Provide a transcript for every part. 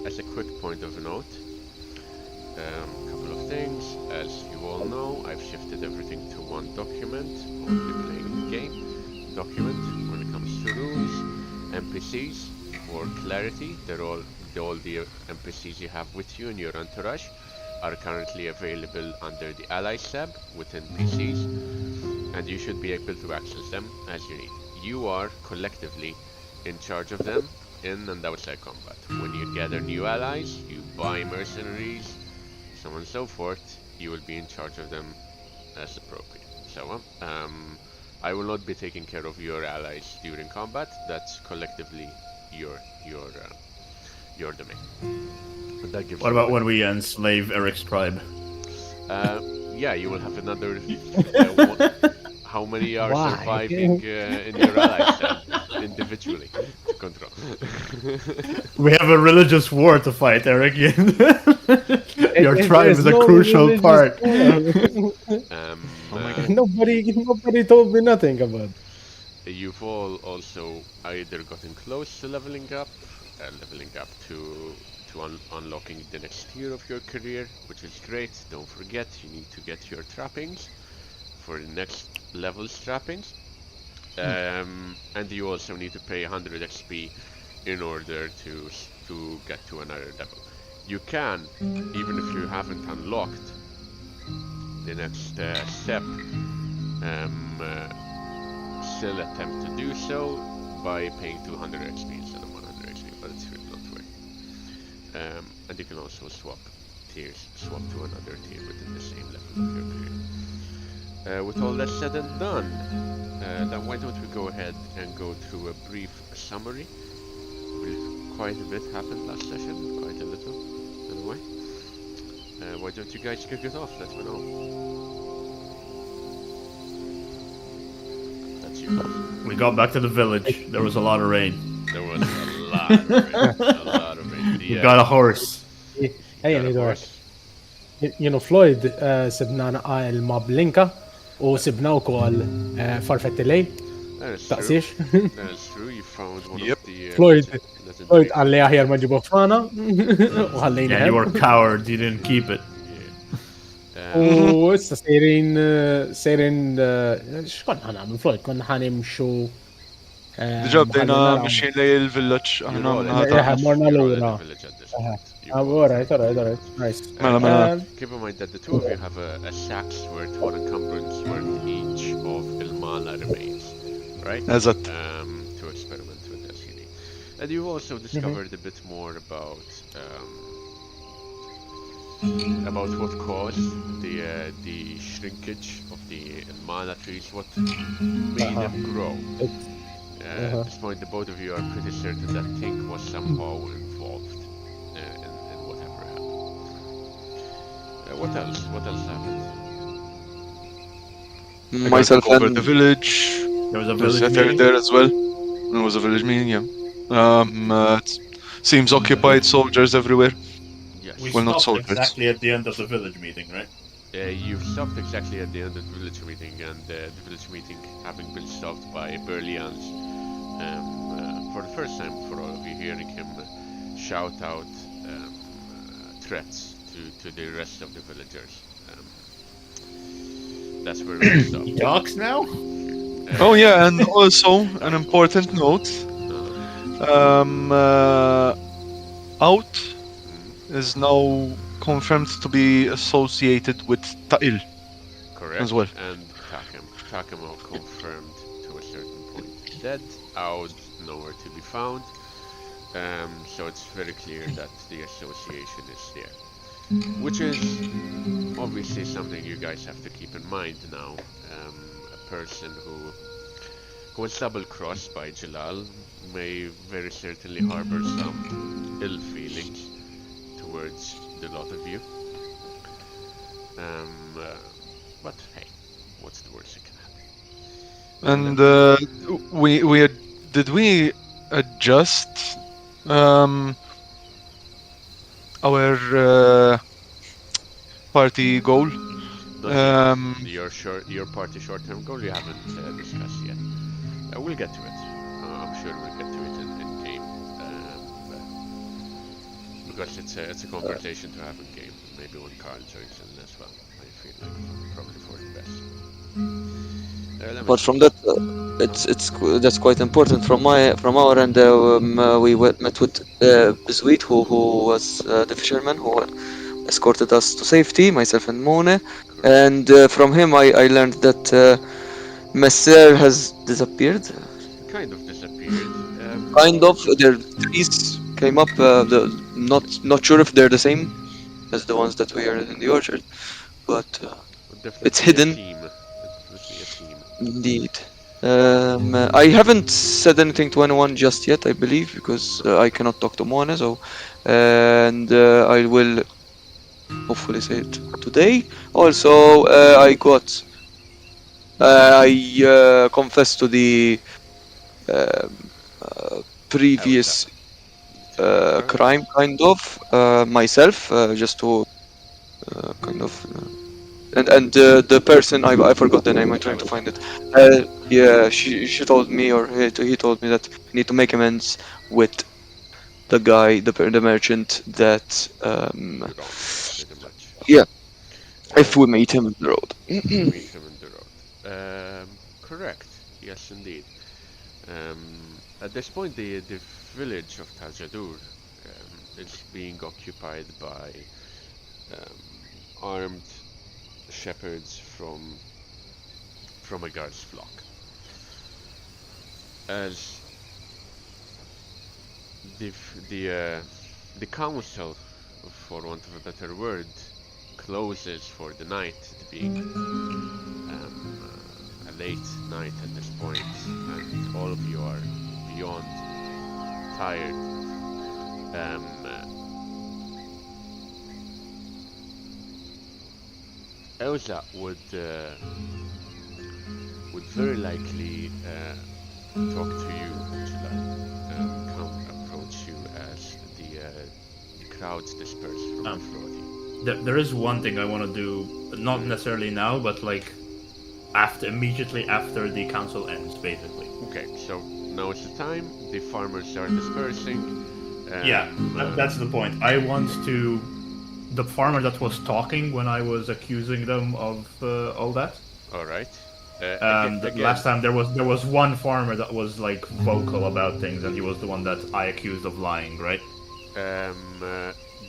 As a quick point of note, couple of things. As you all know, I've shifted everything to one document, only playing game document when it comes to rules. NPCs, for clarity, all the NPCs you have with you in your entourage are currently available under the Allies tab within PCs, and you should be able to access them as you need. You are collectively in charge of them in and outside combat. When you gather new allies, you buy mercenaries, so on and so forth, you will be in charge of them as appropriate. So, I will not be taking care of your allies during combat. That's collectively your domain. And that gives What about when we enslave Eric's tribe? Yeah, you will have another. How many are Why? surviving in your allies individually to control? We have a religious war to fight, Eric. Your tribe There's is a no crucial religious part. war. Oh my god. Nobody told me nothing about it. You've all also either gotten close to leveling up to unlocking the next tier of your career, which is great. Don't forget, you need to get your trappings for the next level's trappings. And you also need to pay 100 XP in order to get to another level. You can, even if you haven't unlocked the next step, still attempt to do so by paying 200 XP instead of 100 XP, but it's really not worth. And you can also swap tiers, swap to another tier within the same level of your career. With all that said and done, then why don't we go ahead and go through a brief summary. Quite a bit happened last session, quite a little, anyway. Why don't you guys kick it off? Let me know. That's you. We got back to the village. There was a lot of rain. There was a lot of rain. A lot of rain. We got a horse. Hey, you know, Floyd sibna naqa il-mob linka u sibna wkoll farfetti lej. That is Taqsix. true. That is true. You found one of the Floyd legendary- għalli aħjar ma ġibu fana u ħallejna. Yeah, you were a coward. You didn't keep it. U issa sejrin x'konna ħanagħmlu Floyd, konna ħanimxu. Diġa bdejna mxin lej il-village. Aħna minna morna lura. village at this point. You Alright, nice. Mela. Keep in mind that the two of you have a sack's worth, one encumbrance worth each of Ilmana remains, right? Eżatt. To experiment with as you need. And you also discovered a bit more about what caused the shrinkage of the Ilmana trees, what made them grow. At this point, the both of you are pretty certain that Tink was somehow involved in whatever happened. What else? What else happened? Myself over and the village. There was a There's village Zetter meeting. there as well. There was a village meeting, yeah. It seems occupied, soldiers everywhere. Yes. We Well, not stopped soldiers. exactly at the end of the village meeting, right? You've stopped exactly at the end of the village meeting, and the village meeting having been stopped by Berlian's. For the first time for all of you, hearing him shout out threats to the rest of the villagers. That's where we He stopped. talks now? Oh yeah, and also an important note. Out is now confirmed to be associated with Ta'il. Correct. As well. And Takem are confirmed to a certain point dead. Out nowhere to be found. So it's very clear that the association is there. Which is obviously something you guys have to keep in mind now. A person who was double-crossed by Jalal may very certainly harbor some ill feelings towards the lot of you. But hey, what's the worst that can happen? And did we adjust our party goal? Not yet. Your party short-term goal you haven't discussed yet. We'll get to it. I'm sure we'll get to it in game. because it's a conversation to have in game. Maybe when Carl joins in as well. I feel like probably for the best. Let me But see. from that, that's quite important from our end. We met with Bisweet, who was the fisherman who escorted us to safety, myself and Mone. Correct. And from him, I learned that Messer has disappeared. Kind of disappeared. Kind of. Their trees came up. Not sure if they're the same as the ones that we are in the orchard, but it's Definitely a hidden. team. Definitely a team. Indeed. I haven't said anything to anyone just yet, I believe, because I cannot talk to Mona, so and I will hopefully say it today. Also, I confessed to the um, Elsa. previous To the crime, crimes. kind of myself, just to kind of and the person I forgot the name. I'm trying to Elsa. find it. Yeah, she told me, or he told me that I need to make amends with the guy, the merchant that You wronged, pretty much. yeah, if Um, we meet him in the road. if we meet him in the road. Correct. Yes, indeed. At this point, the village of Tajadur is being occupied by armed shepherds from a guard's flock. As the the council, for want of a better word, closes for the night, it being a late night at this point, and all of you are beyond tired. Elsa would very likely talk to you, Jalal, come approach you as the crowds disperse from the Frodi. There is one thing I want to do, not necessarily now, but like immediately after the council ends, basically. Okay, so now is the time. The farmers are dispersing. Yeah, that's the point. I want to. The farmer that was talking when I was accusing them of all that. All right. Last time there was one farmer that was like vocal about things, and he was the one that I accused of lying, right?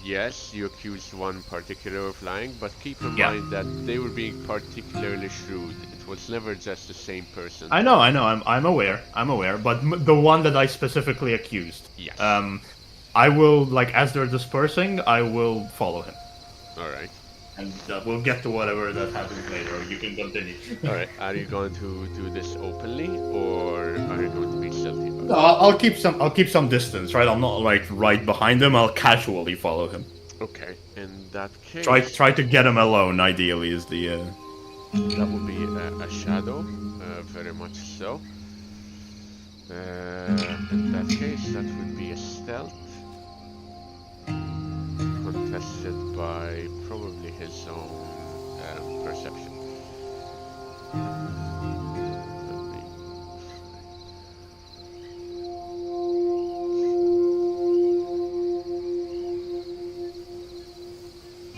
Yes, you accused one particular of lying, but keep in Yeah. mind that they were being particularly shrewd. It was never just the same person. I know. I'm aware. But the one that I specifically accused. Yes. I will, like, as they're dispersing, I will follow him. All right. And we'll get to whatever that happens later. You can continue. All right. Are you going to do this openly, or are you going to be stealthy about it? No, I'll keep some distance, right? I'm not like right behind him. I'll casually follow him. Okay. In that case, Try to get him alone. Ideally, is the. That would be a shadow, very much so. In that case, that would be a stealth, contested by probably his own perception.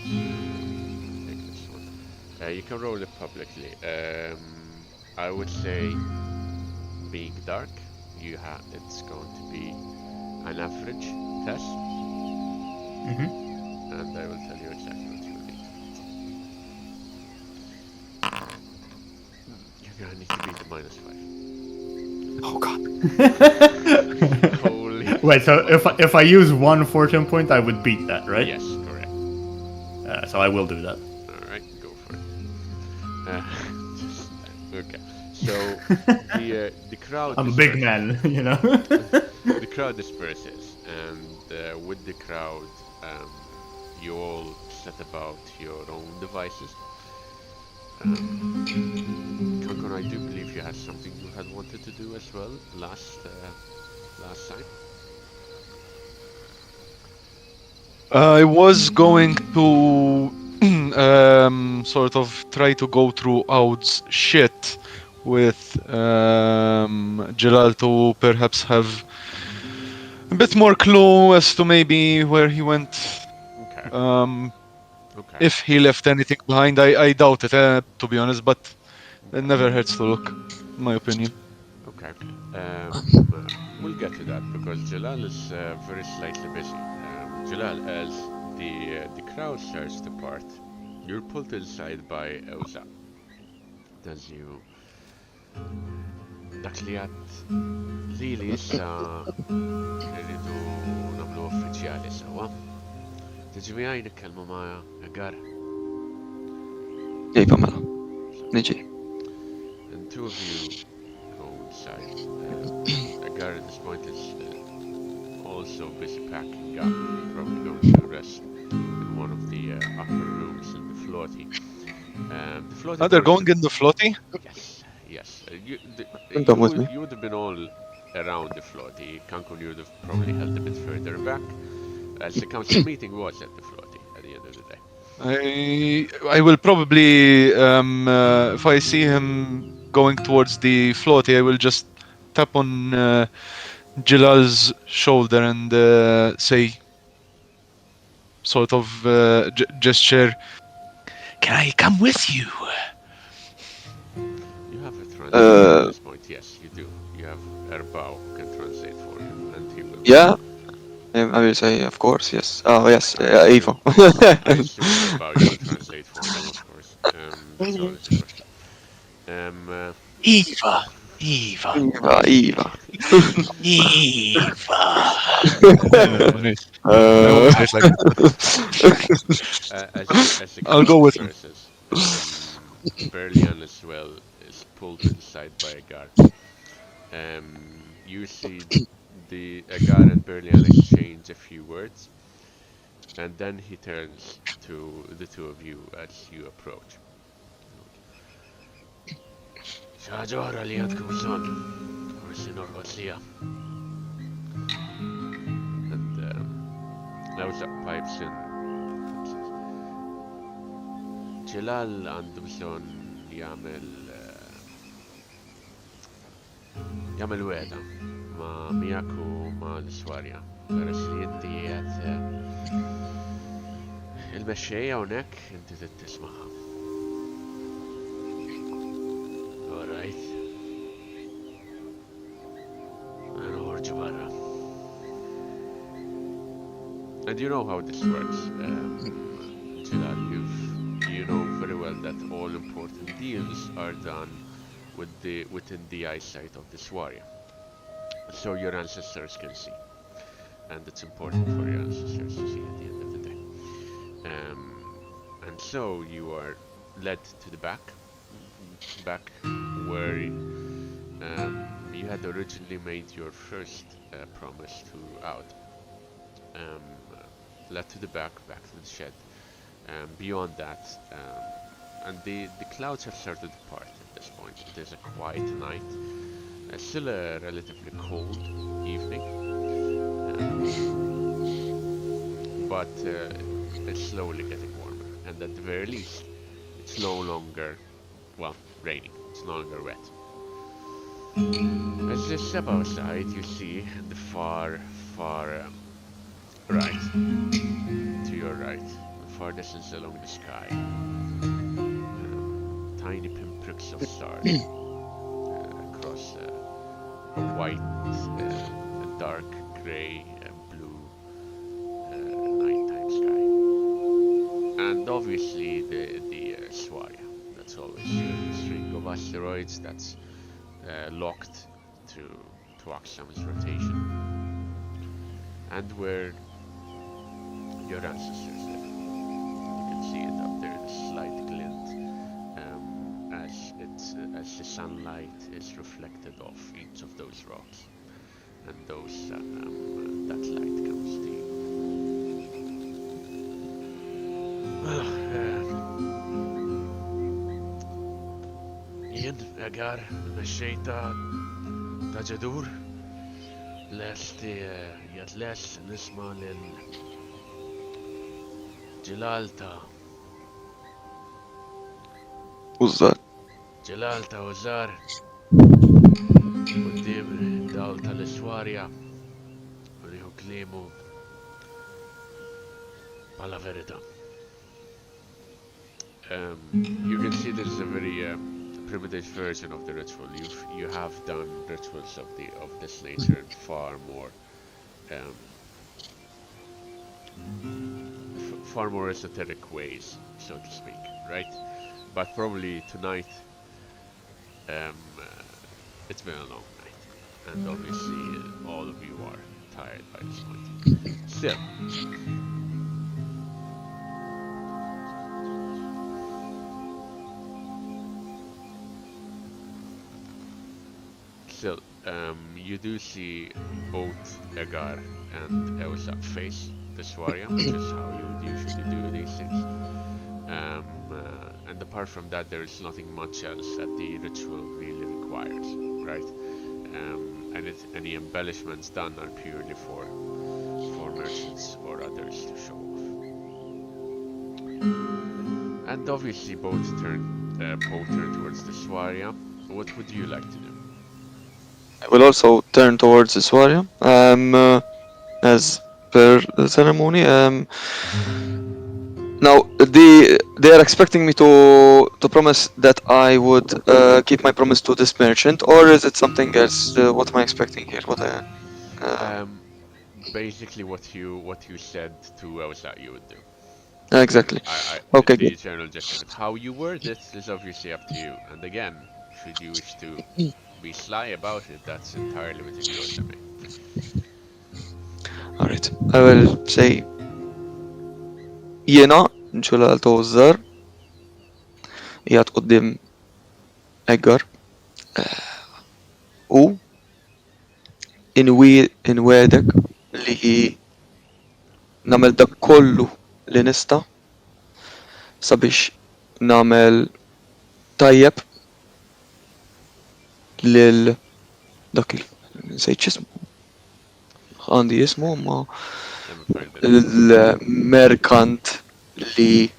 Let me take this one. You can roll it publicly. I would say, being dark, it's going to be an average test. And I will tell you exactly what you will need. You're gonna need to beat the -5. Oh God. Holy. Wait, so if I use one fortune point, I would beat that, right? Yes, correct. So I will do that. Alright, go for it. Okay. So the crowd. I'm a big man, you know. The crowd disperses, and with the crowd, you all set about your own devices. Kankon, I do believe you had something you had wanted to do as well last time. I was going to sort of try to go through Aud's shit with Jalal to perhaps have A bit more clue as to maybe where he went. Okay. Okay. If he left anything behind, I doubt it, to be honest, but it never hurts to look, in my opinion. Okay. We'll get to that because Jalal is very slightly busy. Jalal, as the crowd starts to part, you're pulled to the side by Oza. Tells you dak li għad li issa irridu namlu uffiċjali sewa. Tiġi miegħi nitkellmu ma' Agar. Iva mela. Niġi. And two of you go inside. Agar at this point is also busy packing up, probably going to rest in one of the upper rooms in the floaty. The floaty. Oh, they're going in the floaty? Yes, yes. Come with me. You would have been all around the floaty. Cancun, you would have probably held a bit further back, as the council meeting was at the floaty at the end of the day. I will probably, if I see him going towards the floaty, I will just tap on Jilal's shoulder and say, sort of gesture, "Can I come with you?" You have a translator at this point. Yes, you do. You have Erbao who can translate for him, and he will. Yeah. I will say, of course, yes. Oh, yes, Eva. I assume Erbao you will translate for him, of course. That's always a question. Eva. Eva. As the I'll go with him. progresses, Berlian as well is pulled to the side by Agar. You see the Agar and Berlian exchange a few words, and then he turns to the two of you as you approach. Xaġora li għandkom bżonn, forsi norqod lija. And Lawza pipes in. Ġilal għandu bżonn jagħmel weda ma' miegħek u ma' l-iswarja. Peress li inti qed il-mexxejja hawnhekk inti trid tisma'ha. Alright. Nħorġu barra. And you know how this works, Jalal. You know very well that all important deals are done within the eyesight of this warrior, so your ancestors can see, and it's important for your ancestors to see at the end of the day. And so you are led to the back where you had originally made your first promise to Out. Led to the back to the shed. Beyond that, and the clouds have started to part at this point. It is a quiet night, still a relatively cold evening, but it's slowly getting warmer, and at the very least, it's no longer, well, raining. It's no longer wet. As you step outside, you see in the far right, to your right, far distance along the sky, tiny pinpricks of stars across a white, a dark gray, blue nighttime sky, and obviously the Swaria. That's always a string of asteroids that's locked to Axam's rotation, and where your ancestors live. See it up there, the slight glint, as the sunlight is reflected off each of those rocks, and that light comes to you. Jien Agar mexxejta ta' ġedur lest nisma' lil Ġilal ta' Użar. Ġilal ta' Użar qudiem dawl tal-iswarja u klimu pala verità. You can see there's a very primitive version of the ritual. You have done rituals of this nature in far more um, far more esoteric ways, so to speak, right? But probably tonight, um, uh, it's been a long night, and obviously all of you are tired by this point. Still, you do see both Egar and Eusap face the Swaria, which is how you would usually do these things. And apart from that, there is nothing much else that the ritual really requires, right? And the embellishments done are purely for merchants or others to show off. And obviously, both turn towards the Swaria. What would you like to do? I will also turn towards the Swaria. As per the ceremony. Now they are expecting me to promise that I would keep my promise to this merchant, or is it something else? What am I expecting here? Um, Basically, what you said to us that you would do. Exactly. In Okay, the good. general gist of it. How you word it is obviously up to you. And again, should you wish to be sly about it, that's entirely within your domain. All right. I will say jiena nċula l-tożżar jgħat qoddim Edgar u inwedek li namel dak kollu li nista sabiex namel tajjeb lil dak nsejt x'ismu. Għandi jismu ma Let me find it. l-merkant li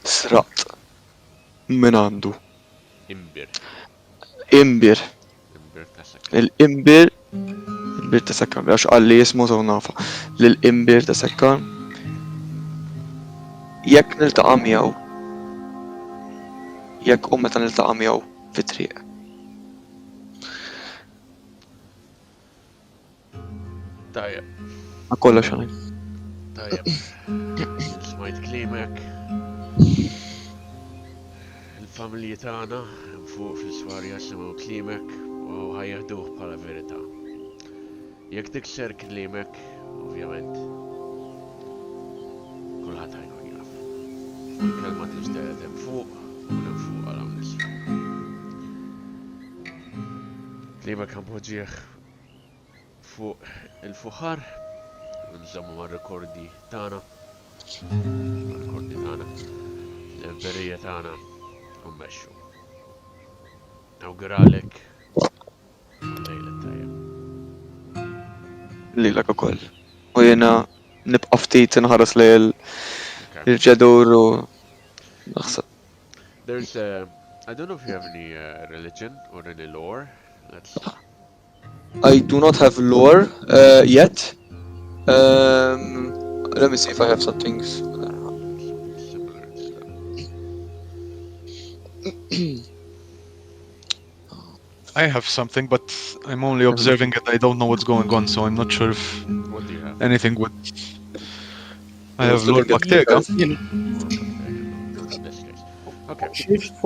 sraqt minn għandu. Imbir. Imbir. Imbir tasak. L-imbir ta' sekkan, għax għalli jismu taw nafa. L-imbir ta' sekkan. Jekk niltaqa' miegħu. Jekk u meta niltaqa' miegħu fit-triq. Tajjeb. Ma kollox għalaj. Tajjeb. Smajt klimek. Il-familji tagħna fuq fil-swarja semgħu klimek u ħajjaħduh bħala verità. Jekk tikser klimek, ovvjament, kulħadd ħajkun jaf. U l-kelma tiġdedet hemm fuq u hemm fuq għal hawn nisfa. Klimek ħanpoġġih fuq il-fuħar, nżommu mar-rekordi tagħna, l-berija tagħna u mmexxu. Nawguralek lejla tajjeb. Lilek ukoll. U jiena nibqa' ftit inħares lejl Okay. il-ġedur u naħseb. There's I don't know if you have any religion or any lore. I do not have lore yet. Let me see if I have some things. Something similar to that. I have something, but I'm only observing it. I don't know what's going on, so I'm not sure if What do you have? anything would. I I have was Lord looking at Bactega. In this case. Okay.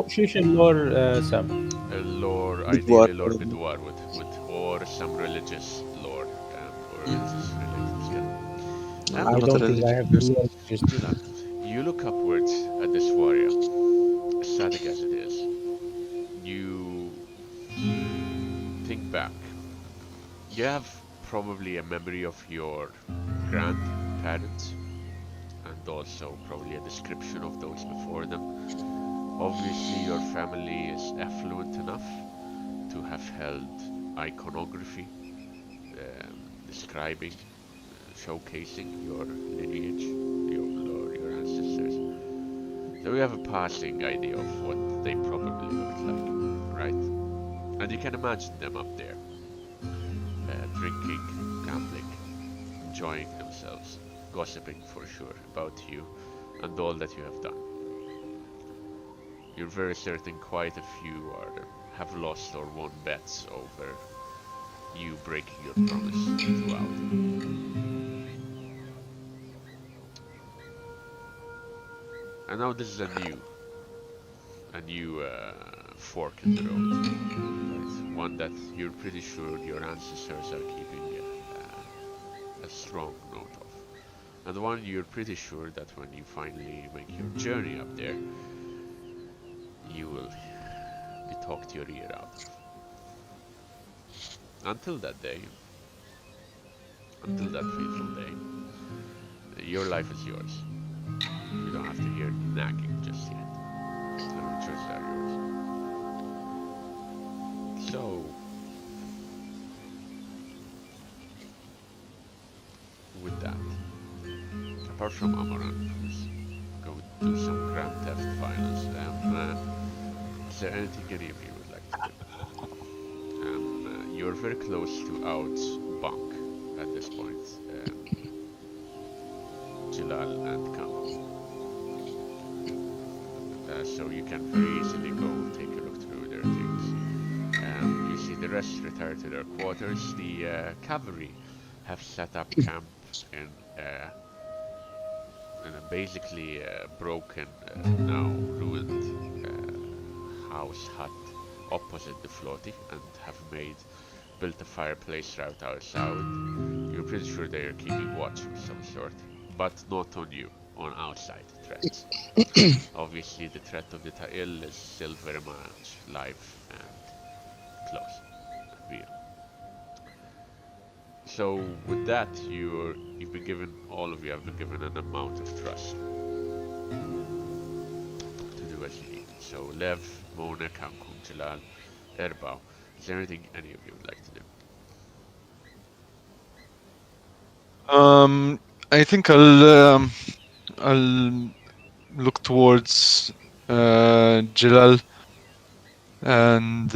شيش اللور سام Lore, Bidwar. ideally Lord Bidwar or some religious lore or religious related skill. I not don't a think I have religious lore, just Do that. You look upwards at this warrior, static as it is. You think back. You have probably a memory of your grandparents and also probably a description of those before them. Obviously, your family is affluent enough to have held iconography describing, showcasing your lineage, your ancestors. So we have a passing idea of what they probably looked like, right? And you can imagine them up there, drinking, gambling, enjoying themselves, gossiping for sure about you and all that you have done. You're very certain quite a few have lost or won bets over you breaking your promise to Audi. And now this is a new fork in the road, right? One that you're pretty sure your ancestors are keeping a strong note of. And one you're pretty sure that when you finally make your journey up there, you will be talked your ear out of. Until that day, until that fateful day, your life is yours. You don't have to hear nagging just yet. The choices are yours. So, with that, apart from Amaran, who's going to do some grand theft violence, is there anything any of you would like to do? You're very close to Out's bunk at this point. Jilal and Kamal. So you can very easily go take a look through their things. You see the rest retire to their quarters. The cavalry have set up camp in a basically broken, now ruined house hut opposite the floaty, and have built a fireplace right outside. You're pretty sure they are keeping watch of some sort, but not on you, on outside threats. Obviously, the threat of the Ta'il is still very much live and close and real. So with that, you've been given, all of you have been given an amount of trust to do as you need. So Lev, Mona, Cancun, Jalal, Erbao, is there anything any of you would like to do? I think I'll look towards Jalal, and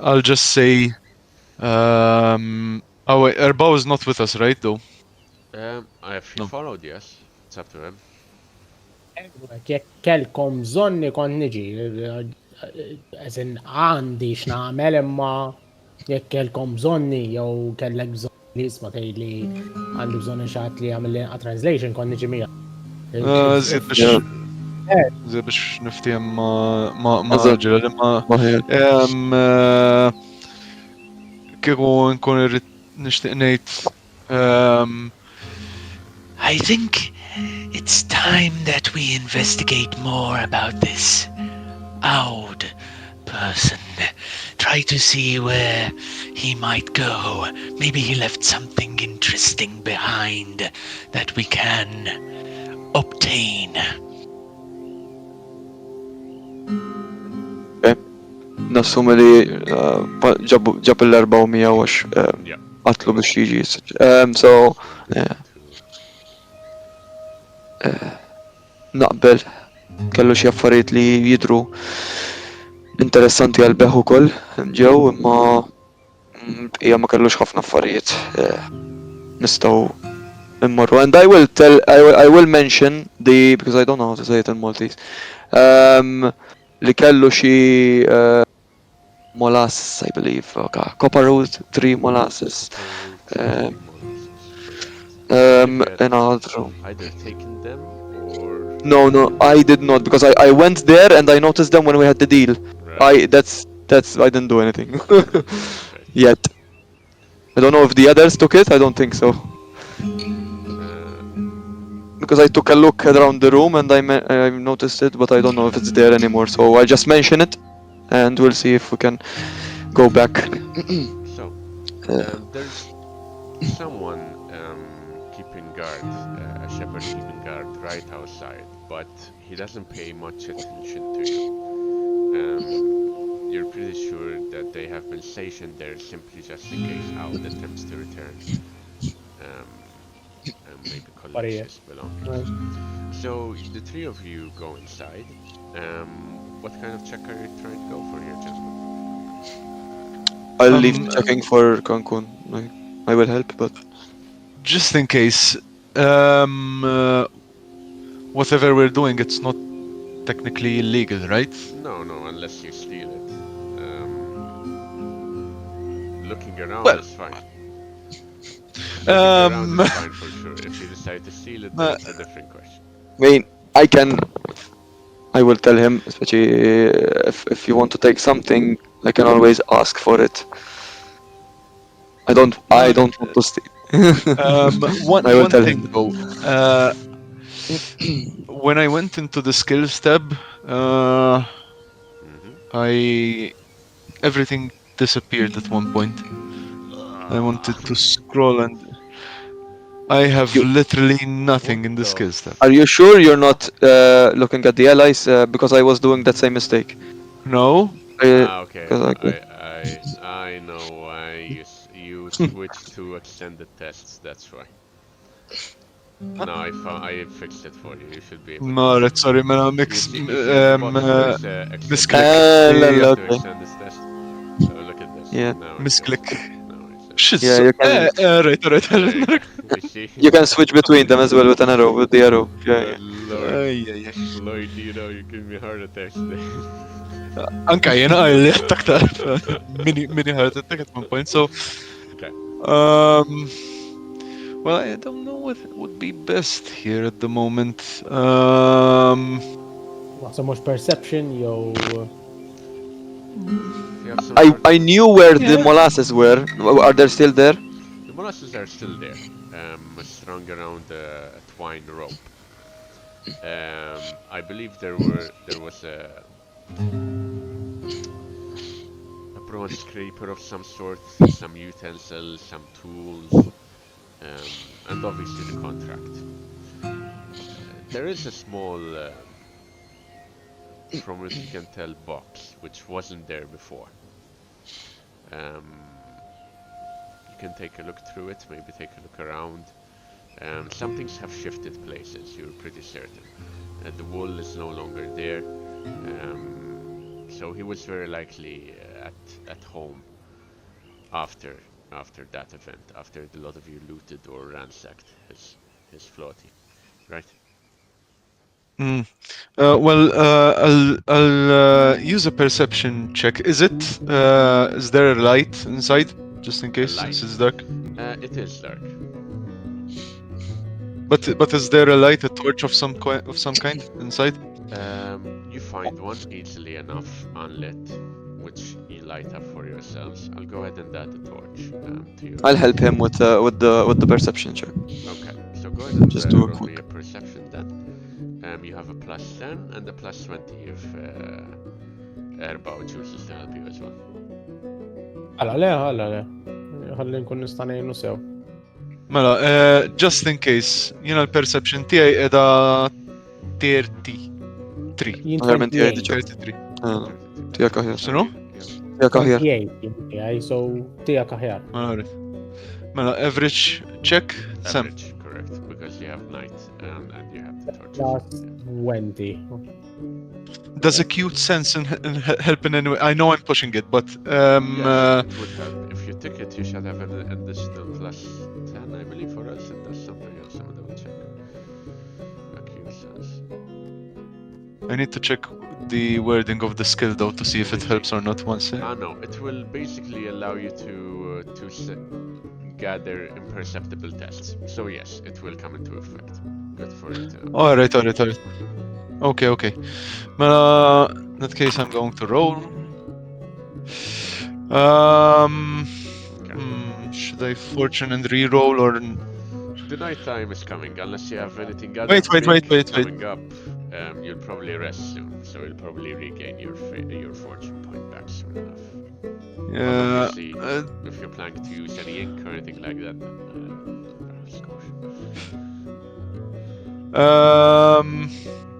I'll just say, oh wait, Erbao is not with us, right? Though. If he No. followed, yes, it's up to him. Jekk kellkom bżonni kon niġi, eżin għandi x'nagħmel imma jekk kellkom bżonni jew kellek bżonn li jisma' tgħidli għandi bżonn xi ħadd li jagħmel translation kon niġi miegħek. زيد باش Yeah. زيد باش نفتهم ما أظن- جلال ما ما هي كيكو نكون ريت نشتاق نيت I think it's time that we investigate more about this Aud person. Try to see where he might go. Maybe he left something interesting behind that we can obtain. nassum li ġab l-400 għax Yeah. qatlu biex jiġi. So, yeah. Naqbel, kellu xi affarijiet li jidru interessanti għal beħ ukoll ġew, imma hija ma kellux ħafna affarijiet nistgħu immorru. And I will mention because I don't know how to say it in Maltese. Li kellu xi molasses, I believe, copper root 3 molasses. Another. Either taken them or No, I did not, because I went there and I noticed them when we had the deal. right. I didn't do anything yet. I don't know if the others took it. I don't think so, because I took a look around the room and I noticed it, but I don't know if it's there anymore. So I just mention it, and we'll see if we can go back. So there's someone keeping guard, a shepherd keeping guard right outside, but he doesn't pay much attention to you. You're pretty sure that they have been stationed there simply just in case Aud attempts to return and maybe collect yeah. his belongings. So the three of you go inside. What kind of check are you trying to go for here, gentlemen? I'll leave checking for Cancun. I will help, but Just in case, whatever we're doing, it's not technically illegal, right? No, unless you steal it. Looking around Well, is fine. Looking around um, is fine for sure. If you decide to steal it, uh, that's a different question. I mean, I will tell him, especially if you want to take something, I can always ask for it. I don't want to steal. one I will one tell thing him. though, when I went into the skills tab, everything disappeared at one point. I wanted to scroll and I have You, literally nothing What in the the skills tab. are you sure you're not looking at the allies? Because I was doing that same mistake. No? Okay. 'Cause I know why you switched to extended tests. That's why. No, I fixed it for you. You should be able to No, see. sorry, man, I You see at the bottom there is extended misclick. test. La, Yeah, la, Switch to okay. extended test. Look at this. Yeah. Now it shows. misclick. Now it shows. Shit, Yeah, so, you can right, alright. There you go. You see? you can switch between them as well with an arrow, with the arrow. Yeah, yeah. Lord, Ay, ay, ay. Lloyd, you give me heart attacks today. Anka jena li attakta mini heart attack at one point, so Okay. well, I don't know what would be best here at the moment. Naħseb mhux perception jew You have some sort I knew where the molasses were. Are they still there? The molasses are still there, strung around a twine rope. I believe there was a bronze scraper of some sort, some utensils, some tools, and obviously the contract. There is a small, from what you can tell, box which wasn't there before. You can take a look through it, maybe take a look around. Some things have shifted places, you're pretty certain. The wall is no longer there, so he was very likely at home after that event, after a lot of you looted or ransacked his floaty, right? I'll use a perception check. Is there a light inside, just in case, since light. it's dark? It is dark. But is there a light, a torch of some kind inside? You find one easily enough unlit, which you light up for yourselves. I'll go ahead and add the torch to you. I'll help him with the perception check. Okay, so go ahead and Just do a roll me quick. a perception then. You have a +10 and a +20 if Erba or Jules is to help you as well. Ħalla le. Ħalli nkun nista' ngħinu sew. Mela, just in case, l-perception tiegħi qiegħda 33. Jien Aħjar minn tiegħi 28. 33. Tiegħek aħjar. X'inhu? Tiegħek aħjar. 28 jien tiegħi, so tiegħek aħjar. Mela, average check, Sam. Average, correct, because you have night and you have the torches. Plus 20. Does a cute sense in help in any way? I know I'm pushing it, but Yes, it would help. If you tick it, you should have an additional +10, I believe, for us. It does something else. I'm gonna double check. Acute sense. I need to check the wording of the skill though to see if it helps or not once. No, it will basically allow you to gather imperceptible tests. So yes, it will come into effect. Good for it. Alright. Okay. Well, in that case, I'm going to roll. Should I fortune and re-roll or? The night time is coming, unless you have anything else Wait. coming up. You'll probably rest soon, so you'll probably regain your fortune point back soon enough. Yeah. Obviously, if you're planning to use any ink or anything like that, perhaps caution.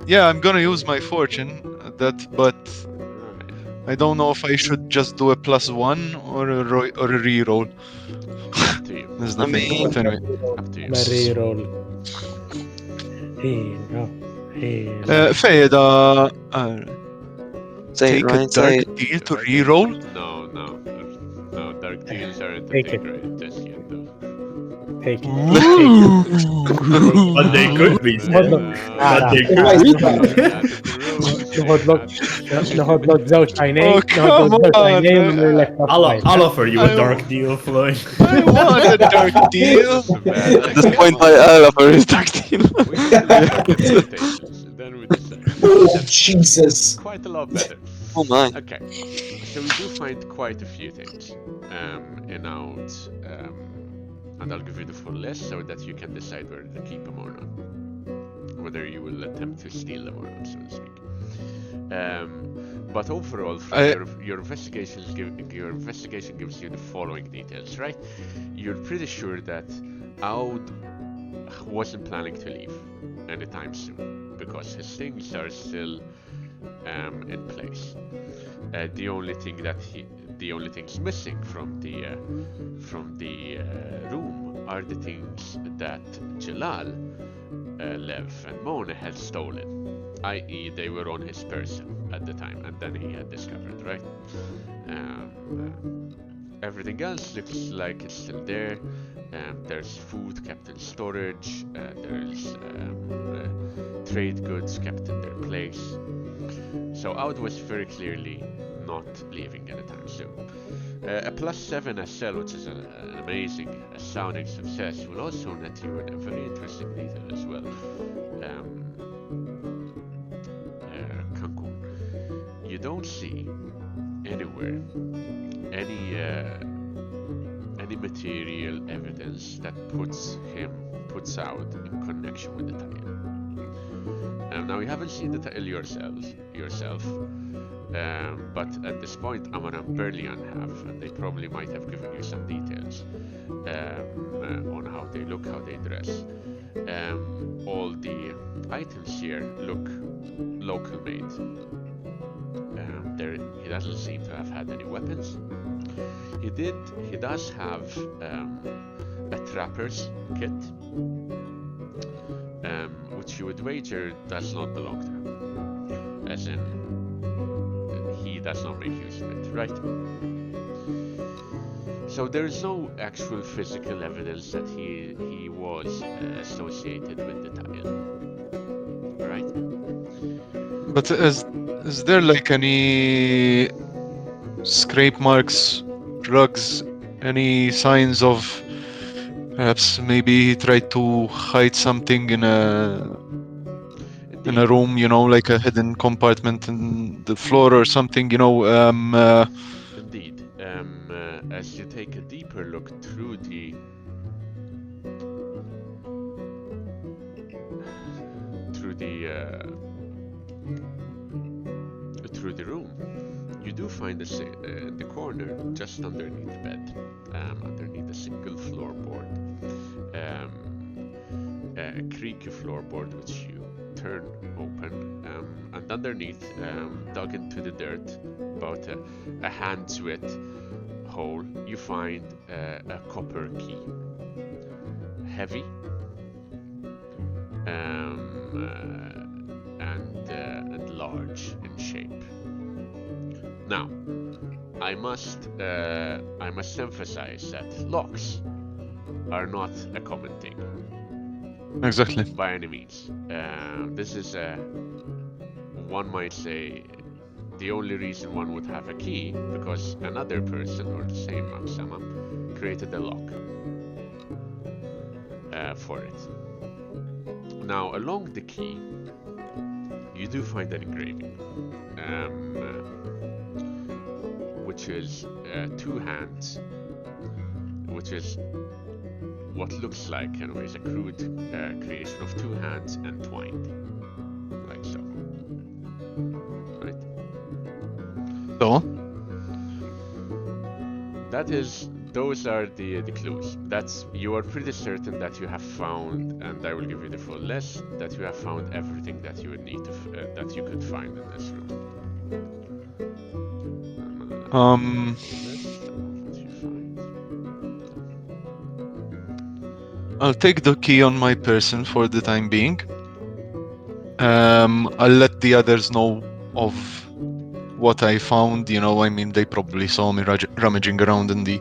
Yeah, I'm gonna use my fortune at that, but Right. I don't know if I should just do a +1 or a re-roll. Up to you. There's nothing to it anyway. Up to you. Reroll. Fejda, Say take it, a Ryan. Say dark it. deal to re-roll? No, dark deals aren't a Take thing it. right this yet though. Take it. But they could be. Hold on. But they لا. could. ناخد لك زوج عينين Oh, ناخد come زوج on. عينين ونعمل لك I'll offer you a I- dark deal, Floyd. I want a dark deal. At this point, I'll offer his dark deal. We can do that in invitations, and then we decide. Oh, Jesus. Quite a lot better. Oh my. Okay, so we do find quite a few things in out, and I'll give you the full list so that you can decide whether to keep them or not, whether you will attempt to steal them or not, so to speak. But overall, from your investigation gives you the following details, right? You're pretty sure that Aud wasn't planning to leave anytime soon because his things are still in place. The only things missing from the room are the things that Jalal, Lev, and Mona had stolen, i.e., they were on his person at the time, and then he had discovered, right? Everything else looks like it's still there. There's food kept in storage. There's trade goods kept in their place. So Aud was very clearly not leaving anytime soon. A +7 SL, which is an amazing sounding success, will also net you in a very interesting detail as well. Cancun. You don't see anywhere any material evidence that puts Aud in connection with the tile. Now you haven't seen the tile yourself, but at this point Amar and Berlian have, and they probably might have given you some details on how they look, how they dress. All the items here look local made. He doesn't seem to have had any weapons. He does have a trapper's kit, which you would wager does not belong to him. As in, he does not make use of it, right? So there is no actual physical evidence that he was associated with the tile, right? But is there like any scrape marks, drugs, any signs of perhaps maybe he tried to hide something in a room, you know, like a hidden compartment in the floor or something, you know? Indeed. As you take a deeper look through the room, you do find in the corner, just underneath the bed, underneath a single floorboard, a creaky floorboard which you turn open, and underneath, dug into the dirt, about a hand's width hole, you find a copper key, heavy, and large in shape. Now, I must emphasize that locks are not a common thing. Exactly. By any means. This is one might say, the only reason one would have a key because another person or the same Aksama created a lock for it. Now, along the key, you do find an engraving, which is two hands, which is what looks like, anyways, a crude creation of two hands entwined, like so. Right? So, Those are the clues. You are pretty certain that you have found, and I will give you the full list, that you have found everything that you would need to that you could find in this room. I'll take the key on my person for the time being. I'll let the others know of what I found, you know, I mean, they probably saw me rummaging around in the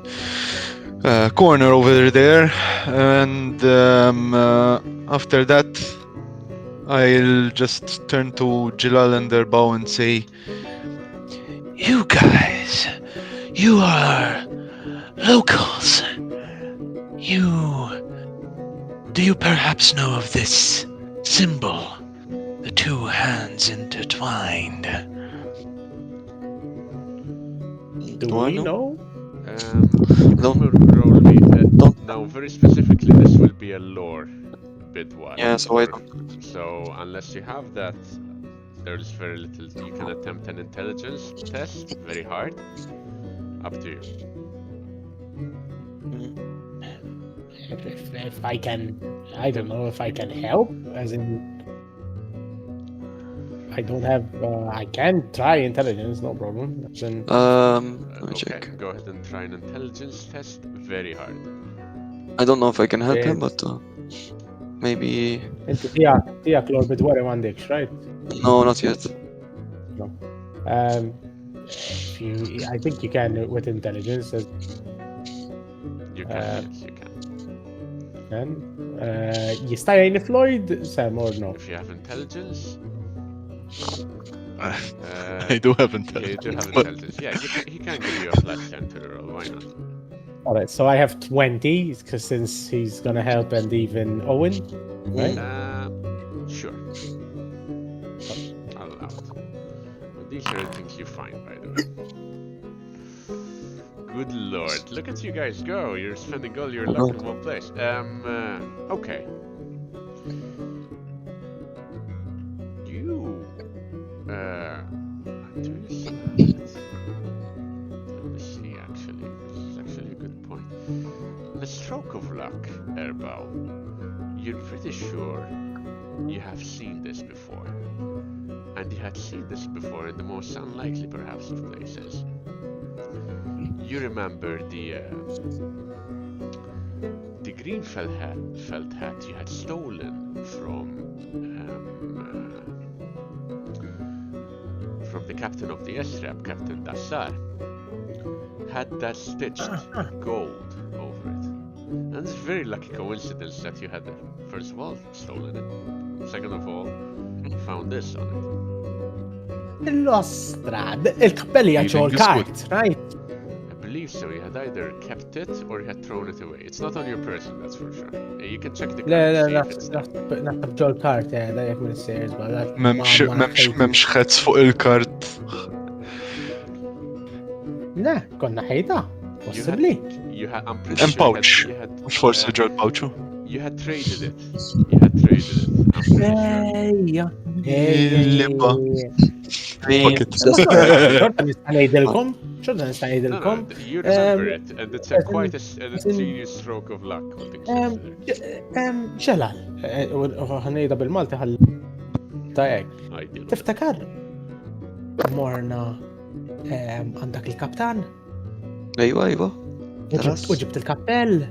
corner over there, and after that, I'll just turn to Jilal and Derbo and say, You guys, you are locals. Do you perhaps know of this symbol? The two hands intertwined. Do Do I we know? Don't- Roll me. don't- Now, very specifically, this will be a lore bid one. Yeah, so I Or- don't. So unless you have that, there's very little. You can attempt an intelligence test. Very hard. Up to you. If I can, I don't know if I can help. As in, I don't have. I can try intelligence, no problem. As in, Let me Okay, check. go ahead and try an intelligence test. Very hard. I don't know if I can help him, Yes. but maybe. انت تياك لور بدوري ما عندكش, right? No, not yet. If you, I think you can with intelligence. As You can, yes, you can. can. يستطيع Floyd, Sam, or no? If you have intelligence, I do have yeah, you intelligence. do have but- intelligence. Yeah, he can give you a plus 10 to the roll. Why not? All right, so I have 20 because since he's gonna help and even Owen, right? Sure. I'll allow it. Well, these are the things you find, by the way. Good lord, look at you guys go. You're spending all your luck in one place. Okay. You, do you see it? Let me see, actually. This is actually a good point. The stroke of luck, Erbao. You're pretty sure you have seen this before. And you had seen this before in the most unlikely, perhaps, of places. You remember the green felt hat you had stolen from the captain of the SRAP, Captain Dassar. Had that stitched gold over it. And it's a very lucky coincidence that you had, first of all, stolen it. Second of all, found this on it. Nostra, il-kappelli Feeling għaxol is good. kart, right? I believe so. You had either kept it or you had thrown it away. It's not on your person, that's for sure. You can check the لا card لا to see if it's there. naħseb ġol kart, dajjek minn s-sejrs, Memx ħedz fuq il-kart. Le, konna ħejta, possibly. I'm pretty And sure pouch. you had, Mux forsi ġol pawċu. you had traded it. You had traded it. I'm pretty sure. Il-libba. Fuck it. Xorta nista' ngħidilkom, xorta nista' No, ngħidilkom. you remember it, and it's quite a serious stroke of luck. all things considered. ġelal, ħanejda bil-Malti ħalli. Tajek, Ideal. tiftakar? Morna għandak il-kaptan? ايوه ايوه U ġibt il-kappell?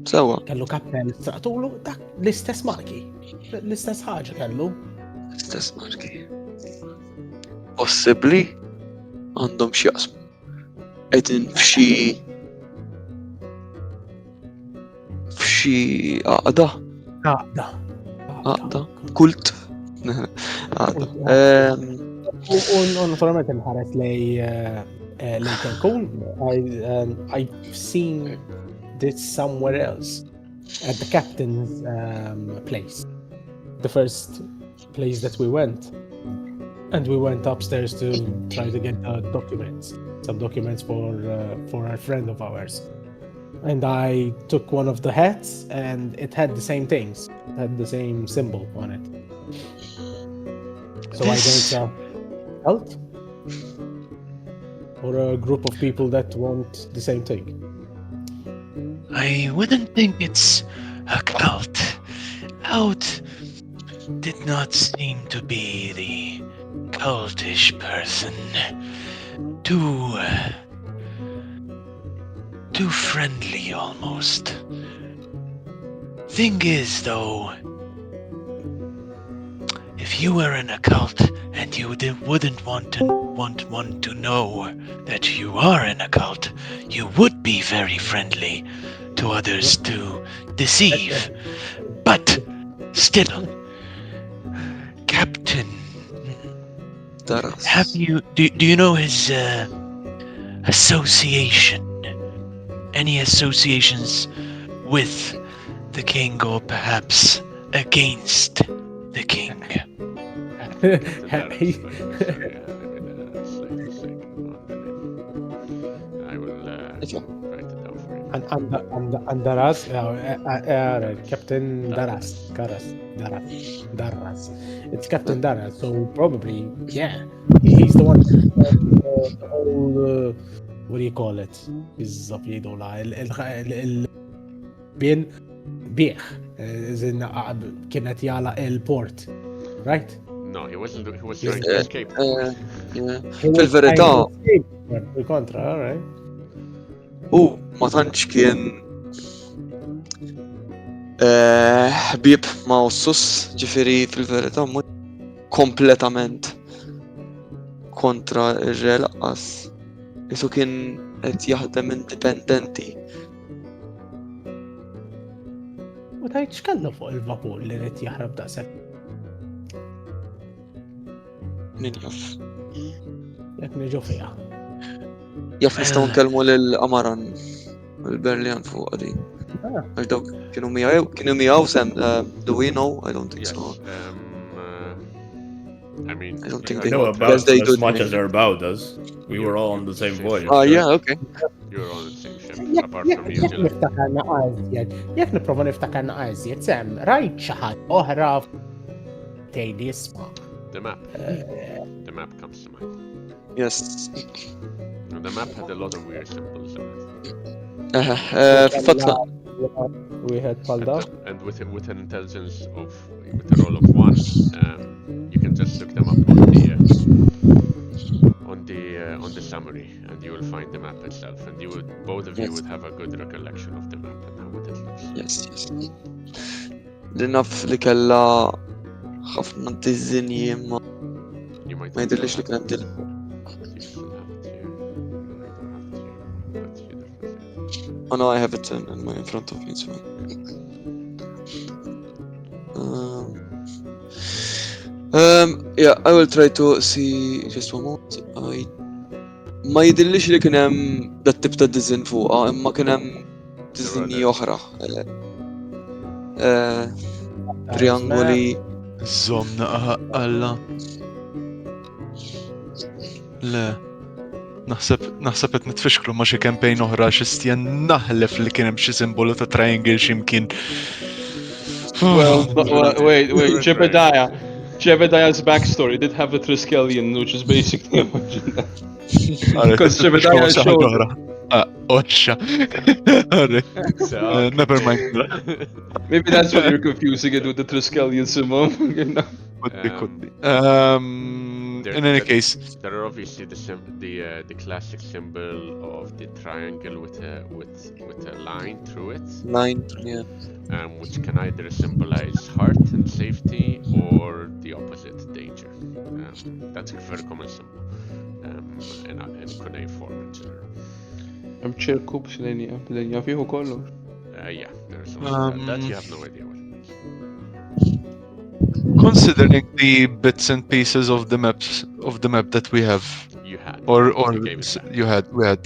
سوا Kellu kappell, straqtulu, dak l-istess marki. L-istess ħaġa kellu. استثماركي possibly عندهم شي قسم قاعدين في شي عقدة عقدة كولت عقدة U naturalment nħares lej Kelkun. I've seen this somewhere else at the captain's place. The first place that we went. And we went upstairs to try to get documents. Some documents for our friend of ours. And I took one of the hats and it had the same things. It had the same symbol on it. So I don't cult or a group of people that want the same thing. I wouldn't think it's a cult. Out did not seem to be the cultish person. Too friendly almost. Thing is though, if you were in a cult and you wouldn't want one to know that you are in a cult, you would be very friendly to others to deceive. But still, Captain, Daras. have you do you know his association? Any associations with the king or perhaps against the king? Captain Darren's fine. Sorry, having a slight mistake on the name. I will write it down for you. And Daras, Captain Daras. It's Captain Daras, so probably, yeah. He's the one the whole, what do you call it? بالضبط يدولا بين بيخ إذن كانت يالا البورت, right? No, he wasn't. He was trying to escape. Yeah. He was الفيريتا. trying to escape بالcontra, alright. ما تنش كان ħbieb ma' Ossus, ġifiri fil-verità mhux kompletament kontra ir-re laqqas. Isu kien qed jaħdem indipendenti. U tajt x'kellu fuq il-vapur li rid jaħrab daqshekk? Min jaf. Jekk niġu fiha. Jaf nistgħu nkellmu lil Amaran il-Berlian fuq qadi. Għax dawk kienu miegħu Sam, do we know? I don't think Yes. so. I mean, I don't you think guys- I know Yes, about they as do. much as their bow does. We were all on the same voyage. Ah, right? yeah, okay. You're on the same ship, apart from you, Jekk Jill. niftakarna għażjed, jekk nipprova niftakarna għażjed, Sam, rajt xi ħaġa oħra tgħidli isma'. The map. The map comes to mind. Yes. And the map had a lot of weird symbols in it. Fil-fatla. Wieħed bħal dak. And with an intelligence of with a roll of 1, you can just look them up on the summary, and you will find the map itself, and both of you Yes. would have a good recollection of the map and how it looks. Yes. Li naf li kella ħafna dizinji ma You might ma jidillix li kien hemm dil. You still have it here. No, I don't have it here, but you definitely have it. Oh no, I have it in front of me, it's fine. Yeah, I will try to see just one moment. Ma jidillix li kien hemm dat tip ta' dizin fuqha, imma kien hemm dizinji oħra. Triangoli. Zomna Alla. Le. Naħseb qed nitfixklu ma' xi campaign oħra x'istjen naħlef li kien hemm xi simbolu ta' triangle x'imkien. Well, wait, Jebediah's backstory did have the Triskelion, which is basically because Jebediah showed. Oċċa. So, Never mind. Maybe that's why you're confusing it with the Triskelion symbol. You know? Could be. In any case, there are obviously the classic symbol of the triangle with a line through it, Line, yeah. which can either symbolize heart and safety or the opposite, danger. That's a very common symbol in cuneiform in general. I'm ċirku b'linja fiħu kollu. Yeah, there's something that you have no idea what it means. considering the bits and pieces of the map that we have, You had. or You gave it back. we had.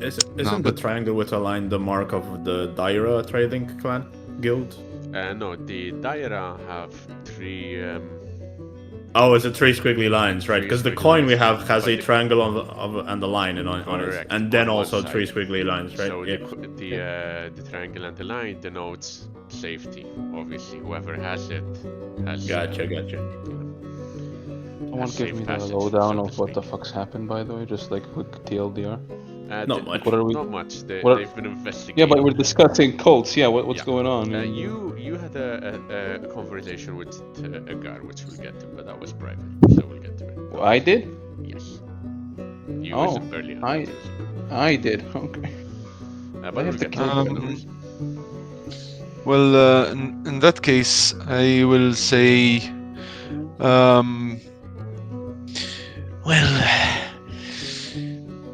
Isn't the triangle with a line the mark of the Daira trading clan guild? No, the Daira have 3. Oh, it's a 3 squiggly lines, right? Three Because the squiggly coin we lines, have has but a the- triangle and the line on it, Correct, and then on one also side. 3 squiggly lines, right? So Yeah. the triangle and the line denotes safety. Obviously, whoever has it has. Gotcha. Someone give safe me the passage, lowdown so to of what the speak. fuck's happened, by the way, just like quick TLDR. Not much. What are we? Not much. what are- They've been investigating. Yeah, but we're discussing cults. Yeah, what's Yeah. going on? You had a conversation with Agar, which we'll get to, but that was private, so we'll get to it. I did. Yes. You Oh, was barely. I did. Okay. But I we'll have to get to it. count no them. worries. Well, in that case, I will say, um, Well,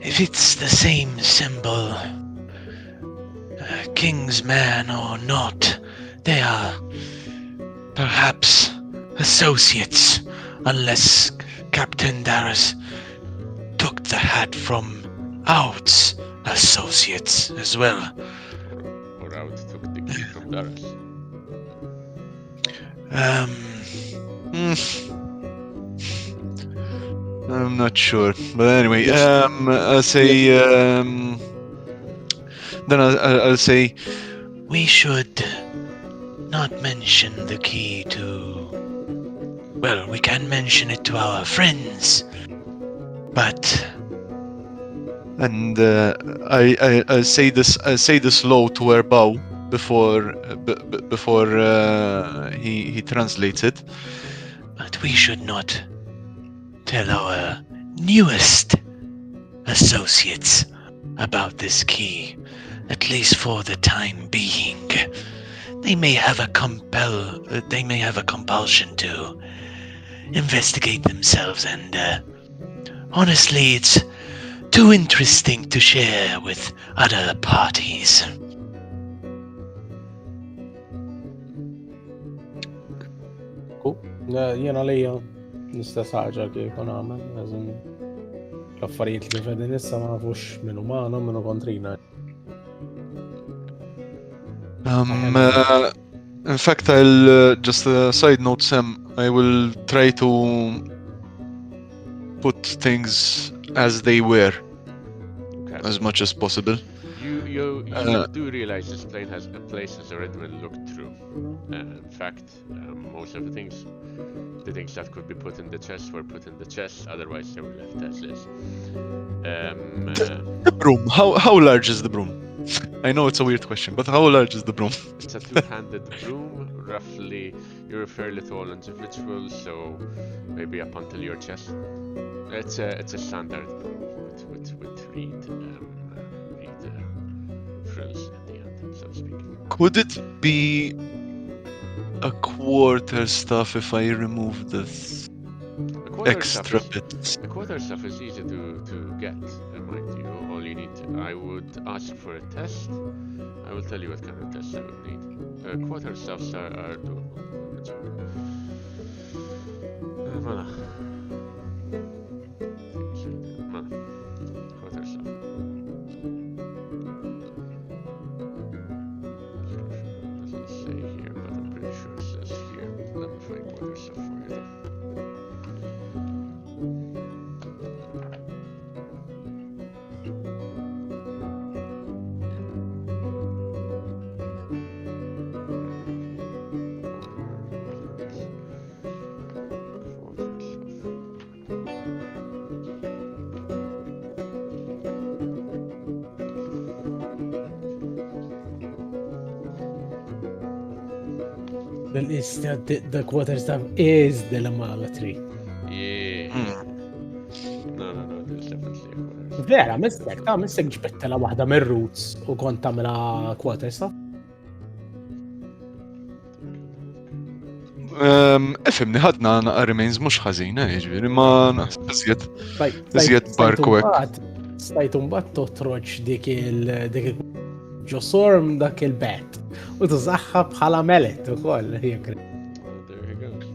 if it's the same symbol, King's man or not, they are perhaps associates, unless Captain Darius took the hat from Out's associates as well. Or Out took the key from Darius. hmm, I'm not sure, but anyway, Yes. I'll say, then I'll say, We should not mention the key to. Well, we can mention it to our friends, but and I'll say this. I'll say this low to her bow before he translates it. we should not tell our newest associates about this key, at least for the time being. They may have a compulsion to investigate themselves, and honestly, it's too interesting to share with other parties. Jena lija l-istess ħaġa kif nagħmel, għażin l-affarijiet li kif qegħdin issa ma nafux minnu magħna minnu kontrina. In fact, I'll just a side note, Sam. I will try to put things as they were Okay. as much as possible. You do realize this place has already been looked through. In fact, most of the things that could be put in the chest were put in the chest. Otherwise, they were left as is. The broom. How large is the broom? I know it's a weird question, but how large is the broom? It's a two-handed broom. Roughly, you're a fairly tall individual, so maybe up until your chest. It's a standard broom with reed frills at the end, so to speak. Could it be a quarter staff if I remove this The quarter extra staff bit? The quarter stuff is easy to get, mind you. All you need I would ask for a test. I will tell you what kind of test I would need. Quarter stuffs are doable. That's okay. Voilà. Voilà. Quarter stuff. Doesn't say here, but I'm pretty sure it says here. Let me find quarter stuff for you. The quarter staff is the Lamala tree. Yeah. No, there's definitely a quarter. Vera, missek ġbettela waħda mir-roots u kont tagħmilha quarter staff. Ifimni ħadna naqa remains mhux ħażin, jiġifieri ma iżjed barku hekk. Stajt imbagħad totroġ dik il-ġosorm dak il-bet u tużaħħa bħala melet ukoll jekk. There he goes.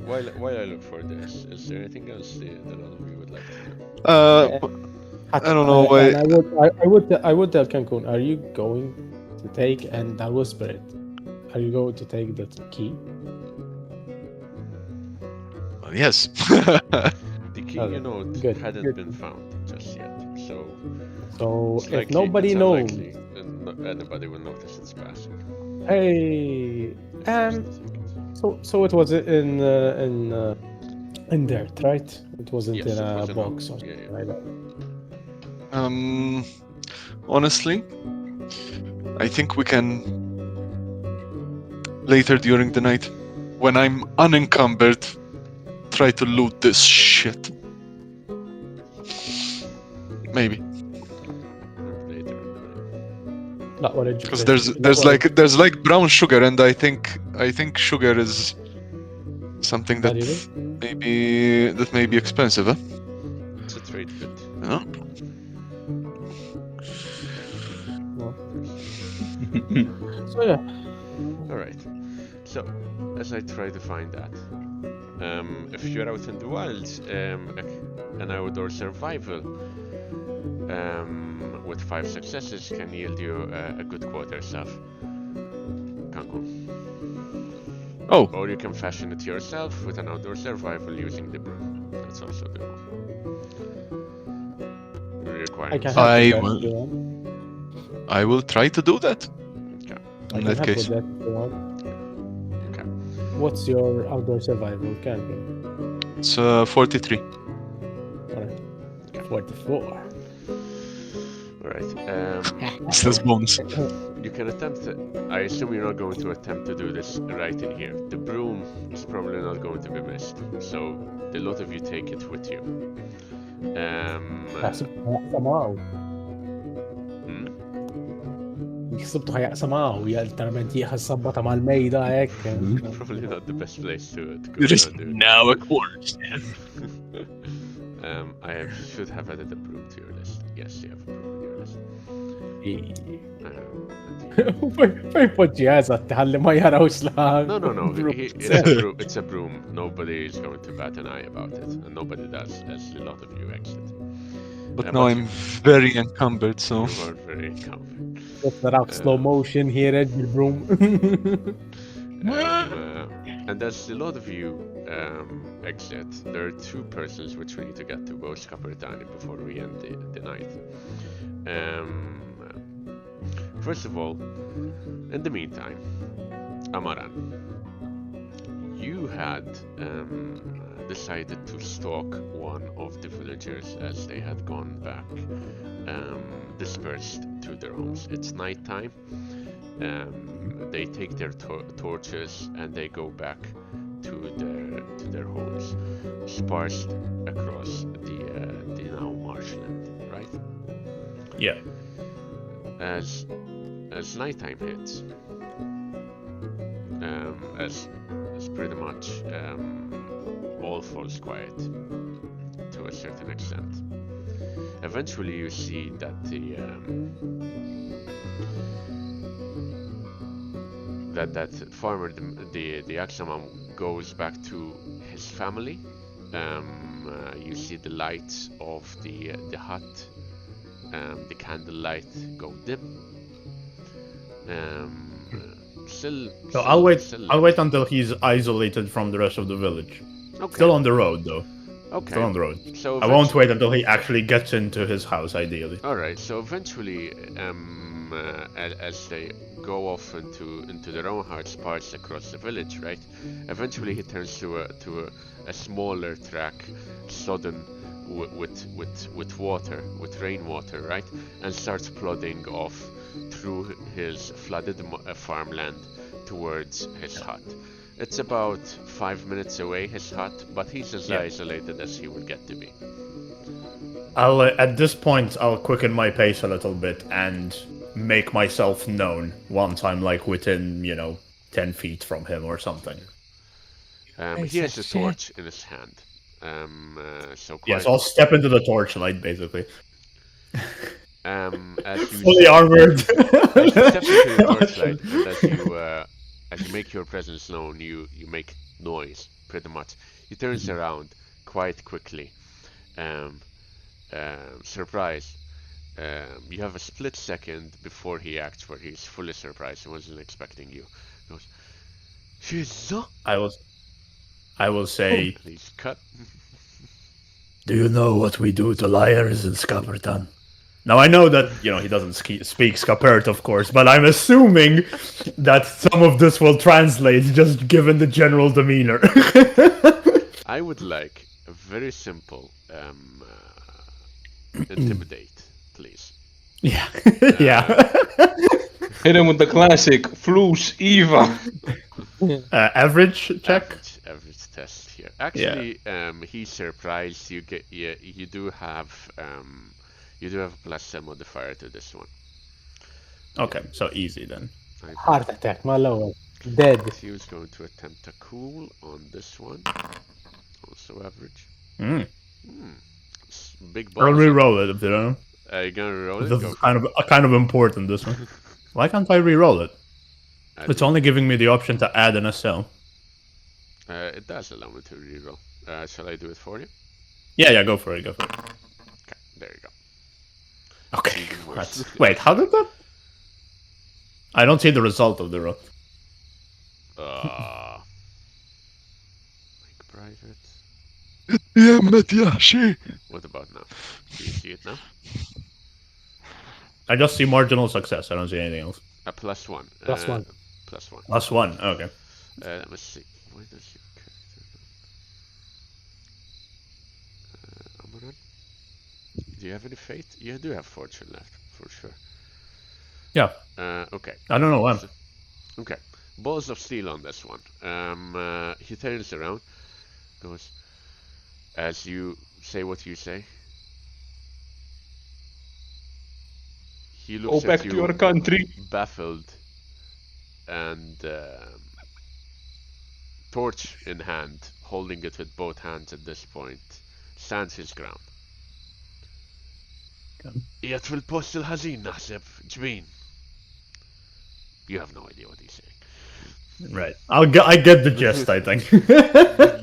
While I look for this, is there anything else that all of you would like to do? I don't know why. I would tell Cancun, are you going to take, and I'll whisper it, are you going to take the key? Well, yes. The key, hadn't been found just yet, So it's if likely- nobody it's knows, unlikely that anybody will notice it's passing. hey, so it was in dirt, right? It wasn't Yes, in it a was in box a- or yeah, something yeah. like that. Honestly, I think we can later during the night, when I'm unencumbered, try to loot this shit. Maybe. Later in the night. لا ولا Because there's like brown sugar, and I think sugar is something that may be expensive, huh? It's a trade good. Yeah. So yeah. Alright. So, as I try to find that, if you're out in the wilds, an outdoor survival with 5 successes can yield you a good quarter staff. Kanku. Oh, Or you can fashion it yourself with an outdoor survival using the broom. That's also doable. I can Requiring help I with that if will- you want. I will try to do that. Okay. I In can that help case, with that if you want. Okay. What's your outdoor survival camping? it's 43. Alright. Okay. 44. Alright. It says bonus. You can attempt it. I assume you're not going to attempt to do this right in here. The broom is probably not going to be missed, so the lot of you take it with you. حسبته معه. حسبته هيقسى معه ويا الترمنتي خصبطة مع الميدة هيك. Probably not the best place to go There is do it. now a quarterstaff. Should have added a broom to your list. Yes, you have a broom on your list. فين فوت جهازك تحلي ما يراوش لها. No. It's a broom. Nobody is going to bat an eye about it, and nobody does, as a lot of you exit. But now I'm very encumbered, so You are very confident. تراك slow motion here بالبروم. And as a lot of you exit, there are 2 persons which we need to get to, both Capitani, before we end the night. First of all, in the meantime, Amaran, you had decided to stalk one of the villagers as they had gone back, dispersed to their homes. It's nighttime. They take their torches and they go back to their homes, sparsed across the now marshland, right? Yeah. As nighttime hits, as pretty much all falls quiet to a certain extent. Eventually, you see that that farmer, the Axamam, goes back to his family. You see the lights of the hut, the candlelight go dim. So I'll wait until he's isolated from the rest of the village. Okay. Still on the road, though. Okay. Still on the road. So I won't wait until he actually gets into his house, ideally. Alright, so eventually, as they go off into their own hearts parts across the village, right? Eventually he turns to a smaller track, sodden with water, with rainwater, right? And starts plodding off through his flooded farmland towards his hut. It's about 5 minutes away, his hut, but he's as isolated as he will get to be. At this point, I'll quicken my pace a little bit and make myself known once I'm like within, 10 feet from him or something. He has a torch in his hand. Yes, I'll step into the torchlight, basically. As you Fully armored. As you step into the torchlight, and as you make your presence known, you make noise, pretty much. He turns around quite quickly, surprised. You have a split second before he acts, where he's fully surprised. He wasn't expecting you. He goes, "Shiza?" I will say, He's cut. do you know what we do to liars in Skapertan? Now, I know that, he doesn't speak Skapert, of course, but I'm assuming that some of this will translate, just given the general demeanor. I would like a very simple intimidate, please. Yeah. Yeah. Hit him with the classic Floos Eva. Average check? Average test here. Actually, he's surprised. You do have a plus modifier to this one. Okay, so easy then. Heart attack, ما الأول. Dead. He was going to attempt a cool on this one. Also average. Mm. Big I'll balls. re-roll it if you don't know. You gonna roll it? This Go is for kind of important, this one. Why can't I re-roll it? it. It's only giving me the option to add an SL. It does allow me to reroll. Shall I do it for you? Yeah, go for it, go for it. Okay, there you go. Okay, Even worse. wait, how did that? I don't see the result of the roll. Make private. يا متياشي. What about now? Do you see it now? I just see marginal success. I don't see anything else. A +1. +1. +1. +1. Okay. Let me see. Why does your character Amaran? Do you have any fate? You do have fortune left, for sure. Yeah. Okay. I don't know why. Okay. Balls of steel on this one. He turns around, goes, as you say what you say. He Go looks back at to you, your country. baffled, and torch in hand, holding it with both hands at this point, stands his ground. Jgħat fil-post il-ħażin naħseb, ġbin. You have no idea what he's saying. Right. I get the gist. I think.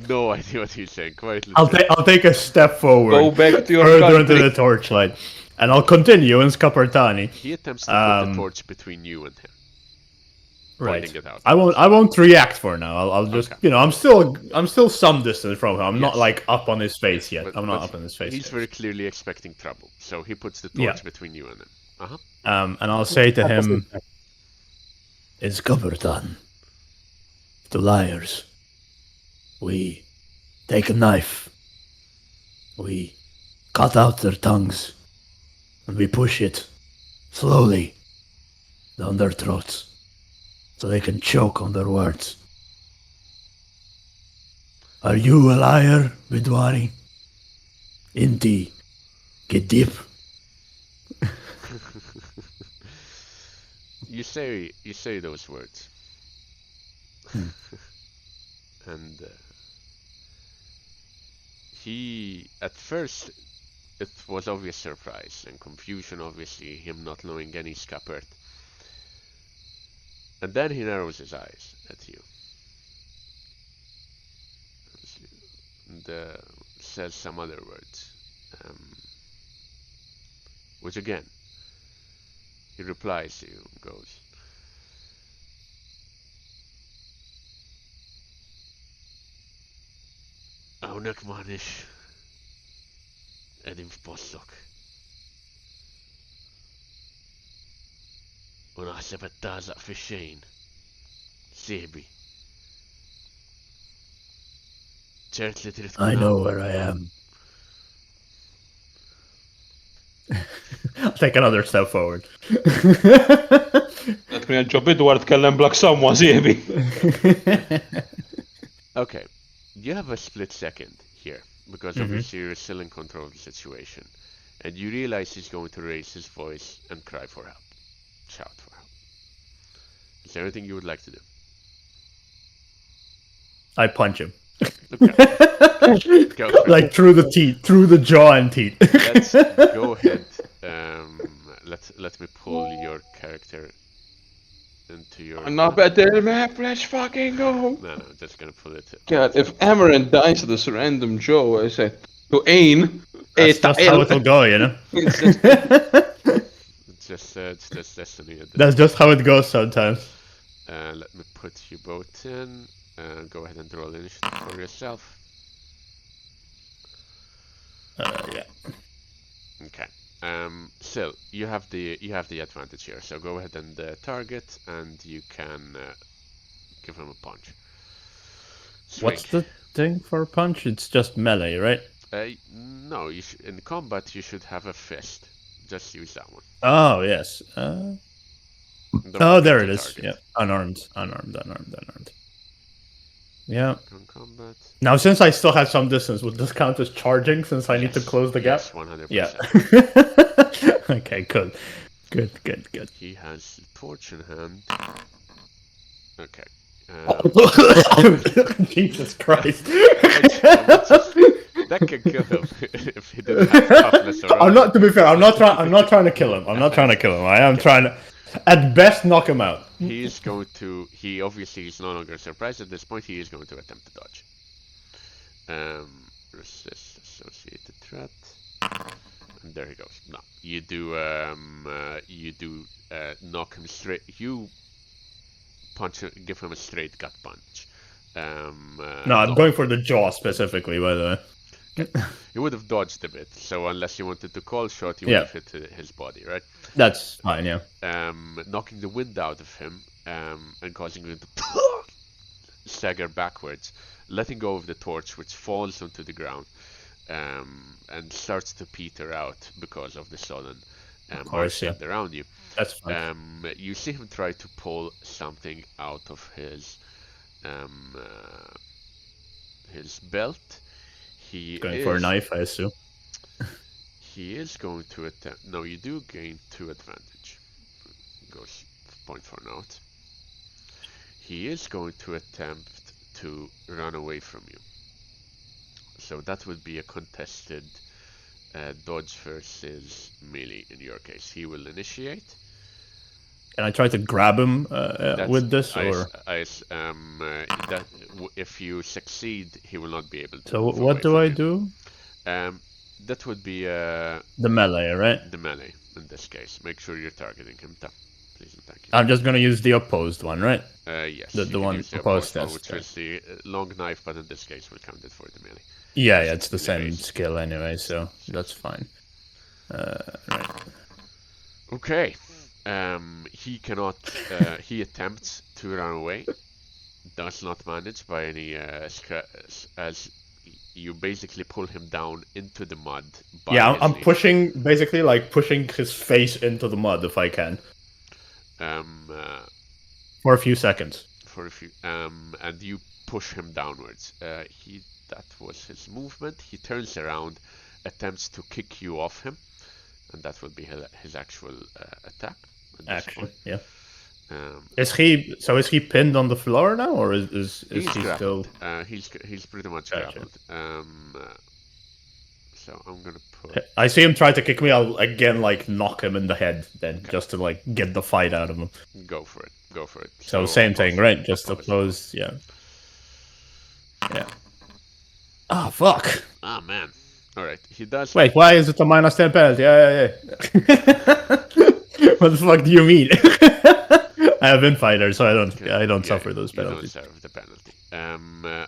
No idea what he's saying. Quite I'll take a step forward. Go back to your further country. into the torchlight, and I'll continue in Scapartani. He attempts to put the torch between you and him. Right. Pointing it out. I won't react for now. I'll just Okay. I'm still some distance from him. I'm not Yes. like up on his face yet. But- I'm not but up on his face He's yet. very clearly expecting trouble, so he puts the torch Yeah. between you and him. And I'll say to him, "It's Scapartan. The liars. We take a knife. We cut out their tongues, and we push it slowly down their throats, so they can choke on their words. Are you a liar, Bidwari? Inti, Gidip?" You say those words, and he at first it was obvious surprise and confusion, obviously him not knowing any Scapert, and then he narrows his eyes at you and says some other words, which again he replies to you and goes, Hawnhekk m'aħniex qegħdin f'postok. U naħseb qed tażaq fix-xejn. Sieħbi. ċert li trid I know where I am. I'll take another step forward. Qed kien ġob Edward tkellem black someone sieħbi. Okay, you have a split second here, because obviously you're still in control of the situation, and you realize he's going to raise his voice and cry for help, shout for help. Is there anything you would like to do? I punch him. Okay. Go for it. Like through the teeth, through the jaw and teeth. Let's go ahead. Let me pull your character into your. I'm not better map, let's fucking go. No, I'm just gonna pull it. God, if Amaranth dies to this random Joe, I say, to Ain, That's just how it'll go, you know? It's just destiny. That's just how it goes sometimes. Let me put you both in. Go ahead and roll initiative for yourself. Yeah. Okay. Still, you have the advantage here. So go ahead and target, and you can give him a punch. What's Swing. the thing for punch? It's just melee, right? No, in combat you should have a fist. Just use that one. Oh, yes. Don't Oh, forget there to it is. target. Yeah. Unarmed. Yeah. On combat. Now, since I still have some distance, would this count as charging since I need to close the gap? Yes, 100%. Yeah. Okay, good. Good, good, good. He has the torch in hand. Okay. Jesus Christ. That can kill him if he didn't have toughness or I'm not. To be fair, I'm not trying to kill him. I'm not trying to kill him. I am trying to, at best, knock him out. He is going to. He obviously is no longer surprised at this point. He is going to attempt to dodge. Resist associated threat. And there he goes. No, you do. Knock him straight. You punch. Give him a straight gut punch. No, I'm going for the jaw specifically, by the way. You would have dodged a bit, so unless you wanted to call shot, you would have hit his body, right? That's fine, yeah. Knocking the wind out of him and causing him to stagger backwards, letting go of the torch, which falls onto the ground and starts to peter out because of the sudden marshland around you. That's fine. You see him try to pull something out of his belt. He Going for a knife, I assume. He is going to attempt. No, you do gain 2 advantage. Goes point for note. He is going to attempt to run away from you. So that would be a contested dodge versus melee in your case. He will initiate. Can I try to grab him with this, or? If you succeed, he will not be able to. So what do I do? That would be the melee, right? The melee in this case. Make sure you're targeting him. Please and thank you. I'm just gonna use the opposed one, right? Yes. The one opposed one, which is the long knife, but in this case, we'll count it for the melee. Yeah, it's the same skill anyway, so that's fine. Right. Okay. He cannot. He attempts to run away. Does not manage by any as you basically pull him down into the mud. Yeah, I'm pushing, basically like pushing his face into the mud if I can. For a few seconds. And you push him downwards. That was his movement. He turns around, attempts to kick you off him, and that would be his actual attack. Action, yeah. Is he pinned on the floor now, or is he grappled. still? He's pretty much grappled. So I'm gonna put. I see him try to kick me. I'll again like knock him in the head, then just to like get the fight out of him. Go for it. So same thing, right? Just opposed, yeah. Yeah. Ah, fuck. Ah, man. All right, he does. Wait, why is it a -10 penalty? Yeah. What the fuck do you mean? I have infighter, so I don't suffer those penalties. You don't serve the penalty.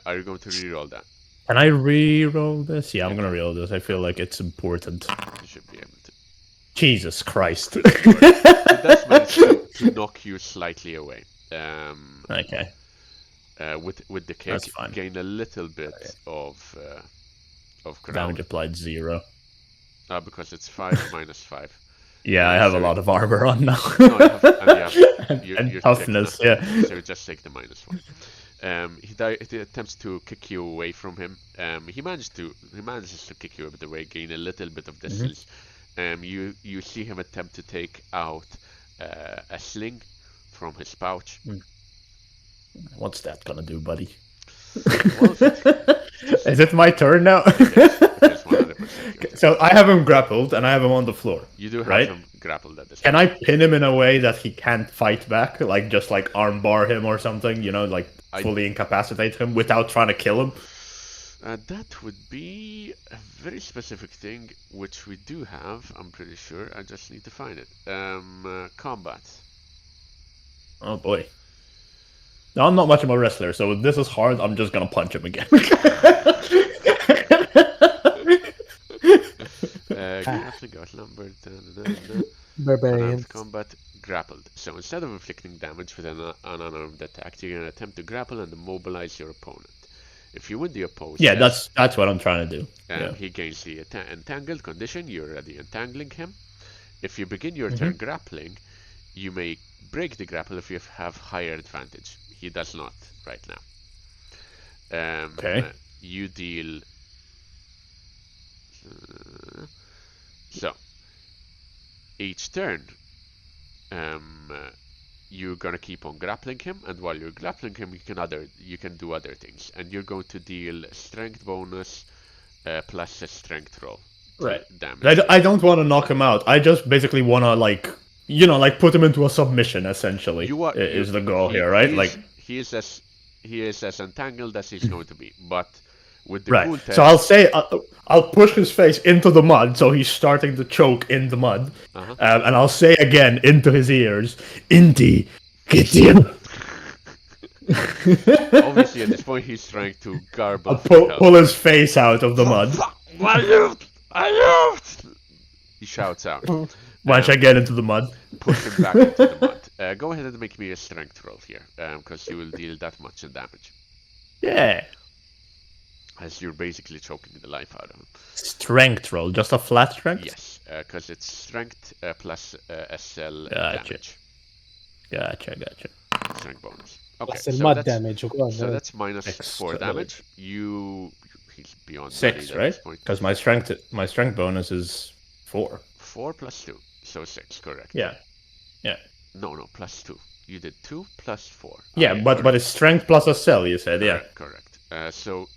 Are you going to reroll that? Can I re-roll this? Yeah, I'm gonna re-roll this. I feel like it's important. You should be able to. Jesus Christ. He does manage to knock you slightly away. Okay. With the kick, that's fine. Gain a little bit of ground. Damage applied 0. Because it's 5 minus 5. Yeah, I have a lot of armor on now. No, you have, and toughness, yeah. So you just take the -1. He attempts to kick you away from him. He manages to kick you a bit away, gain a little bit of distance. You see him attempt to take out a sling from his pouch. What's that gonna do, buddy? Well, is it my turn now? It is 100%. So I have him grappled and I have him on the floor. You do have right? him grappled at this Can point. I pin him in a way that he can't fight back? Like just like arm bar him or something, like fully incapacitate him without trying to kill him? That would be a very specific thing, which we do have, I'm pretty sure. I just need to find it. Combat. Oh boy. No, I'm not much of a wrestler, so if this is hard, I'm just gonna punch him again. Barbarian. Combat grappled. So instead of inflicting damage with an unarmed attack, you're gonna attempt to grapple and immobilize your opponent. If you win the opposed, yeah, that's what I'm trying to do. He gains the entangled condition. You're already entangling him. If you begin your turn grappling, you may break the grapple if you have higher advantage. He does not right now. Okay. You deal. So each turn, you're gonna keep on grappling him, and while you're grappling him, you can do other things, and you're going to deal strength bonus plus a strength roll Right. damage. I don't want to knock him out. I just basically want to like put him into a submission. Essentially, is the goal here, right? He is as entangled as he's going to be, but with the right. cool test, So I'll say I'll push his face into the mud, so he's starting to choke in the mud, and I'll say again into his ears, "Indy, get him." Obviously, at this point, he's trying to garble. I'll pull his face out of the mud. I lived! He shouts out. Once I get into the mud. Push him back into the mud. Go ahead and make me a strength roll here, because you will deal that much in damage. Yeah. As you're basically choking the life out of him. Strength roll, just a flat strength? Yes, because it's strength plus SL damage. Gotcha. Strength bonus. Okay, so mud damage. So that's minus 4 damage. He's beyond 6, right? Because my strength bonus is 4. 4 plus 2, so 6, correct? Yeah. No, plus 2. You did 2 plus 4. Yeah, but it's strength plus a cell, you said, correct. So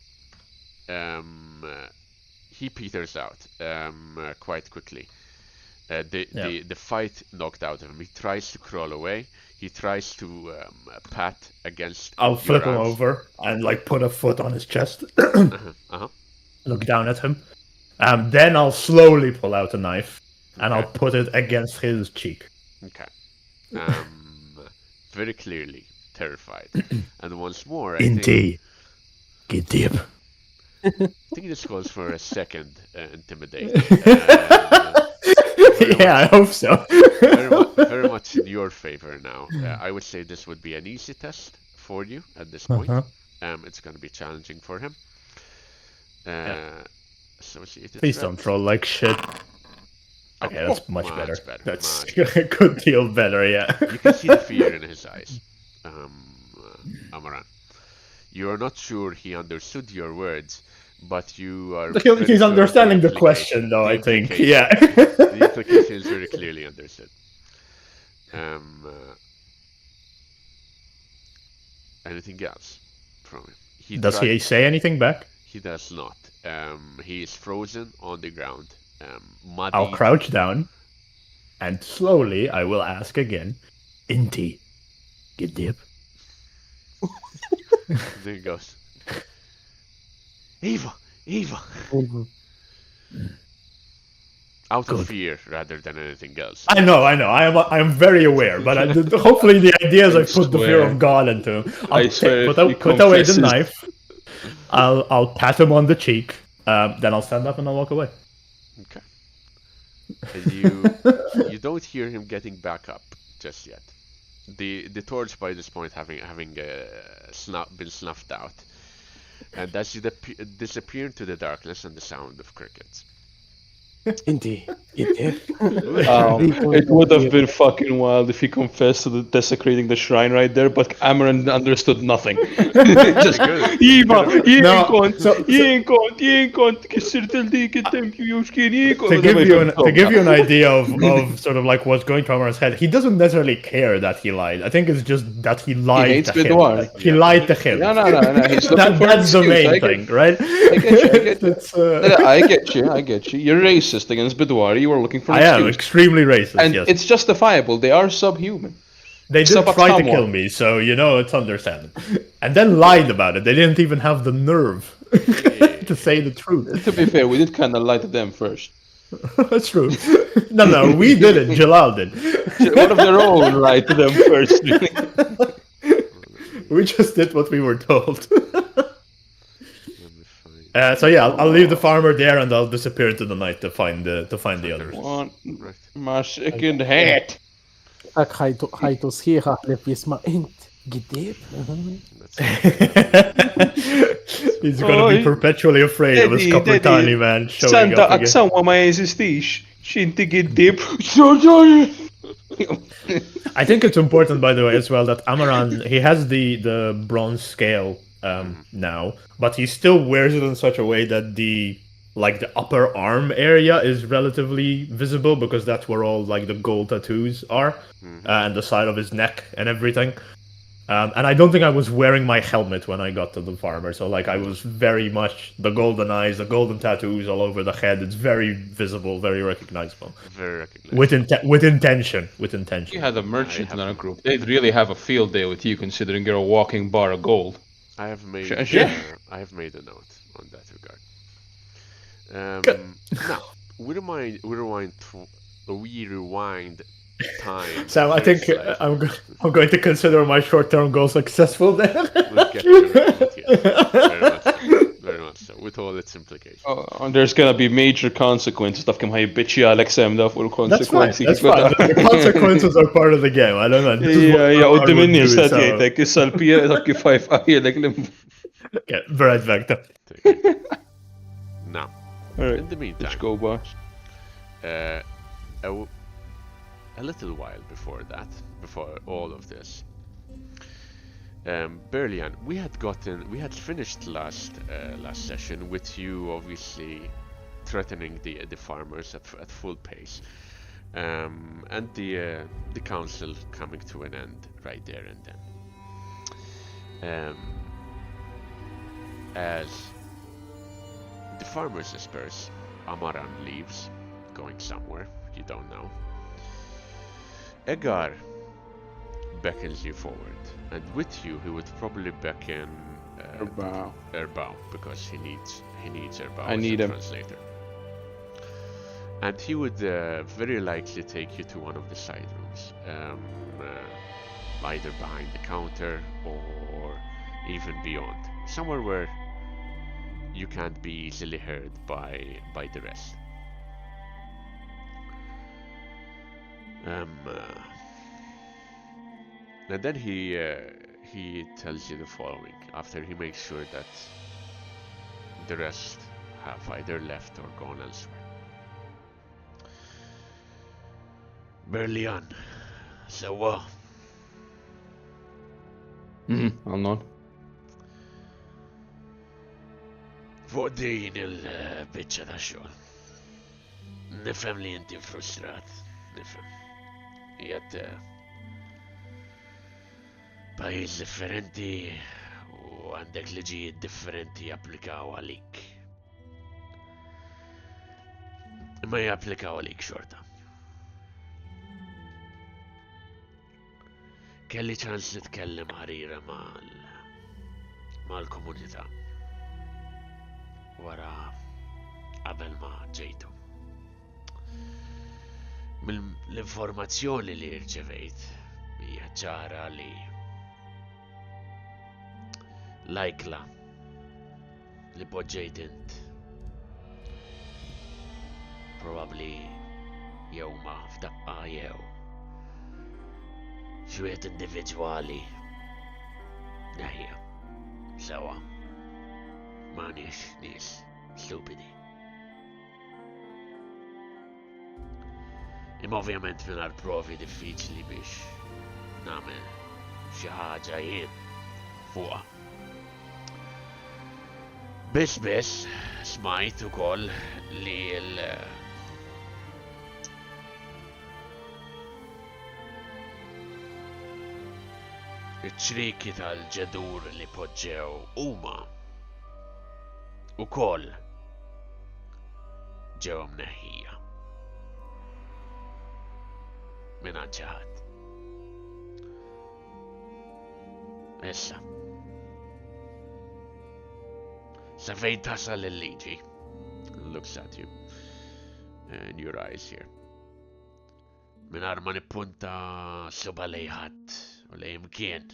he peters out quite quickly. The fight knocked out of him. He tries to crawl away. He tries to pat against. I'll flip him over and like put a foot on his chest. Look down at him. Then I'll slowly pull out a knife and I'll put it against his cheek. Okay. Very clearly terrified. And once more, Indeed. Get deep. I think this calls for a second intimidate. I hope so. very much in your favor now. I would say this would be an easy test for you at this point. It's going to be challenging for him. Associated Please threat. don't troll like shit. Okay, that's much better. better. That's a good deal better, yeah. You can see the fear in his eyes, Amaran. You are not sure he understood your words, but you are... He's understanding the question, though, I think. Yeah. The implication is very clearly understood. Anything else from him? Does he say anything back? He does not. He is frozen on the ground. Muddy. I'll crouch down, and slowly I will ask again, Inti, get dip. There he goes. Eva! Out of fear rather than anything else. I know. I am very aware, but hopefully the idea is I put the fear of God into him. Put away the knife. I'll pat him on the cheek. Then I'll stand up and I'll walk away. Okay. And you don't hear him getting back up just yet. The torch by this point having been snuffed out, and as you disappear into the darkness and the sound of crickets. Indeed. It would have been fucking wild if he confessed to desecrating the shrine right there, but Amaran understood nothing. Just Eva, to give you an idea of sort of like what's going through Amaran's head, he doesn't necessarily care that he lied. I think it's just that he lied. He hates to him. Bedouin. Like, he lied to him. No. He's looking for That's the main thing, right? I get you. You're racist against Bedouin. You were looking for an I am excuse. extremely racist, And yes. it's justifiable. They are subhuman. They did Except try to someone. kill me, so it's understandable. And then lied about it. They didn't even have the nerve to say the truth. To be fair, we did kind of lie to them first. That's true. No, we didn't. Jalal did. One of their own lied to them first. We just did what we were told. So yeah, I'll leave the farmer there and I'll disappear into the night to find the others. Want my second hat. حيث صحيحة يسمع انت قديب. He's gonna be perpetually afraid of his Capitani man showing Santa up again. aksawa ma jeżistix. X'inti gidib. I think it's important, by the way, as well, that Amaran, he has the bronze scale now, but he still wears it in such a way that the like the upper arm area is relatively visible because that's where all like the gold tattoos are, and the side of his neck and everything. And I don't think I was wearing my helmet when I got to the farmer, so like I was very much the golden eyes, the golden tattoos all over the head. It's very visible, very recognizable. Very recognizable. With intention, with intention. You had a merchant I in our have- group. They'd really have a field day with you, considering you're a walking bar of gold. I have made Yeah. I have made a note on that regard. Good. Now we rewind time. Sam, I very think slightly. I'm going to consider my short-term goal successful then. We'll get to your point, yes. Very much so. Very much so. With all its implications. And there's gonna be major consequences. Dak kemm ħajbiċċi Alex hemm da fuq That's fine. il-konsekwenzi. That's fine. The consequences are part of the game. I don't know. This is what Ja, my u heart would d-minni do, stat so- jgħidlek, issa l-pija dak kif ħajfqajlek l Okay, right back to Take it. Now, Alright, in the let's meantime, go, boss. uh, a little while before that, before all of this, Berlian, we had finished last session with you obviously threatening the farmers at full pace, and the council coming to an end right there and then. As the farmers disperse, Amaran leaves, going somewhere, you don't know. Egar beckons you forward, and with you he would probably beckon Wow. Erbao, because he needs Erbao I as need a him. translator. And he would very likely take you to one of the side rooms, either behind the counter or even beyond, somewhere where you can't be easily heard by the rest. And then he tells you the following after he makes sure that the rest have either left or gone elsewhere. Berlian, سوا Unknown. fuq din il-bicċa ta' xogħol. Nifhem li inti frustrat, nifhem. Jgħid pajjiż differenti u għandek liġijiet differenti japplikaw għalik. Imma japplikaw għalik xorta. Kelli ċans nitkellem ħarira mal-komunità wara qabel ma ġejtu. Mill-informazzjoni li rċevejt hija ċara li lajkla li poġġejt int probabbli jew ma f'daqqa jew xi wieħed individwali neħja sewa m'għandniex nies stupidi. Imma ovvjament mingħajr provi diffiċli biex nagħmel xi ħaġa jien fuqha. Biss smajt ukoll li iċ-ċriki tal-ġedur li poġġew huma ukoll ġew mneħħija mingħand xi ħadd. Issa. Sa fejn tasal il-liġi? Looks at you in your eyes here. Mingħajr ma nippunta suba lej ħadd u lej imkien.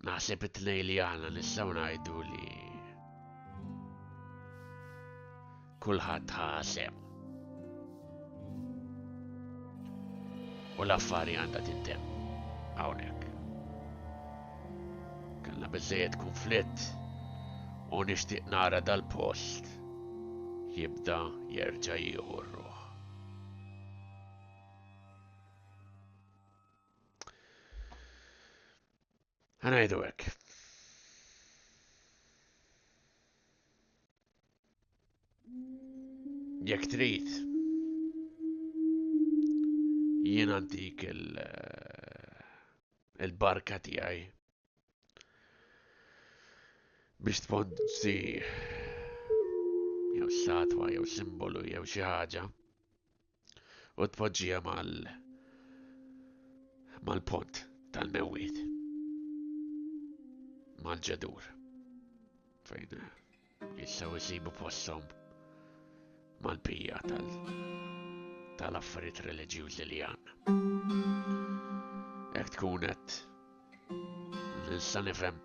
Naħseb it-tnejn li aħna nistgħu ngħidu li kulħadd ħasem. U l-affari għandha tintemm hawnhekk. Kellna biżżejjed konflitt u nixtieq nara dal-post jibda jerġa' jieħu r-ruħ. Ħanajdu hekk. Jekk trid. Jien għandik il-barka tiegħi biex tpoġġi jew statwa jew simbolu jew xi ħaġa u tpoġġiha mal-pont tal-mewwiet. Mal-ġedur. Fejn jistgħu jsibu posthom mal-bija tal-affarijiet reliġjużi li għandna. Jekk tkun qed nista' nifhem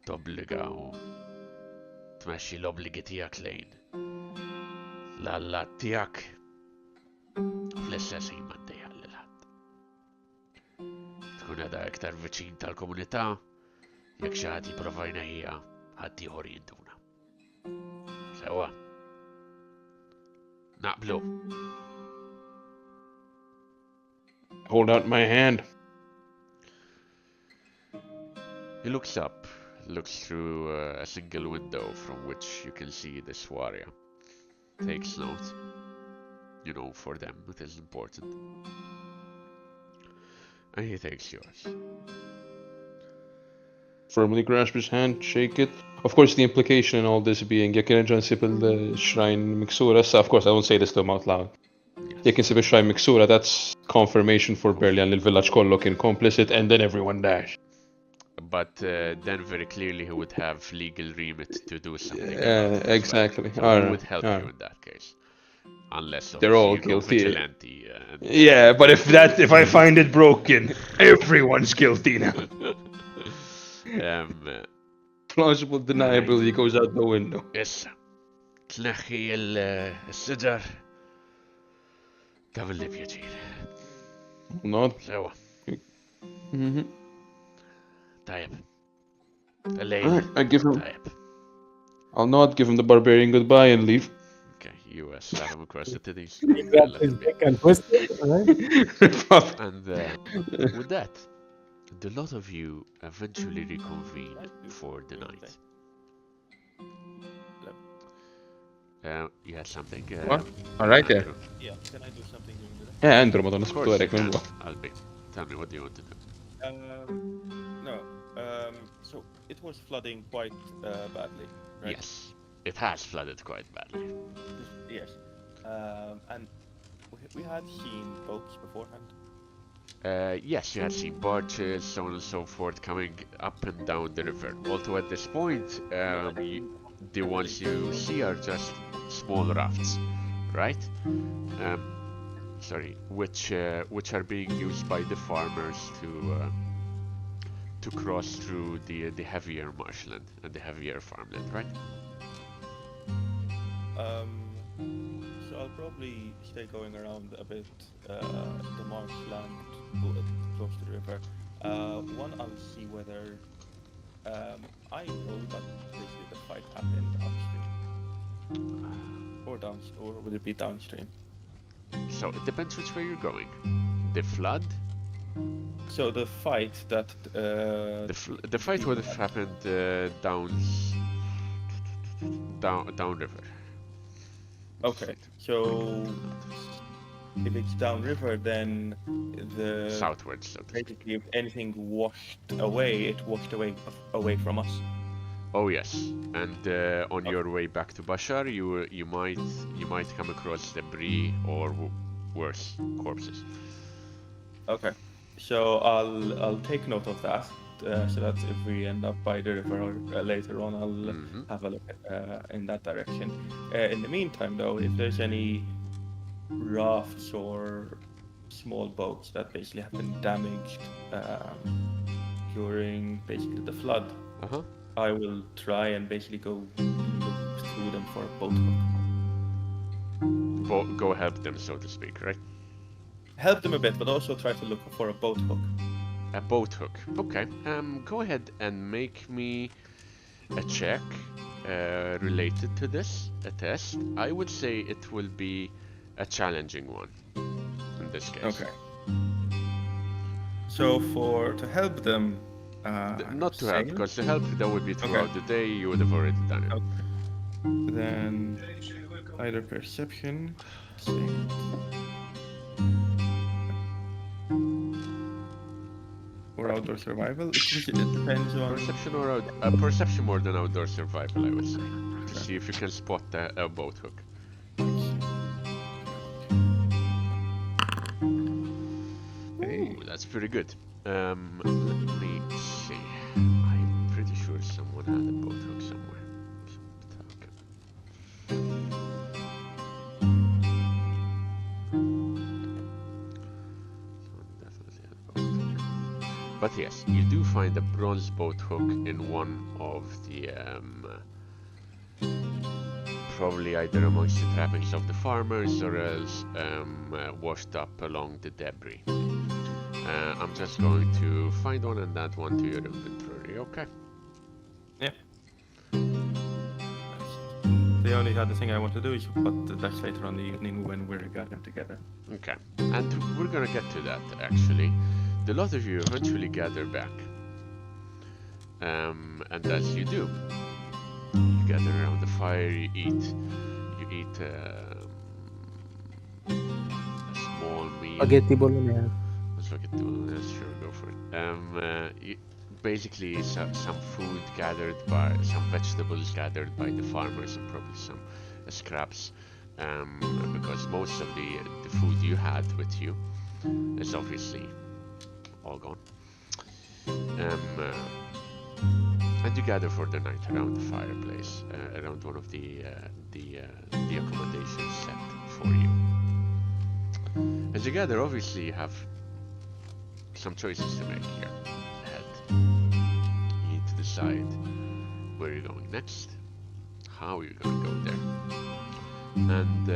tobbliga u tmexxi l-obbligi tiegħek lejn l-Alla tiegħek fl-istess ħin ma ddejħal lil ħadd. Tkun qiegħda iktar viċin tal-komunità jekk xi ħadd jipprova jneħħiha ħadd ieħor jinduna. Sewwa. Naqblu. Hold out my hand. He looks up, looks through a single window from which you can see this warrior. Takes note. You know, for them it is important. And he takes yours. Firmly grasp his hand, shake it. Of course, the implication in all this being jekk irġa' nsib il-shrine miksura, so of course I won't say this to him out loud. Jekk insib il-shrine miksura, that's confirmation for Berlian li l-villaġġ kollu kien complicit and then everyone dashed. But then very clearly he would have legal remit to do something. Exactly. So he would help you in that case. Unless They're all obviously you go guilty. vigilante, Yeah, but if I find it broken, everyone's guilty now. Plausible deniability goes out the window. Issa, tneħħi il-siġar għamil li pjaċir. Not. Sewa, Mhm. tajab. Alright, I give him. Tajab. I'll not give him the barbarian goodbye and leave. Okay, you slap him across the titties. He grabbed his dick and twisted it, right? And with that, the lot of you eventually reconvene for the night. You had something? What? Alright, yeah. Andrew? Yeah, can I do something during the day? Yeah, Andrew, madonna Of course you sputorek minn can, bwa. Albi. Tell me, what do you want to do? No. So it was flooding quite badly, right? Yes, it has flooded quite badly. Yes. And we had seen boats beforehand. Yes, you had seen barges, so on and so forth, coming up and down the river. Although at this point, the ones you see are just small rafts, right? Sorry, which are being used by the farmers to cross through the heavier marshland and the heavier farmland, right? So I'll probably stay going around a bit the marshland close to the river. One, I'll see whether I know that basically the fight happened upstream or would it be downstream? So it depends which way you're going. The flood, So the fight that the fight would have happened downriver. okay, so if it's downriver, then the Southwards, so to speak. basically if anything washed away, it washed away from us. Oh yes, and on your way back to Bashar, you might come across debris or worse, corpses. Okay, so I'll take note of that, so that if we end up by the river or later on, I'll have a look in that direction. In the meantime, though, if there's any rafts or small boats that basically have been damaged during basically the flood, Uh-huh. I will try and basically go look through them for a boat hook. Go help them, so to speak, right? Help them a bit, but also try to look for a boat hook. A boat hook. Okay. Go ahead and make me a check related to this, a test. I would say it will be a challenging one in this case. Okay. So to help them. Not to help, sail, because to help that would be throughout the day. You would have already done it. Okay. Then either perception, instinct, or outdoor survival. It depends on. Perception or perception more than outdoor survival, I would say. To see if you can spot a boat hook. Ooh, that's pretty good. Let me see. I'm pretty sure someone had a boat hook somewhere. Someone definitely had a boat hook. But yes, you do find a bronze boat hook in one of the probably either amongst the trappings of the farmers or else washed up along the debris. I'm just going to find one and add one to your inventory, okay? Yeah. The only other thing I want to do is put that later on the evening when we're gathered together. Okay, and we're gonna get to that actually. The lot of you eventually gather back. And as you do, you gather around the fire, you eat a small meal. Spaghetti bolognese. Spaghetti bolognese, sure, go for it. Basically some food gathered by, some vegetables gathered by the farmers and probably some scraps. Because most of the food you had with you is obviously all gone. And you gather for the night around the fireplace, around one of the accommodations set for you. As you gather, obviously you have some choices to make here. Ahead, you need to decide where you're going next, how you're going to go there, and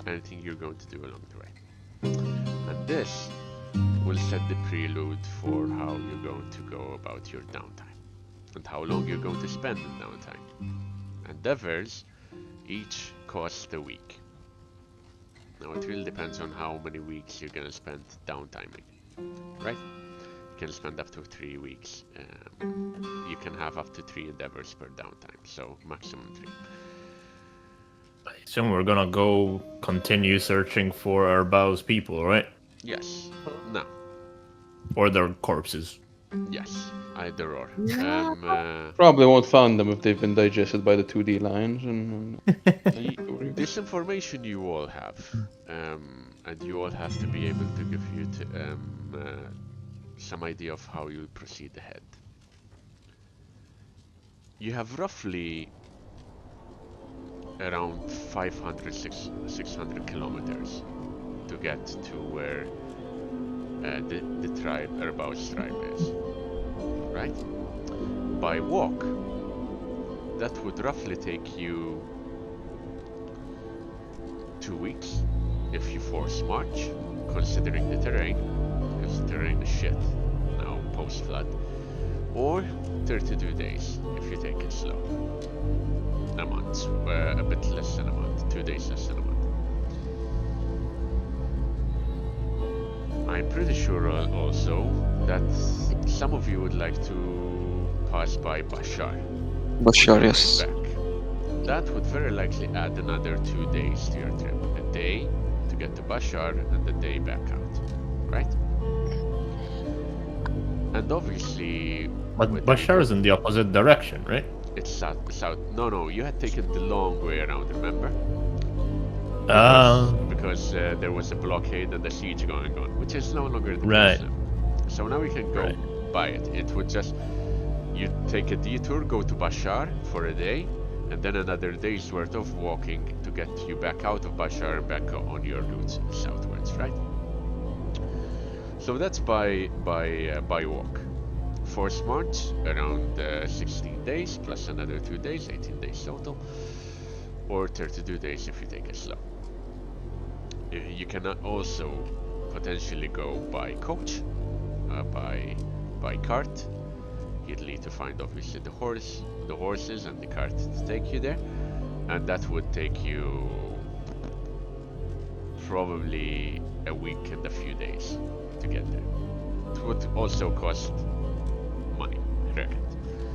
anything you're going to do along the way. And this will set the prelude for how you're going to go about your downtime and how long you're going to spend in downtime. Endeavors each cost a week. Now it really depends on how many weeks you're gonna spend downtiming, right? You can spend up to 3 weeks. You can have up to 3 endeavors per downtime, so maximum 3. I assume we're gonna go continue searching for Arbau's people, right? Yes. No. Or their corpses. Yes. Either or. Probably won't find them if they've been digested by the 2D lions. And this information you all have, and you all have to be able to give you some idea of how you'll proceed ahead. You have roughly around 600 kilometers to get to where the tribe, Arbau's tribe is, right? By walk, that would roughly take you 2 weeks if you force march, considering the terrain, because the terrain is shit now post-flood, or 32 days if you take it slow. A month, a bit less than a month, 2 days less than a month. I'm pretty sure also that some of you would like to pass by Bashar. Bashar, yes. Back. That would very likely add another 2 days to your trip. A day to get to Bashar and a day back out, right? And obviously... But Bashar is in the opposite direction, right? It's south. No, you had taken the long way around, remember? Because there was a blockade and a siege going on, which is no longer the case now. So now we can go by it. It would just, you take a detour, go to Bashar for a day, and then another day's worth of walking to get you back out of Bashar and back on your route southwards, right? So that's by walk. Force march around 16 days plus another 2 days, 18 days total, or 32 days if you take it slow. You can also potentially go by coach, by cart. You'd need to find obviously the horses and the cart to take you there, and that would take you probably a week and a few days to get there. It would also cost money, I reckon.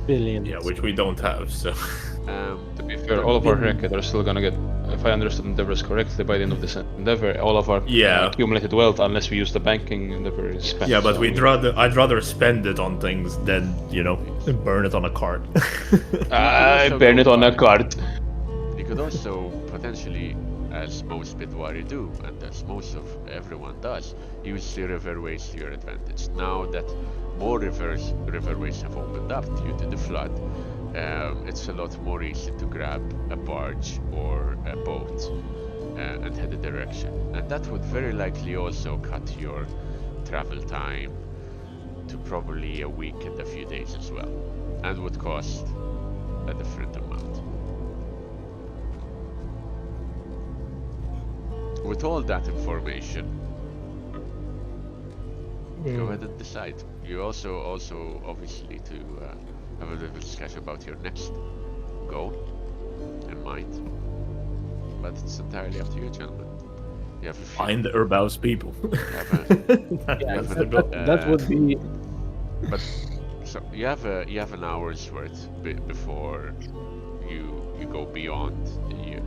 Billions. Yeah, which we don't have, so... To be fair, all of our record are still gonna get, if I understood endeavors correctly, by the end of this endeavor, all of our Yeah. accumulated wealth, unless we use the banking endeavor, is spent. Yeah, but so I'd rather spend it on things than, burn it on a cart. I also burn go it on a back. cart. You could also potentially, as most Bidwari do, and as most of everyone does, use the riverways to your advantage. Now that more riverways have opened up due to the flood, it's a lot more easy to grab a barge or a boat and head a direction. And that would very likely also cut your travel time to probably a week and a few days as well, and would cost a different amount. With all that information, go ahead and decide. You also obviously to have a little discussion about your next goal in mind, but it's entirely up to you, gentlemen. You have a few, Find the Urbaus people. Yeah, That's the goal. that would be. but so you have an hour's worth before you go beyond the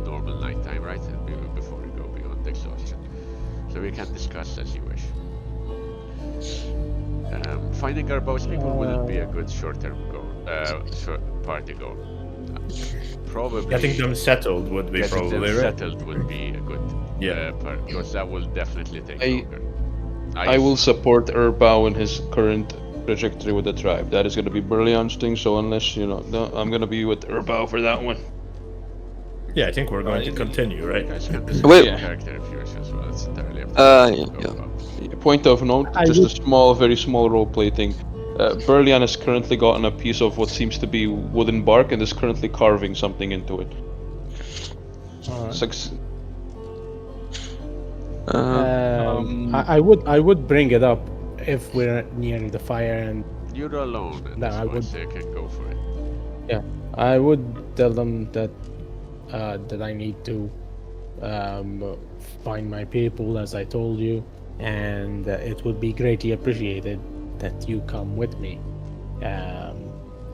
normal nighttime, right? And before you go beyond exhaustion, so we can discuss as you wish. Finding our boss people wouldn't be a good short-term goal, party goal. Probably Getting them settled would be getting probably them right. settled would be a good part, because that will definitely take longer. I will support Urbao in his current trajectory with the tribe. That is going to be Brilliant's thing, so unless, I'm going to be with Urbao for that one. Yeah, I think we're going to continue, right? You guys can discuss Wait. your character if you wish as well. It's entirely up to you. Yeah. Point of note, just a very small roleplay thing. Burlian has currently gotten a piece of what seems to be wooden bark and is currently carving something into it. I would bring it up if we're near the fire, and You're alone at No, this I point, would- so you can go for it. I would tell them that I need to find my people, as I told you, and it would be greatly appreciated that you come with me.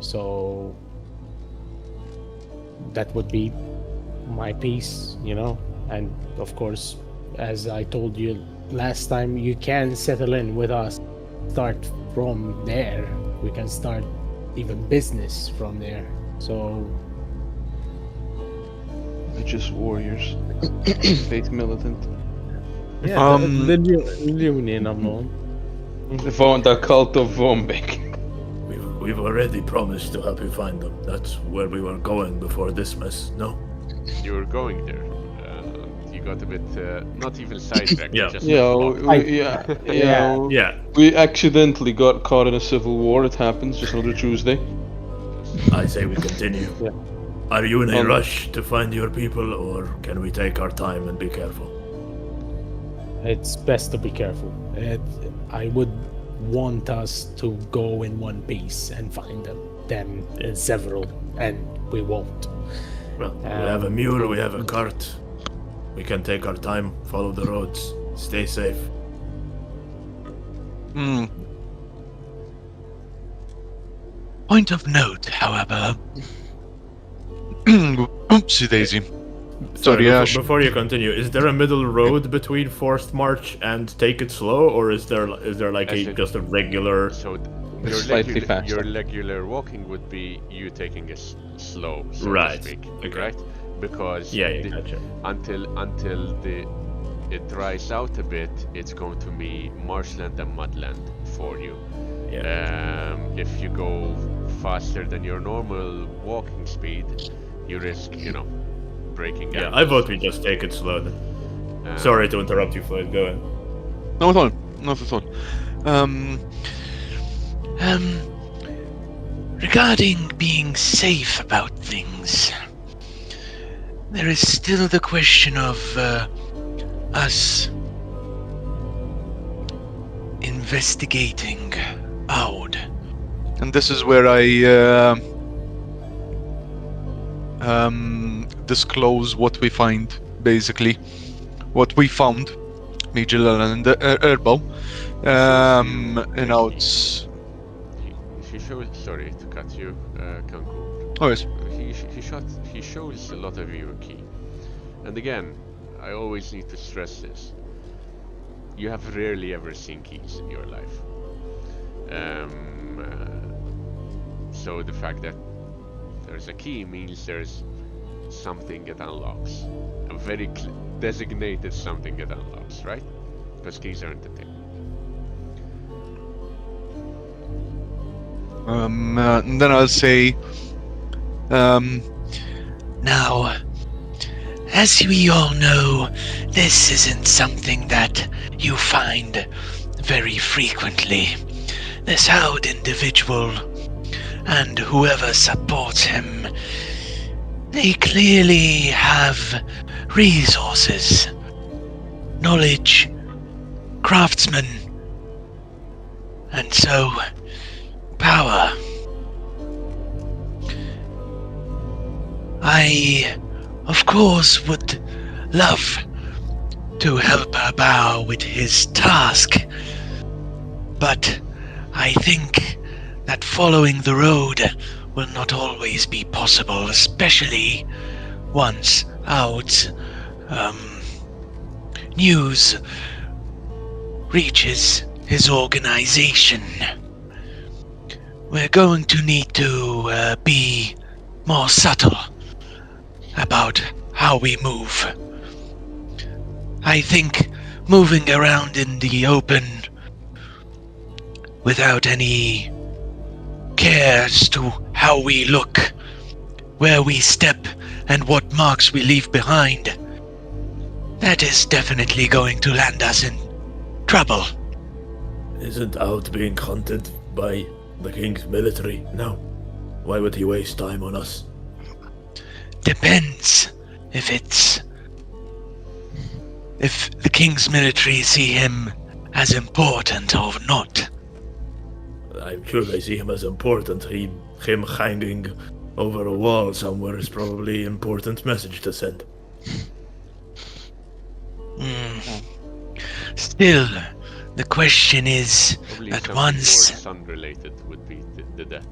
So that would be my piece, and of course, as I told you last time, you can settle in with us. Start from there. We can start even business from there. So They're just warriors. Faith militant. yeah, Leonin alone. The cult of Vombek. We've already promised to help you find them. That's where we were going before this mess. No. You were going there. You got a bit, not even sidetracked, Yeah. just Yeah. We accidentally got caught in a civil war. It happens. Just another Tuesday. I say we continue. Yeah. Are you in a rush to find your people, or can we take our time and be careful? It's best to be careful. I would want us to go in one piece and find them in several, and we won't. Well, we have a mule, we have a cart. We can take our time, follow the roads, stay safe. Point of note, however. Oopsie daisy. Sorry, Ash. Before you continue, is there a middle road between Forced March and Take It Slow, or is there like just a regular? So It's slightly faster. your regular walking would be you taking it slow, so Right. to speak, Okay. right? Because Gotcha. until it dries out a bit, it's going to be marshland and mudland for you. Yeah. If you go faster than your normal walking speed, you risk, breaking Yeah, out. I vote we just take it slow then. Sorry to interrupt you, Floyd. Go ahead. Not at all. Not at all. Regarding being safe about things, there is still the question of us investigating Aud. And this is where I disclose what we find, basically. What we found, me, Jalal, and Erbo. It's... If you show, sorry to cut you, Kanku. Oh, yes. he shows a lot of your key. And again, I always need to stress this. You have rarely ever seen keys in your life. So the fact that there's a key means there's something that unlocks. A very designated something that unlocks, right? Because keys aren't a thing. And then I'll say, Now, as we all know, this isn't something that you find very frequently. This Howd individual and whoever supports him, they clearly have resources, knowledge, craftsmen, and so power. I, of course, would love to help Bao with his task, but I think that following the road will not always be possible, especially once Aud's news reaches his organization. We're going to need to be more subtle about how we move. I think moving around in the open without any care as to how we look, where we step, and what marks we leave behind, that is definitely going to land us in trouble. Isn't out being hunted by the king's military now? Why would he waste time on us? Depends if the king's military see him as important or not. I'm sure they see him as important. Him hanging over a wall somewhere is probably an important message to send. Still, the question is Probably that something once... more sun-related would be the death.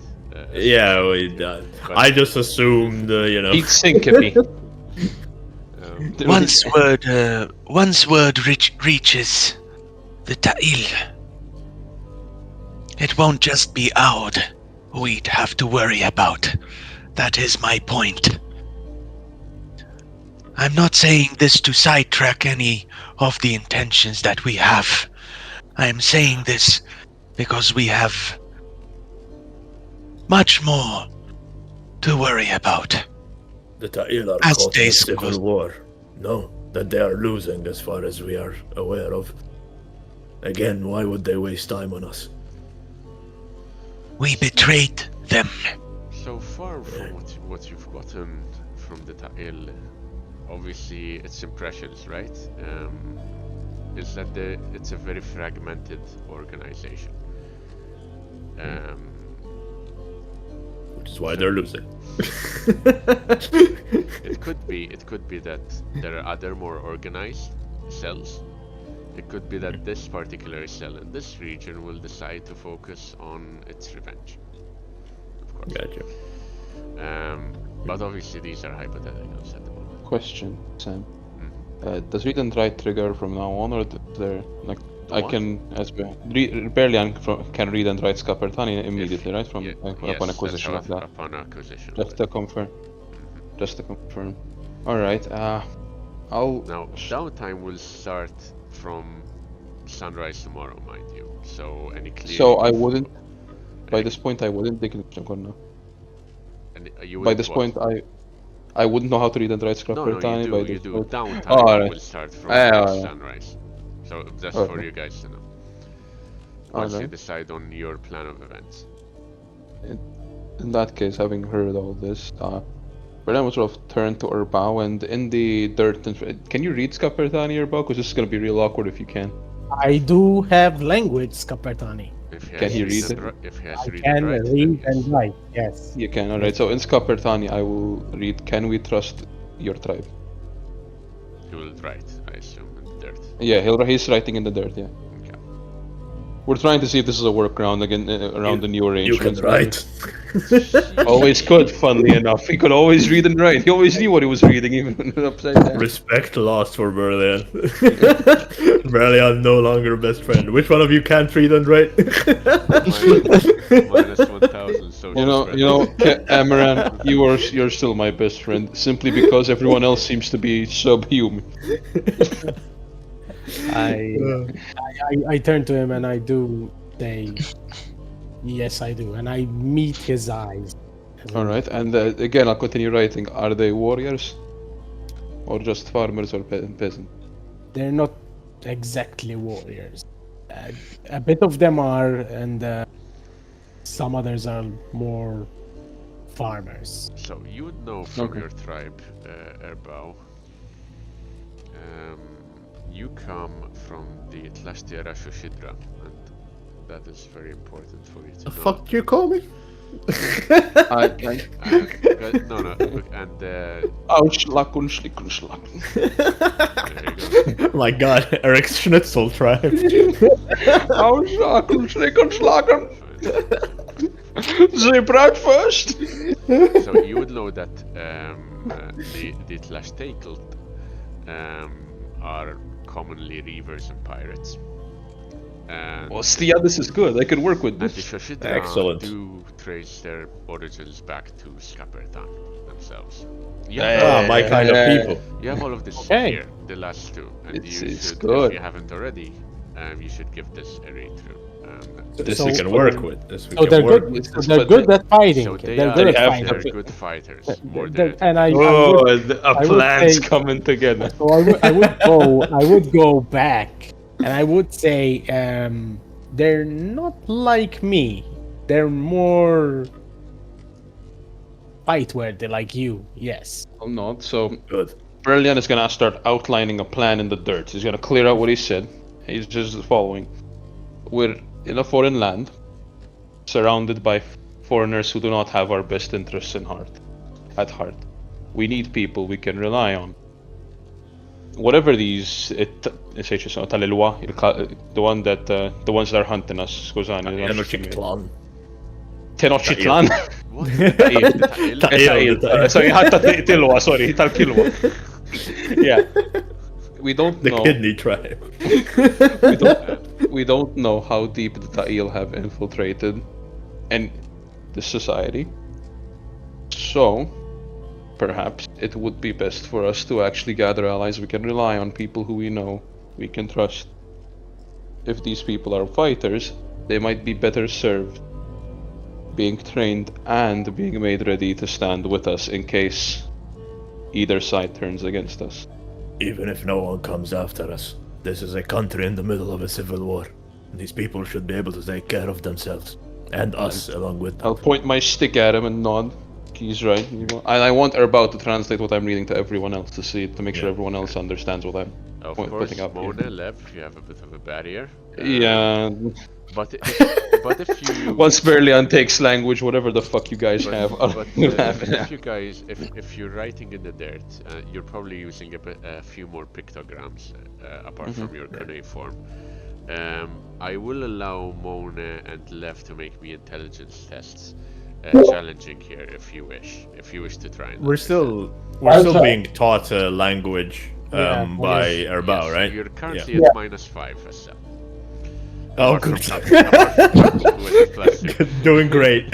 Yeah, I just assumed, Heat syncope. Once word reaches the Ta'il, it won't just be Aud we'd have to worry about. That is my point. I'm not saying this to sidetrack any of the intentions that we have. I am saying this because we have much more to worry about. The Ta'il are As caught in a days civil go- war. No, that they are losing as far as we are aware of. Again, why would they waste time on us? We betrayed them. So far from what you've gotten from the Ta'il, obviously it's impressions, right? Is that it's a very fragmented organization. Which is why they're losing. It could be that there are other more organized cells. It could be that this particular cell in this region will decide to focus on its revenge. Of course. Gotcha. But obviously these are hypotheticals at the moment. Question, Sam. Does read and write trigger from now on, or there like I What? can barely can read and write Scapertani immediately, right? From Yes, upon acquisition that's of how that. upon acquisition. Just of to it. confirm. Just to confirm. All right. I'll Now downtime will start from sunrise tomorrow, mind you. So any clear. So I wouldn't. By this point, I wouldn't take now. You By wouldn't this what? point, I wouldn't know how to read and write No, Scapertani. you by do. this You do. point. Downtime Oh, alright. will start from Alright. sunrise. So just Okay. for you guys to know. Once you Alright. decide on your plan of events. In that case, having heard all this, Berlin will sort of turn to Urbao and in the dirt. Can you read Scapertani, Urbao? Because this is gonna be real awkward if you can. I do have language, Scapertani. If he Can has he read read and it? ri- If he has I read can and write, then read yes. and write, yes. You can. All right. So in Scapertani, I will read. Can we trust your tribe? He will write, I assume, in the dirt. Yeah, he's writing in the dirt. Yeah. Okay. We're trying to see if this is a workaround again around the new You can arrangements. write. Always could, funnily enough. He could always read and write. He always knew what he was reading, even when it was upside down. Respect lost for Berlian. Berlian no longer best friend. Which one of you can't read and write? Minus 1,000 social You know, Amaran, you're still my best friend, simply because everyone else seems to be subhuman. I turn to him and I do say, yes, I do, and I meet his eyes. All right, and again, I'll continue writing. Are they warriors, or just farmers or peasants? They're not exactly warriors. A bit of them are, and some others are more farmers. So you would know from Okay. your tribe, Erbao. You come from the Tlastiera Shoshidra, and that is very important for you to The know. fuck do you call me? No, look, and Ouch, lakun, shlikun, shlakun. there you go. My god, Eric's Schnitzel tribe. Ouch, lakun, shlikun, shlakun. The breakfast. So you would know that the Tlashtacled are commonly reavers and pirates. And Well, yeah, this is good. I can work with and the this. Shoshidra Excellent. do trace their origins back to Skapertan themselves. My kind of people. You have all of this Okay. here, the last two, and It's you should, good. if you haven't already, you should give this a read through. This So- we can work with. This we So can they're work good. with. So they're good at fighting. So they They're are good at have fighting. they're good fighters. More They're- than and I Oh, would, a I would plan's say- coming together. so I would go back, and I would say they're not like me. They're more fight worthy like you. Yes. I'm not. So Good. Brilliant is gonna start outlining a plan in the dirt. He's gonna clear out what he said. He's just following. We're in a foreign land, surrounded by foreigners who do not have our best interests at heart. We need people we can rely on. Whatever these, the ones that are hunting us, Tenochtitlan. Tenochtitlan. what? Sorry, حتى تلوى, sorry, تلكلوى. Yeah. We don't The know. kidney tribe. We don't know how deep the Ta'il have infiltrated and the society. So, perhaps it would be best for us to actually gather allies we can rely on, people who we know we can trust. If these people are fighters, they might be better served being trained and being made ready to stand with us in case either side turns against us. Even if no one comes after us, this is a country in the middle of a civil war. These people should be able to take care of themselves. And us along with them. I'll point my stick at him and nod. He's right. And I want Erbao to translate what I'm reading to everyone else to make sure Yeah. everyone else understands what I'm Of Point- course, putting up here. Mona, Lev, you have a bit of a barrier. Yeah. But if you Once Berlian takes language, whatever the fuck you guys have, I'll but have it. if you guys, if you're writing in the dirt, you're probably using a few more pictograms apart from your cuneiform. I will allow Mona and Lev to make me intelligence tests, challenging here if you wish to try. And We're understand. we're still being taught a language Yeah, by yes. Erbao, Yes, right? You're currently Yeah. at -5 as well. Oh, Apart good. from with the plus 2. Doing great.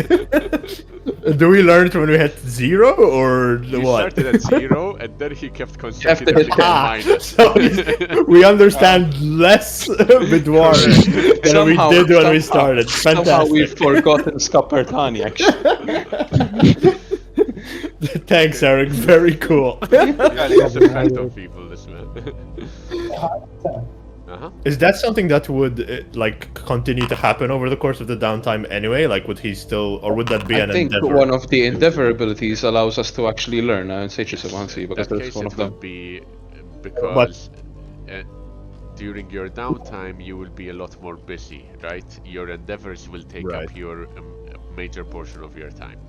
Do we learn it when we hit 0 or the You what? started at 0 and then he kept have to consecutively hit getting Ah, minus. so we understand less Bidwar than we Somehow- did when we somehow- started. Somehow Fantastic. we've forgotten Skapertani, actually. Thanks, Eric. Very cool. Yeah, he's a friend of people, this man. Uh-huh. Is that something that would like continue to happen over the course of the downtime anyway? Like, would he still, or would that be I an think endeavor? one of the endeavor abilities allows us to actually learn. And say Yes, because in that that's case one it of will them. be because during your downtime you will be a lot more busy, right? Your endeavors will take Right. up your major portion of your time.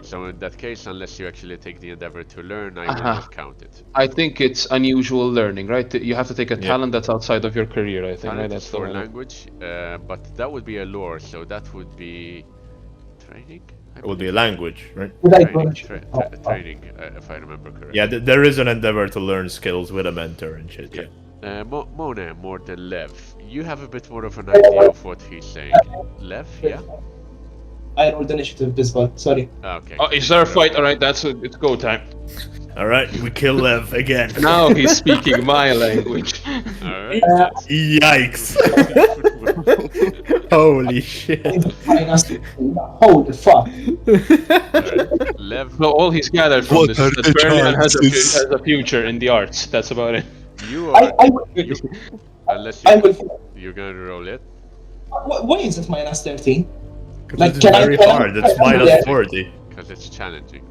So in that case, unless you actually take the endeavor to learn, I will Uh-huh. not count it. I think it's unusual learning, right? You have to take a Yeah. talent that's outside of your career, I think, Talent right? is That's the for one. language, but that would be a lore, so that would be training. It would be a language, right? Training, if I remember correctly. Yeah, there is an endeavor to learn skills with a mentor and shit. Yeah. Mona, more than Lev, you have a bit more of an idea of what he's saying. Lev, yeah? I rolled initiative this one. Sorry. Okay. Oh, is there a fight? All right, it's go time. All right, we kill Lev again. Now he's speaking my language. Alright. Yikes! Holy shit! Holy fuck. Alright. Lev, So all he's gathered from What this are is that the Berlian has chances? a future in the arts. That's about it. you I are. will. Unless I will. you're gonna roll it. Why is it minus 13? It's can very can hard. It's can I- minus 40. Because it's challenging.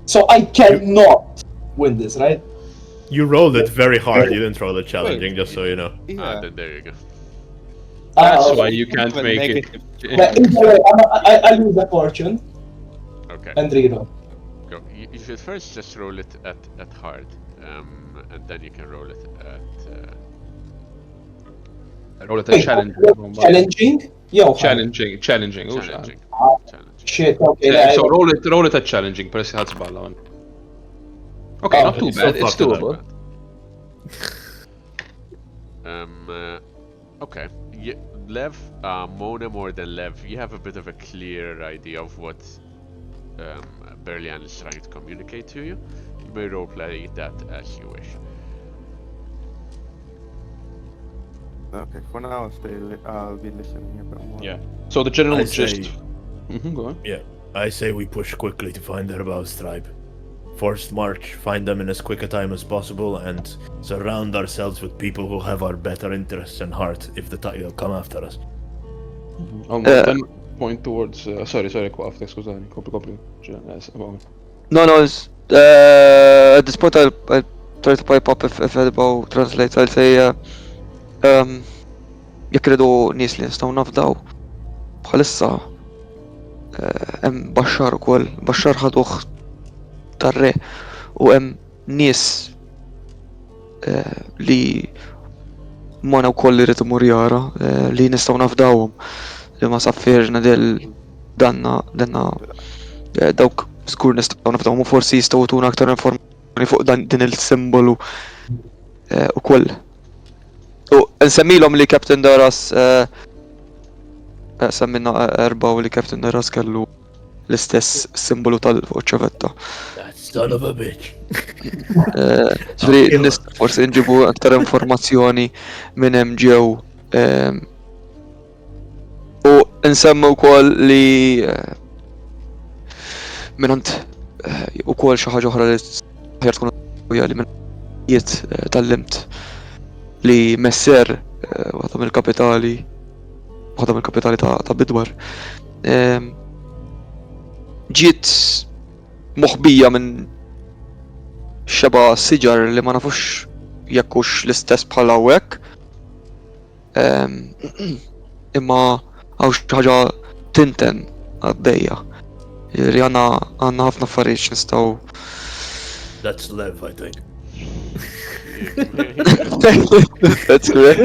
So I cannot win this, right? You rolled it very hard. You didn't roll it challenging, just so you know. Yeah. Then there you go. That's okay. why you can't Even make negative. Yeah, either way, I lose the fortune Okay. and reroll. Go. You should first just roll it at hard, and then you can roll it at. Roll it a Wait, challenge. Challenging? Yo, Challenging. Challenging. Oh, Challenging. Shit, okay. Yeah, I- so roll it at challenging. Press Hatsbala on. Okay, not too it's bad. so It's fucked up. doable. Okay. Lev, Mona more than Lev, you have a bit of a clearer idea of what Berlian is trying to communicate to you. You may roleplay that as you wish. Okay, for now I'll be listening a bit more. Yeah. So the general I gist. say- Go on. Yeah, I say we push quickly to find the Rebels tribe. Forced march, find them in as quick a time as possible, and surround ourselves with people who have our better interests and heart if the Tide come after us. Then point towards. Sorry, Quaff. Scusami. Compli. No, it's, at this point I'll try to pipe up if Edibo translates. I'll say, jekk irridu nies li nistgħu nafdaw bħalissa hemm Baxxar ukoll, Baxxar ħaduh tar-re u hemm nies li Mona wkoll li rrid imur jara li nistgħu nafdawhom li ma saffirna danna dawk żgur nistgħu nafdawhom u forsi jistgħu jtuna aktar informazzjoni fuq din il-simbolu ukoll. U nsemmilhom li Captain Daras semmina erba' u li Captain Daras kellu l-istess simbolu tal-ċavetta. That son of a bitch. Ġri forsi nġibu aktar informazzjoni minn hemm ġew u nsemmu wkoll li minant ukoll xi ħaġa oħra li ħjar tkun li minn jiet tal-limt li messer waħda mill-kapitali ta' Bidwar ġiet moħbija minn xeba siġar li ma nafux jekkux l-istess bħala hawnhekk imma hawn xi ħaġa tinten għaddejja. Jiġri għandna ħafna affarijiet nistgħu. That's Lev, I think. That's correct.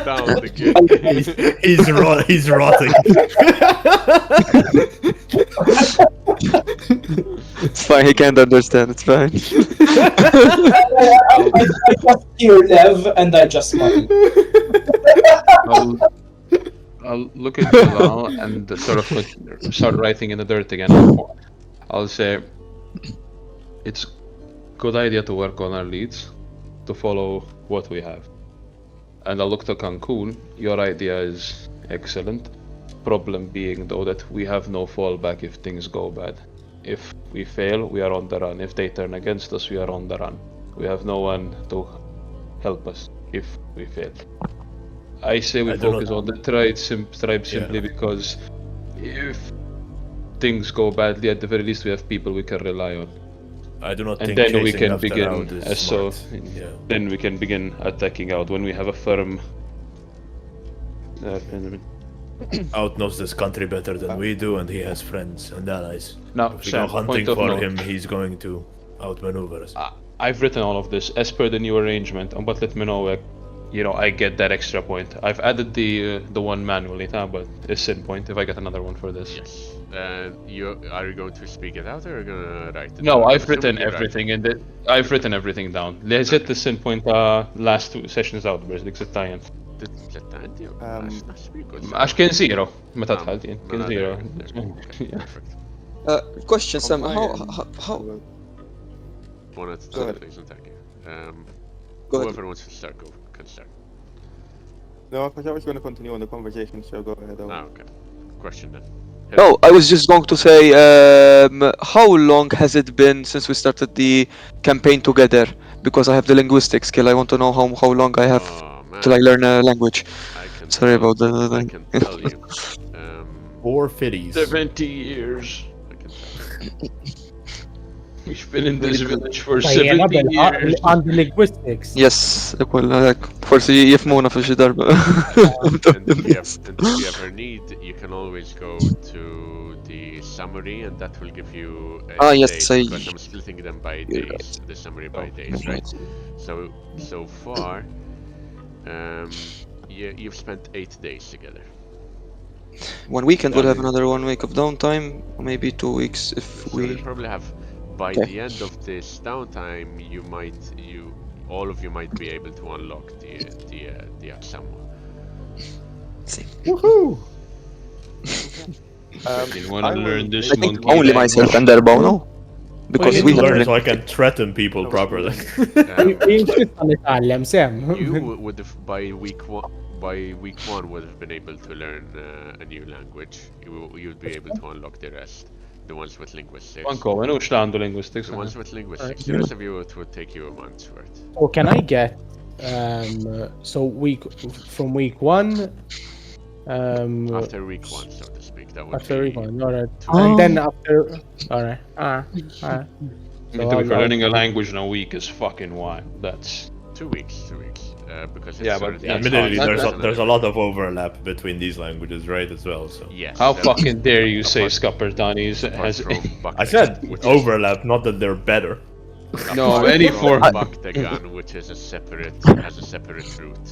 Down the kid. He's rotting. It's fine, he can't understand, it's fine. I just hear Lev and I just smile. I'll look at you now and sort of start writing in the dirt again. I'll say it's good idea to work on our leads, to follow what we have. And I'll look to Cancun. Your idea is excellent. Problem being though that we have no fallback if things go bad. If we fail, we are on the run. If they turn against us, we are on the run. We have no one to help us if we fail. I say we focus on the tribe simply because if things go badly, at the very least we have people we can rely on. I do not And think then we chasing can after begin Out is so smart. Yeah. then we can begin attacking out when we have a firm Out knows this country better than we do, and he has friends and allies. Now, If we go Sam, hunting point of for note. him, he's going to outmaneuver us. I've written all of this as per the new arrangement, but let me know, I get that extra point. I've added the one manually, but it's in point if I get another one for this. Yes. Are you going to speak it out or are you gonna write it? No, down? I've Assuming written you write it. everything in the. I've written everything down. Let's hit the sin point last 2 sessions out biex dik sittajn. Tlettanti? Naħseb jkun Għax kien 0, meta Ah, tħalti, no, kien no, 0. Okay, perfect. Question, Sam. How? One at a Go time, ahead. please, and thank you. Go ahead. Whoever wants to start, can start. No, I thought I was going to continue on the conversation, so go ahead. Okay. Question then. Oh, I was just going to say, how long has it been since we started the campaign together? Because I have the linguistic skill. I want to know how long I have Oh, man. till I learn a language. I can Sorry tell, about that. I can tell you. 450s. 70 years. I can tell. We've been in this village for Tajjena 70 years. għandi linguistics. Yes, forsi jifmuna fi xi darba. And if you ever need, you can always go to the summary, and that will give you Yes, days, because I'm splitting them by days, the summary by days, right? So far, you've spent 8 days together. 1 weekend we'll have another 1 week of downtime, maybe 2 weeks if So we. you'll probably have, by Okay. the end of this downtime, all of you might be able to unlock the Axamo. Woohoo! You want to learn this I think monkey only language? myself and Derbo, no? Because I we need to have learn so I can threaten people properly. Jinxista nitgħallem, Sam. You would have, by week one would have been able to learn a new language. You'd be able to unlock the rest. The ones with linguistics. Manko, għenu x'għandu linguistics. The ones with linguistics. The rest of you, it would take you a month's worth. So can I get from week 1 After week one, so to speak, that would after be week 1, alright. two And Oh. then after alright. Alright. For learning a language in a week is fucking wild. That's 2 weeks. Because it's Yeah, but already Admittedly, hard. there's a lot of overlap between these languages, right? As well. So Yes. how that- fucking dare you say apart- Scuppertani apart has from I Buck- said which is- overlap, not that they're better. no apart any from form. Bactagan, which is has a separate root.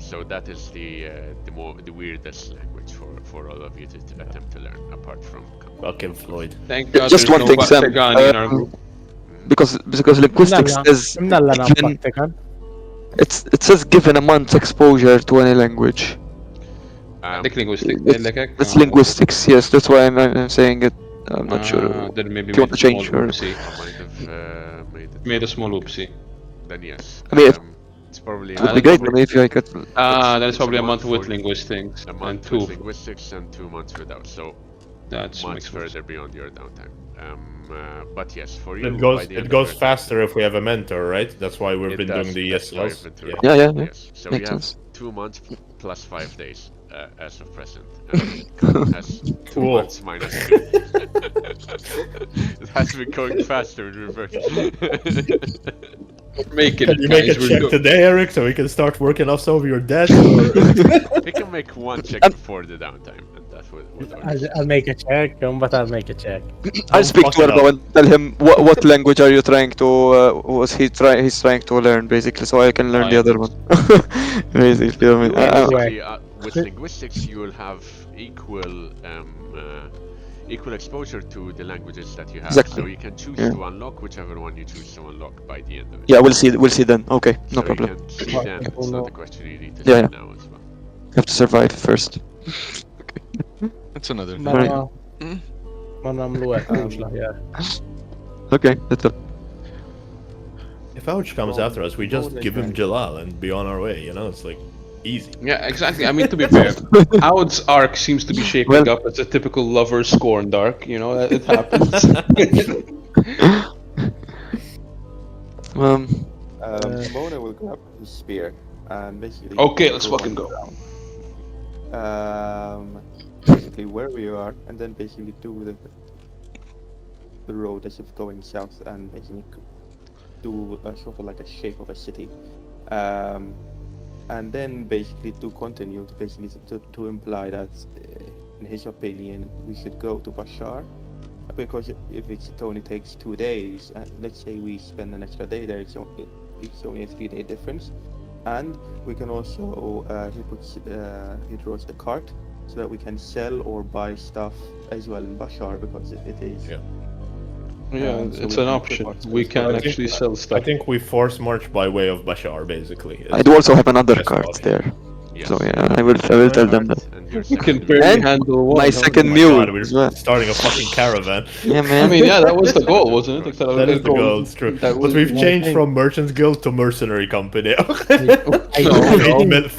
So that is the weirdest language for all of you to attempt to learn, apart from. Fucking Floyd. Thank God Just there's one no thing, Sam. Bactagani in our group. Because linguistics is Mnalla given, naftakkan. it says given a month's exposure to any language. Dik linguistic. It's linguistics, yes. That's why I'm saying it. I'm not sure. Then maybe If you want to change your- I might have made it. Made a small oopsie. Then yes. I mean, it's probably It would be great for me if I could. Then it's probably a a month month with for- linguistics a and month 2. with linguistics and 2 months without. So That's much makes sense. further beyond your downtime. But yes, for you, It by goes the end it of goes your faster if we have a mentor, right? That's why we've It been does, doing the that's why ESLs. I've been doing Yeah. it. Yeah. Yes. So Makes we have sense. 2 months plus 5 days as of present. Khan has 2 Cool. months minus 2. It has been going faster in reverse. Making Can it, you make a guys. We're check go- today, Eric, so we can start working off some of your debt? Or... You can make 1 check before the downtime, and that's what I'll make a check, but I'll make a check. I'll speak to fuck it Erbo up. and tell him what language are you trying to he's trying to learn basically, so I can learn the other one. Basically, I mean, Basically, with linguistics, you will have equal exposure to the languages that you have. Exactly. So you can choose Yeah. to unlock whichever one you choose to unlock by the end of it. yeah, we'll see then. Okay, no So problem. You can see then. It's not a question you need to Yeah, see yeah. now as well. Have to survive first. That's another thing. Ma namlu hekk mhux l-aħjar. Okay, that's all. If Ouch comes after us, we just give him Jalal and be on our way. You know, it's like easy. Yeah, exactly. I mean, to be fair, Aud's arc seems to be shaping Well- up as a typical lover scorned arc. You know, it happens. Mona will grab his spear and basically. Okay, let's fucking go. Basically where we are, and then basically do the road as if going south, and basically do a sort of like a shape of a city. and then basically to continue to basically to imply that in his opinion we should go to Bashar, because if it only takes 2 days, and let's say we spend an extra day there, it's only a 3-day difference, and we can also he draws the cart so that we can sell or buy stuff as well in Bashar, because it is Yeah, so it's we an can option. put our We space can for it. actually sell I stuff. think we force march by way of Bashar, basically. I do also have another Best card option. there. Yes. So yeah, I will tell them that. And your You can second barely And handle one. my huh? second Oh my mule god, we're as well. starting a fucking caravan. Yeah, I man. mean, yeah, that was the goal, wasn't it? That is the goal, it's true. That But was we've the- changed from Merchants Guild to Mercenary Company. No,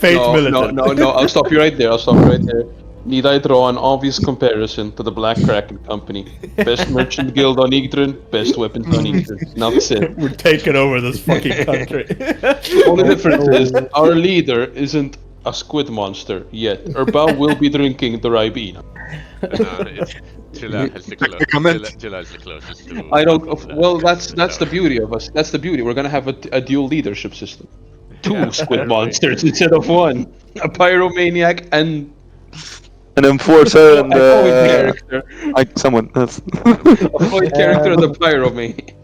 Fate no, Militant. no, I'll stop you right there. I'll stop you right there. Need I draw an obvious comparison to the Black Kraken Company? Best merchant guild on Yggdrasil, best weapons on Yggdrasil. That's it. We're taking over this fucking country. Only difference is our leader isn't a squid monster yet. Urbao will be drinking the Ribena. Chilla has the Chilla is the closest to. I don't. Well, that's the beauty of us. That's the beauty. We're gonna have a dual leadership system. Two Yeah, squid fair monsters instead of one. A pyromaniac and An enforcer and a Floyd character. someone else. A Floyd character and a pyromaniac.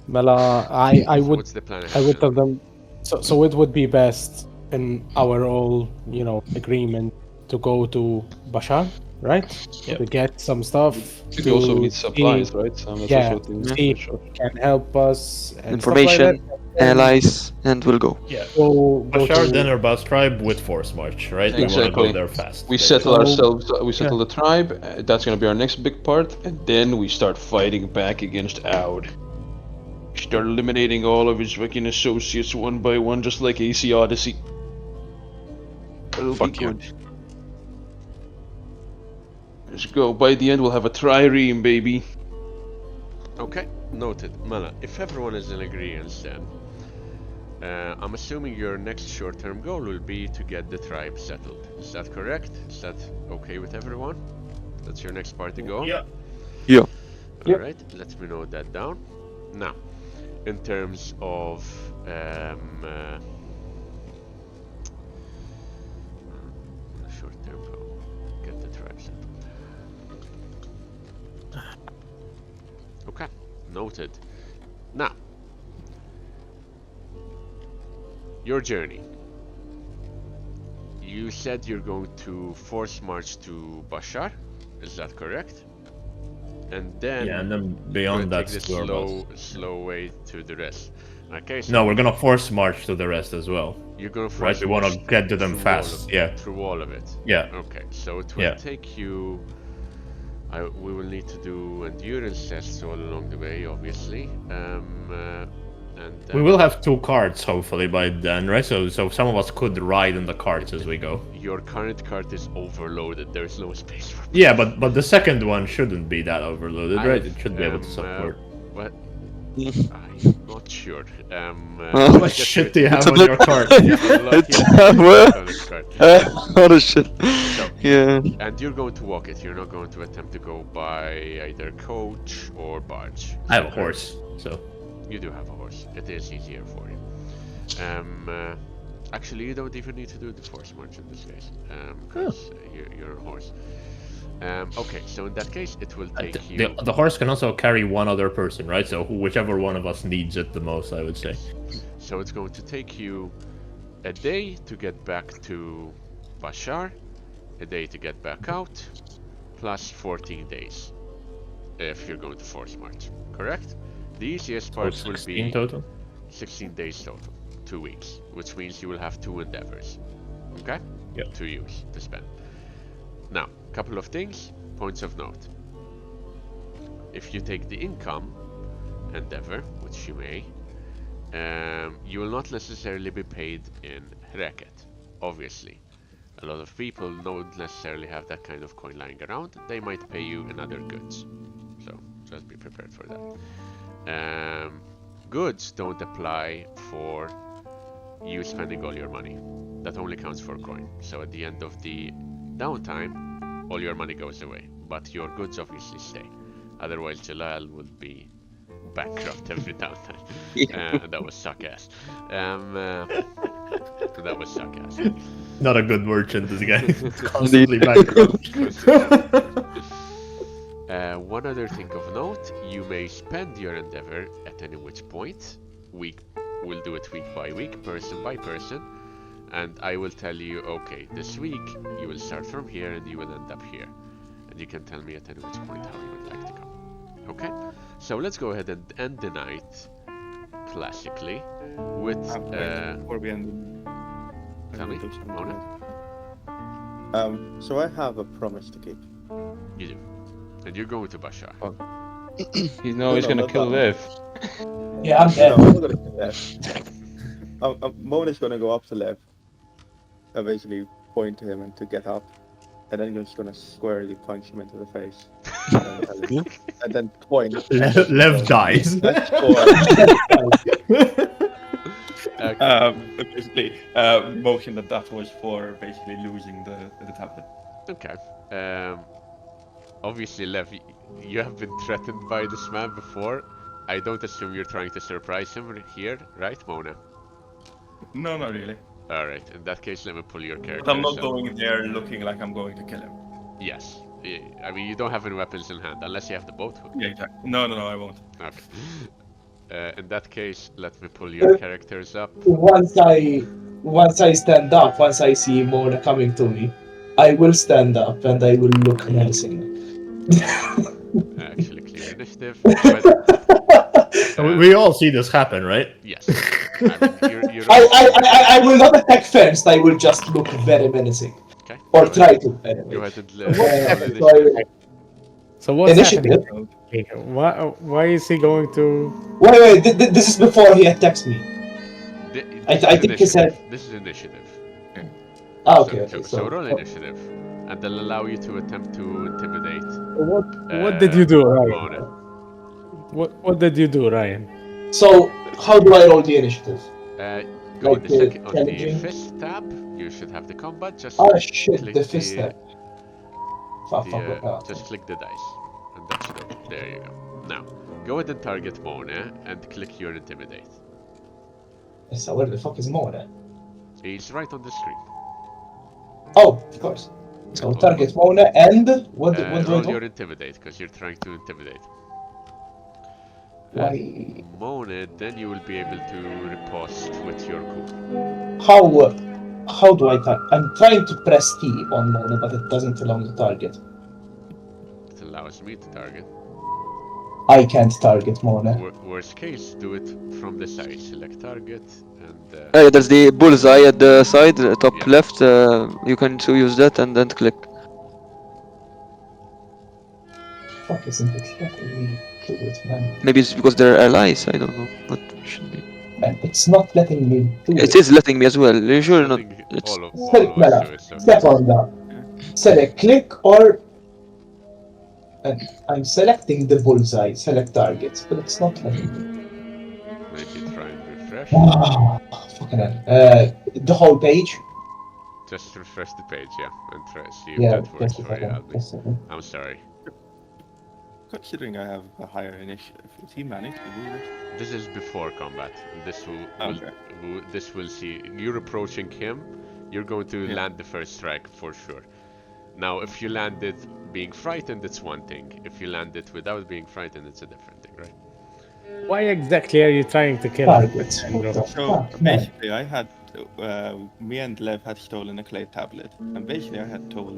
Mela, I So would what's the plan? I would tell them. So it would be best in our all agreement to go to Bashar, right? Yep. To get some stuff. We to also need see supplies, right? So that's yeah, also a thing, see for sure. can help us. And Information, stuff like that. allies, and we'll go. Yeah. Go Bashar, to- then Urba's tribe with force march, right? We want to Exactly. go there fast. We settle So- ourselves. We settle the tribe. That's gonna be our next big part, and then we start fighting back against Aud. Start eliminating all of his fucking associates one by one, just like AC Odyssey. It'll Fuck be you. good. Let's go. By the end, we'll have a trireme, baby. Okay, noted. Mala, if everyone is in agreement, then I'm assuming your next short-term goal will be to get the tribe settled. Is that correct? Is that okay with everyone? That's your next party goal? Yeah. Yeah. Alright, let me note that down. Now, in terms of short-term goal, get the tribe settled. Okay, noted. Now, your journey. You said you're going to force march to Bashar, is that correct? And then Yeah, and then you're beyond gonna that, take the to Urbaz. slow way to the rest. Okay, so No, we're gonna force march to the rest as well. you're gonna Right, force we wanna march get to them through fast, all of, yeah. through all of it. Yeah. Okay, so it will Yeah. take you. We will need to do endurance tests all along the way, obviously. And We will have 2 carts hopefully by then, right? So some of us could ride in the carts as we go. Your current cart is overloaded. There is no space for. Yeah, but the second one shouldn't be that overloaded, right? I've, It should be able to support. What? I'm not sure. How much shit do you have It's a on bit- your cart? Oh shit. Yeah. And you're going to walk it. You're not going to attempt to go by either coach or barge. I have a horse, so You do have a horse. It is easier for you. Actually, you don't even need to do the force march in this case, because you're a horse. Okay, so in that case, it will take you. the horse can also carry one other person, right? So whichever one of us needs it the most, I would say. So it's going to take you a day to get back to Bashar, a day to get back out, plus 14 days if you're going to force march. Correct? The easiest part will 16 be total. 16 days total, 2 weeks, which means you will have 2 endeavors. Okay? Yeah. To use, to spend. Now, couple of things, points of note. If you take the income endeavor, which you may, you will not necessarily be paid in Reket, obviously. A lot of people don't necessarily have that kind of coin lying around. They might pay you in other goods. So, just be prepared for that. Goods don't apply for you spending all your money. That only counts for coin. So at the end of the downtime, all your money goes away. But your goods obviously stay. Otherwise, Jalal would be bankrupt every downtime. That was suck ass. That was sarcasm. Not a good merchant, this guy. Constantly bankrupt. One other thing of note, you may spend your endeavor at any which point. We'll do it week by week, person by person, and I will tell you, okay, this week you will start from here and you will end up here. And you can tell me at any which point how you would like to go. Okay? So let's go ahead and end the night classically with Before we end, tell me, Mona? So I have a promise to keep. You do. And you're going to Bashar. You know he's gonna not kill that Lev. Yeah, I'm No, dead. I'm not gonna kill Lev. Mona's gonna go up to Lev and basically point to him and to get up, and then you're just gonna squarely punch him into the face. And then point. Lev dies. That's four. basically, motion that was for basically losing the tablet. Okay. Obviously, Lev, you have been threatened by this man before. I don't assume you're trying to surprise him here, right, Mona? No, not really. Alright, in that case, let me pull your character. But I'm not going there looking like I'm going to kill him. Yes. I mean, you don't have any weapons in hand, unless you have the boat hook. Yeah, exactly. No, I won't. Okay. In that case, let me pull your characters up. Once I stand up, once I see Mona coming to me, I will stand up and I will look menacing. Actually, clear initiative. We all see this happen, right? Yes. I mean, you're I will not attack first. I will just look very menacing, okay. or try to. Go Anyway. ahead and So I will- So what's Initiative? happening? Why is he going to? Wait. This is before he attacks me. I think he said. This is initiative. Okay. So roll initiative, and they'll allow you to attempt to intimidate. What did you do, Ryan? Mona. What did you do, Ryan? So how do I roll the initiative? Go on Like, the challenging? fist tab. You should have the combat. Just Oh shit! click The fist tab. just click the dice, and that should open. There you go. Now, go ahead and target Mona and click your intimidate. So where the fuck is Mona? He's right on the screen. Oh, of course. So target Mona and what do I Roll do? your intimidate, because you're trying to intimidate. Why? Mona, then you will be able to riposte with your coup. How do I target? I'm trying to press T on Mona, but it doesn't allow me to target. It allows me to target. I can't target Mona. Worst case, do it from the side. Select target and. There's the bullseye at the side, top Yeah. left. You can use that and then click. Fuck, isn't it letting me do it, man? Maybe it's because they're allies. I don't know. What should be? Man, it's not letting me do It is letting me as well. Are you sure not? Letting It's all of Select us Mela. do it, so. Step on that. Select click or. And I'm selecting the bullseye, select target, but it's not letting me. Maybe try and refresh. Ah, fucking hell. The whole page? Just refresh the page, yeah, and try see if Yeah, that works just a for you, second. Albi. Just a second. I'm sorry. Considering I have a higher initiative, is he managed to do this? This is before combat. This Okay. this will see. You're approaching him. You're going to Yeah. land the first strike for sure. Now, if you land it being frightened, it's one thing. If you land it without being frightened, it's a different thing, right? Why exactly are you trying to kill him? Targets. What the So fuck, man? basically, I had me and Lev had stolen a clay tablet, and basically I had told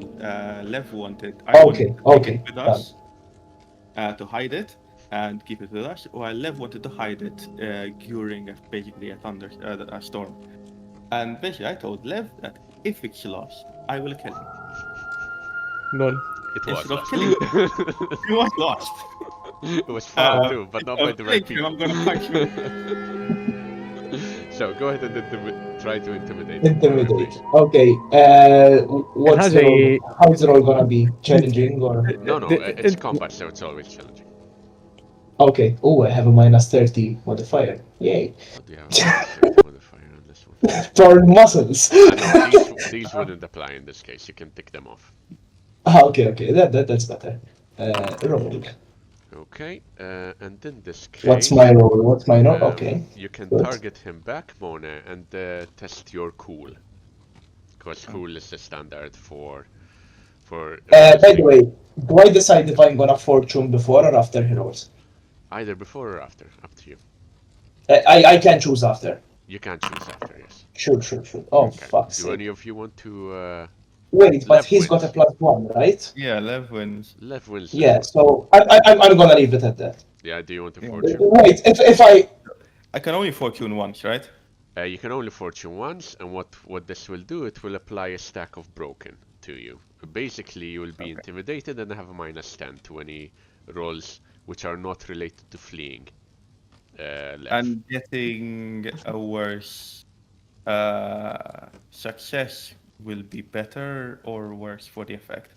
Lev wanted I Okay, wanted to take okay, it with us to hide it and keep it with us, while Lev wanted to hide it during basically a storm. And basically, I told Lev that if it's lost, I will kill him. Lol. It was Instead of lost. killing him, he was lost. It was found too, but not by the right Killing him, people. I'm gonna punch him. So go ahead and try to intimidate. Intimidate. Okay, what's the roll? How's the roll gonna be? Challenging or? No, it's combat, so it's always challenging. Okay, oh, I have a minus 30 modifier. Yay. What do you have a modifier on this one? Torn muscles. These wouldn't apply in this case. You can tick them off. Okay, that's better. Roll. Okay, and in this case, What's my role? What's my role? Okay. you can good. target him back, MoA, and test your cool. Because cool is the standard for By the way, do I decide if I'm gonna fortune before or after heroes? either before or after, up to you. I can choose after. You can choose after, yes. Sure. Oh, Okay. fuck's Do sake. any of you want to? Wait, but Lev he's got a wins. +1, right? Yeah, Lev wins. Lev wins. Yeah, this one. so I'm gonna leave it at that. Yeah. Do you want to Yeah. fortune? Wait, if I I can only fortune once, right? You can only fortune once, and what this will do, it will apply a stack of broken to you. Basically, you will be intimidated and have a -10 to any rolls which are not related to fleeing. Left. And getting a worse success will be better or worse for the effect.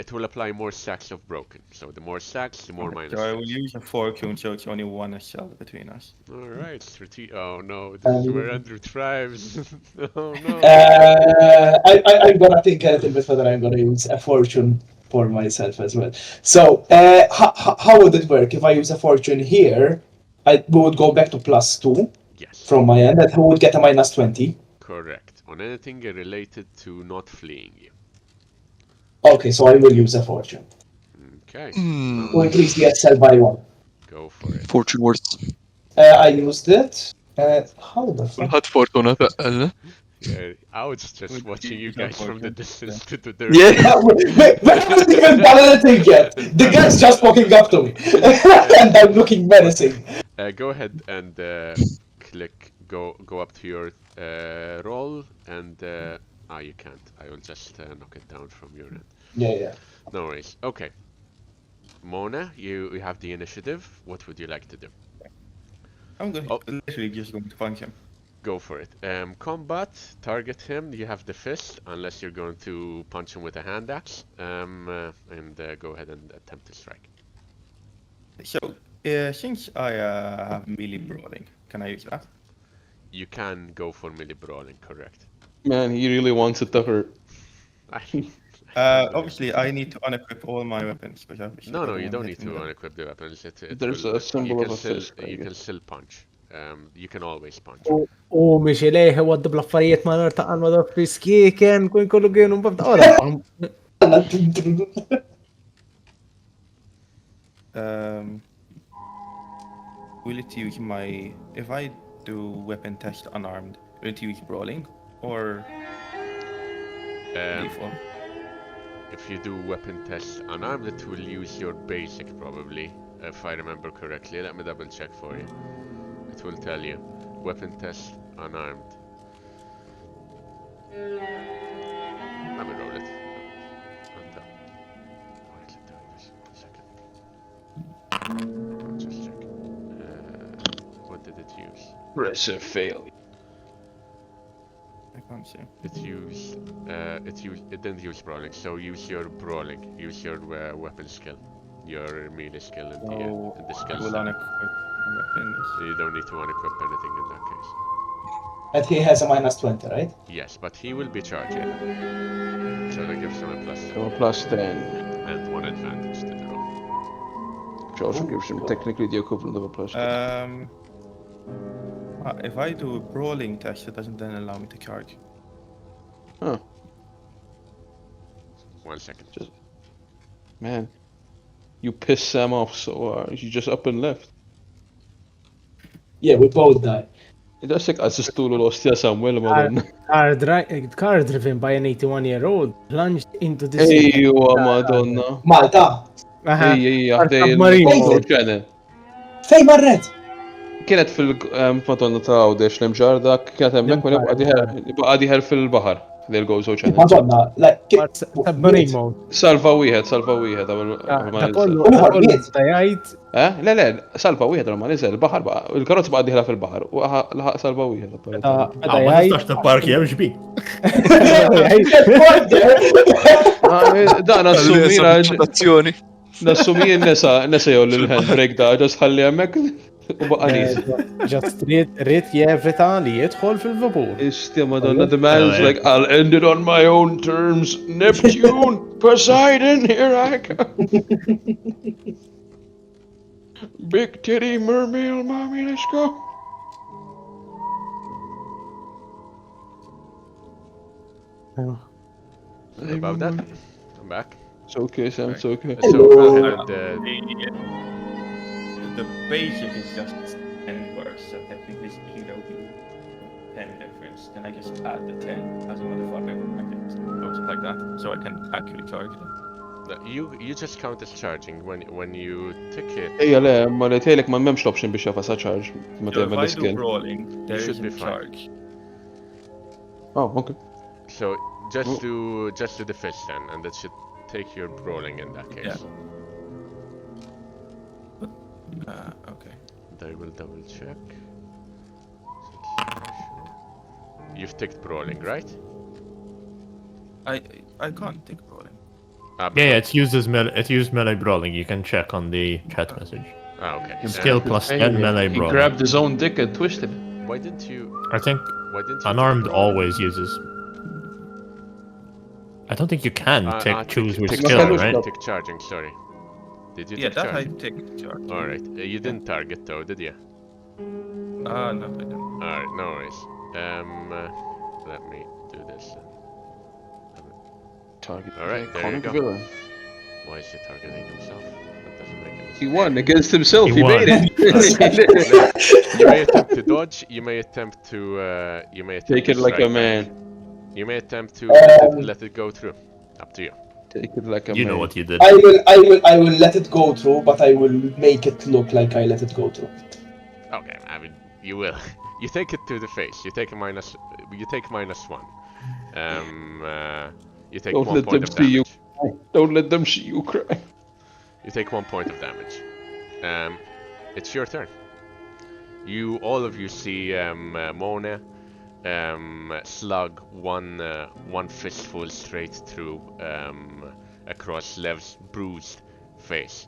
It will apply more stacks of broken. So the more stacks, the more Okay, minus. so I will 10s. use a fortune, so it's only one shell between us. All right, oh no, this is where Andrew thrives. Oh no. I'm gonna think a little bit further. I'm gonna use a fortune for myself as well. So how would it work if I use a fortune here? We would go back to +2 Yes. from my end. That who would get a -20. Correct. On anything related to not fleeing you. Okay, so I will use a fortune Okay. to increase the SL by 1. Go for it. Fortune words. I used it. How the fuck? والهات فورتونا تقل. Yeah, I was just watching you guys from the distance to do the. Yeah. We haven't even done anything yet. The guy's just walking up to me, and I'm looking menacing. Go ahead and click. Go up to your roll and. You can't. I will just knock it down from your end. Yeah. No worries. Okay. MoA, you have the initiative. What would you like to do? I'm literally just going to punch him. Go for it. Combat, target him. You have the fist, unless you're going to punch him with a hand axe. And go ahead and attempt to strike. So, since I have melee brawling, can I use that? You can go for melee brawling, correct? Man, he really wants it to hurt. Obviously, I need to unequip all my weapons. Which No, you don't need to unequip the weapons. There's a symbol of a fist, I You guess. can still punch. You can always punch. U miex leħe wadda bl-affarijiet ma nartaqan ma dak fiskieken, kun kollu kienu mbabda. Ora, Will it use my... If I do weapon test unarmed, will it use brawling? Or... default? If you do weapon test unarmed, it will use your basic probably, if I remember correctly. Let me double check for you. It will tell you. Weapon test unarmed. Let me roll it. Alright, let me do this. 1 second. I'll just check. What did it use? Aggressive failure. I can't see. It didn't use brawling, so use your brawling. Use your weapon skill. Your melee skill in the skill I will set. unequip weapons. You don't need to unequip anything in that case. And he has a -20, right? Yes, but he will be charging. So that gives him a +10. So +10. And 1 advantage to the roll. Which also gives him technically the equivalent of a +2. If I do a brawling test, it doesn't then allow me to charge. Huh. 1 second. Man, you piss Sam off so you just up and left. Yeah, we both die. Idasek assistulu l-ostja Samuel madonna. car driven by an 81-year-old plunged into the Ejwa madonna. Malta! Ejja, Submarine. ċene. Fej marret! Kienet fil-madonna ta' Għawdex l-imġarda, kienet hemmhekk ma nibqa' diħel fil-baħar. There goes ċene. Madonna, like... Submarine mode. Salva wieħed. Da kollu tajajt. Le, salva wieħed ma niżel il-baħar baqa. Il-karozza baqa' diħla fil-baħar u laħaq salva wieħed. Ma tistax tipparki hemm xbik. Dan assumina Stazzjoni. nassumija n-nesa jew l-handbrake da ġas ħalli hemmhekk u baqa' nies. Just rrit jevita li jidħol fil-vapur. Istja madonna, the man's like, I'll end it on my own terms. Neptune, Poseidon, here I come. Big titty mermaid, mommy, let's go. About that, I'm back. It's okay, Sam. It's okay. So go ahead and The basic is just 10 words, so technically speaking there will be 10 difference. Then I just add the 10 as a motherfucker. I can close it like that, so I can actually target it. You just count as charging when you take it. Ejja le, ma li tgħidlek ma m'hemmx l-option biex jafas charge ma So if tagħmel I do skin. brawling, there should be isn't fine. charge. Oh, okay. So just do the fish then, and that should take your brawling in that case. Okay. I will double check. You've ticked brawling, right? I can't take brawling. Yeah, it's used as melee brawling. You can check on the chat message. Okay. Skill plus 10 melee He brawling. grabbed his own dick and twisted it. Why didn't you? I think Why didn't you? unarmed always uses. I don't think you can choose your tick skill, charging, right? Tick charging. Sorry. Did you? Yeah, tick that I charging? take charge. All right. You didn't target though, did you? No, I didn't. All right. No worries. Let me do this. Target. All right. There you Iconic go. villain. Why is he targeting himself? That doesn't make any sense. He won against himself. He He, won. made it. You may attempt to dodge. You may attempt to. You may attempt Take to it like a strike man. back. You may attempt to let it go through. Up to you. Take it like a You man. know what you did. I will let it go through, but I will make it look like I let it go through. Okay. I mean, you will. You take it to the face. You take a minus. You take -1. You take Don't 1 let point them of see you. damage. Don't let them see you cry. You take 1 point of damage. It's your turn. All of you see Mona slug one fistful straight through across Lev's bruised face.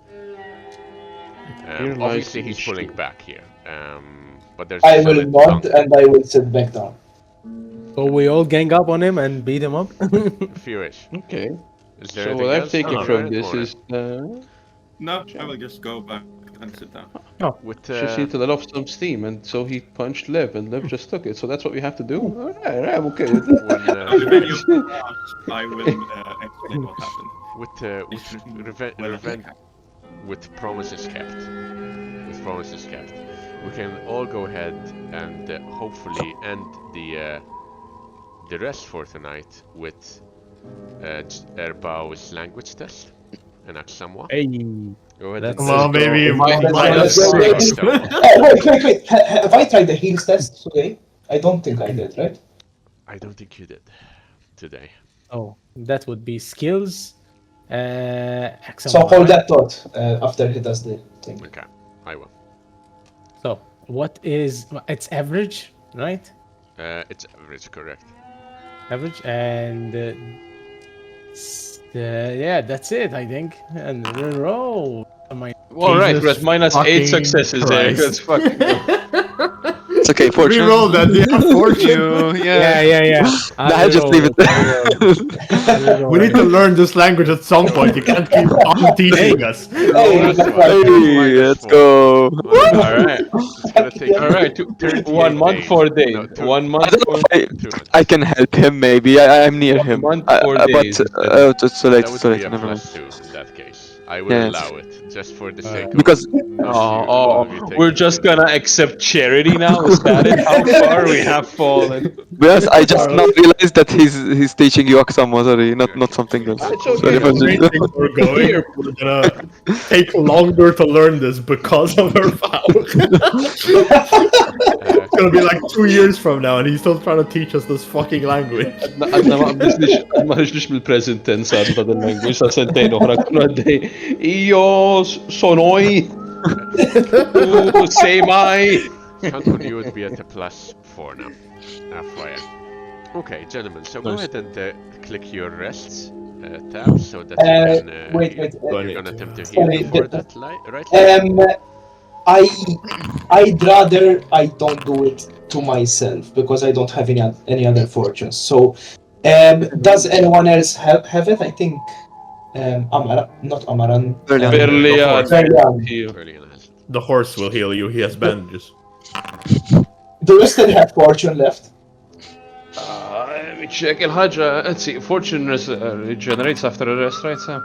Obviously, he's pulling back here. But there's I still will a nod chunk. and I will sit back down. So we all gang up on him and beat him up. If you wish. Okay. Is there So anything what I've else? taken No, from right? this Mona. is No, I will just go back and sit down. With she to let off some steam, and so he punched Lev, and Lev just took it. So that's what we have to do. Alright, I'm okay with it. when, When you ask, I will explain what happened. with promises kept. With promises kept. We can all go ahead and hopefully end the rest for tonight with Erbao's language test and Aksamwa. Hey, Go ahead that's- and Well, maybe Let's go. Wait. Have I tried the heals test today? I don't think I did, right? I don't think you did today. oh, that would be skills. So hold that thought after he does the thing. Okay, I will. So what is it's average, right? It's average, correct. Average and yeah, that's it. I think. And roll. All right, we're at Jesus -8 fucking successes there. Christ. That's fucking. It's okay, fortune. Reroll that, yeah, fortune. Yeah. Nah, just leave it there. We need to learn this language at some point. You can't keep on teaching us. Hey, Hey, let's go. All right. It's gonna take All right, 1 month, 4 days. No, 1 month, I don't know 4 if 2 months. I can help him. Maybe I'm near him. 1 month, 4 But days. it's too late. That It's would too be late. a Never mind. +2 in that case. I will Yes. allow it just for the sake of Because all of you taking we're just the- gonna accept charity now. Is that it? How far we have fallen? because I just now realized that he's teaching you Aksama, sorry, not something else. It's okay. Sorry, Great thing we're going. We're gonna take longer to learn this because of her vow. It's gonna be like 2 years from now, and he's still trying to teach us this fucking language. għadna ma ħriġniex mill-present tense għadna dan language ta' sentejn oħra kuna għaddej. Io sonoj u sejmaj. Cancun, you would be at a +4 now. FYI. Okay, gentlemen, so go ahead and click your rests tab so that you can. wait. You're gonna attempt to heal Sorry, before that, right? I'd rather I don't do it to myself because I don't have any other fortunes. So, does anyone else have it? I think Amara, not Amaran. Berlian. Berlian. Berlian. Berlian has it. The horse will heal you. He has bandages. Do you still have fortune left? Let me check الحاجة. Let's see. Fortune regenerates after a rest, right, Sam?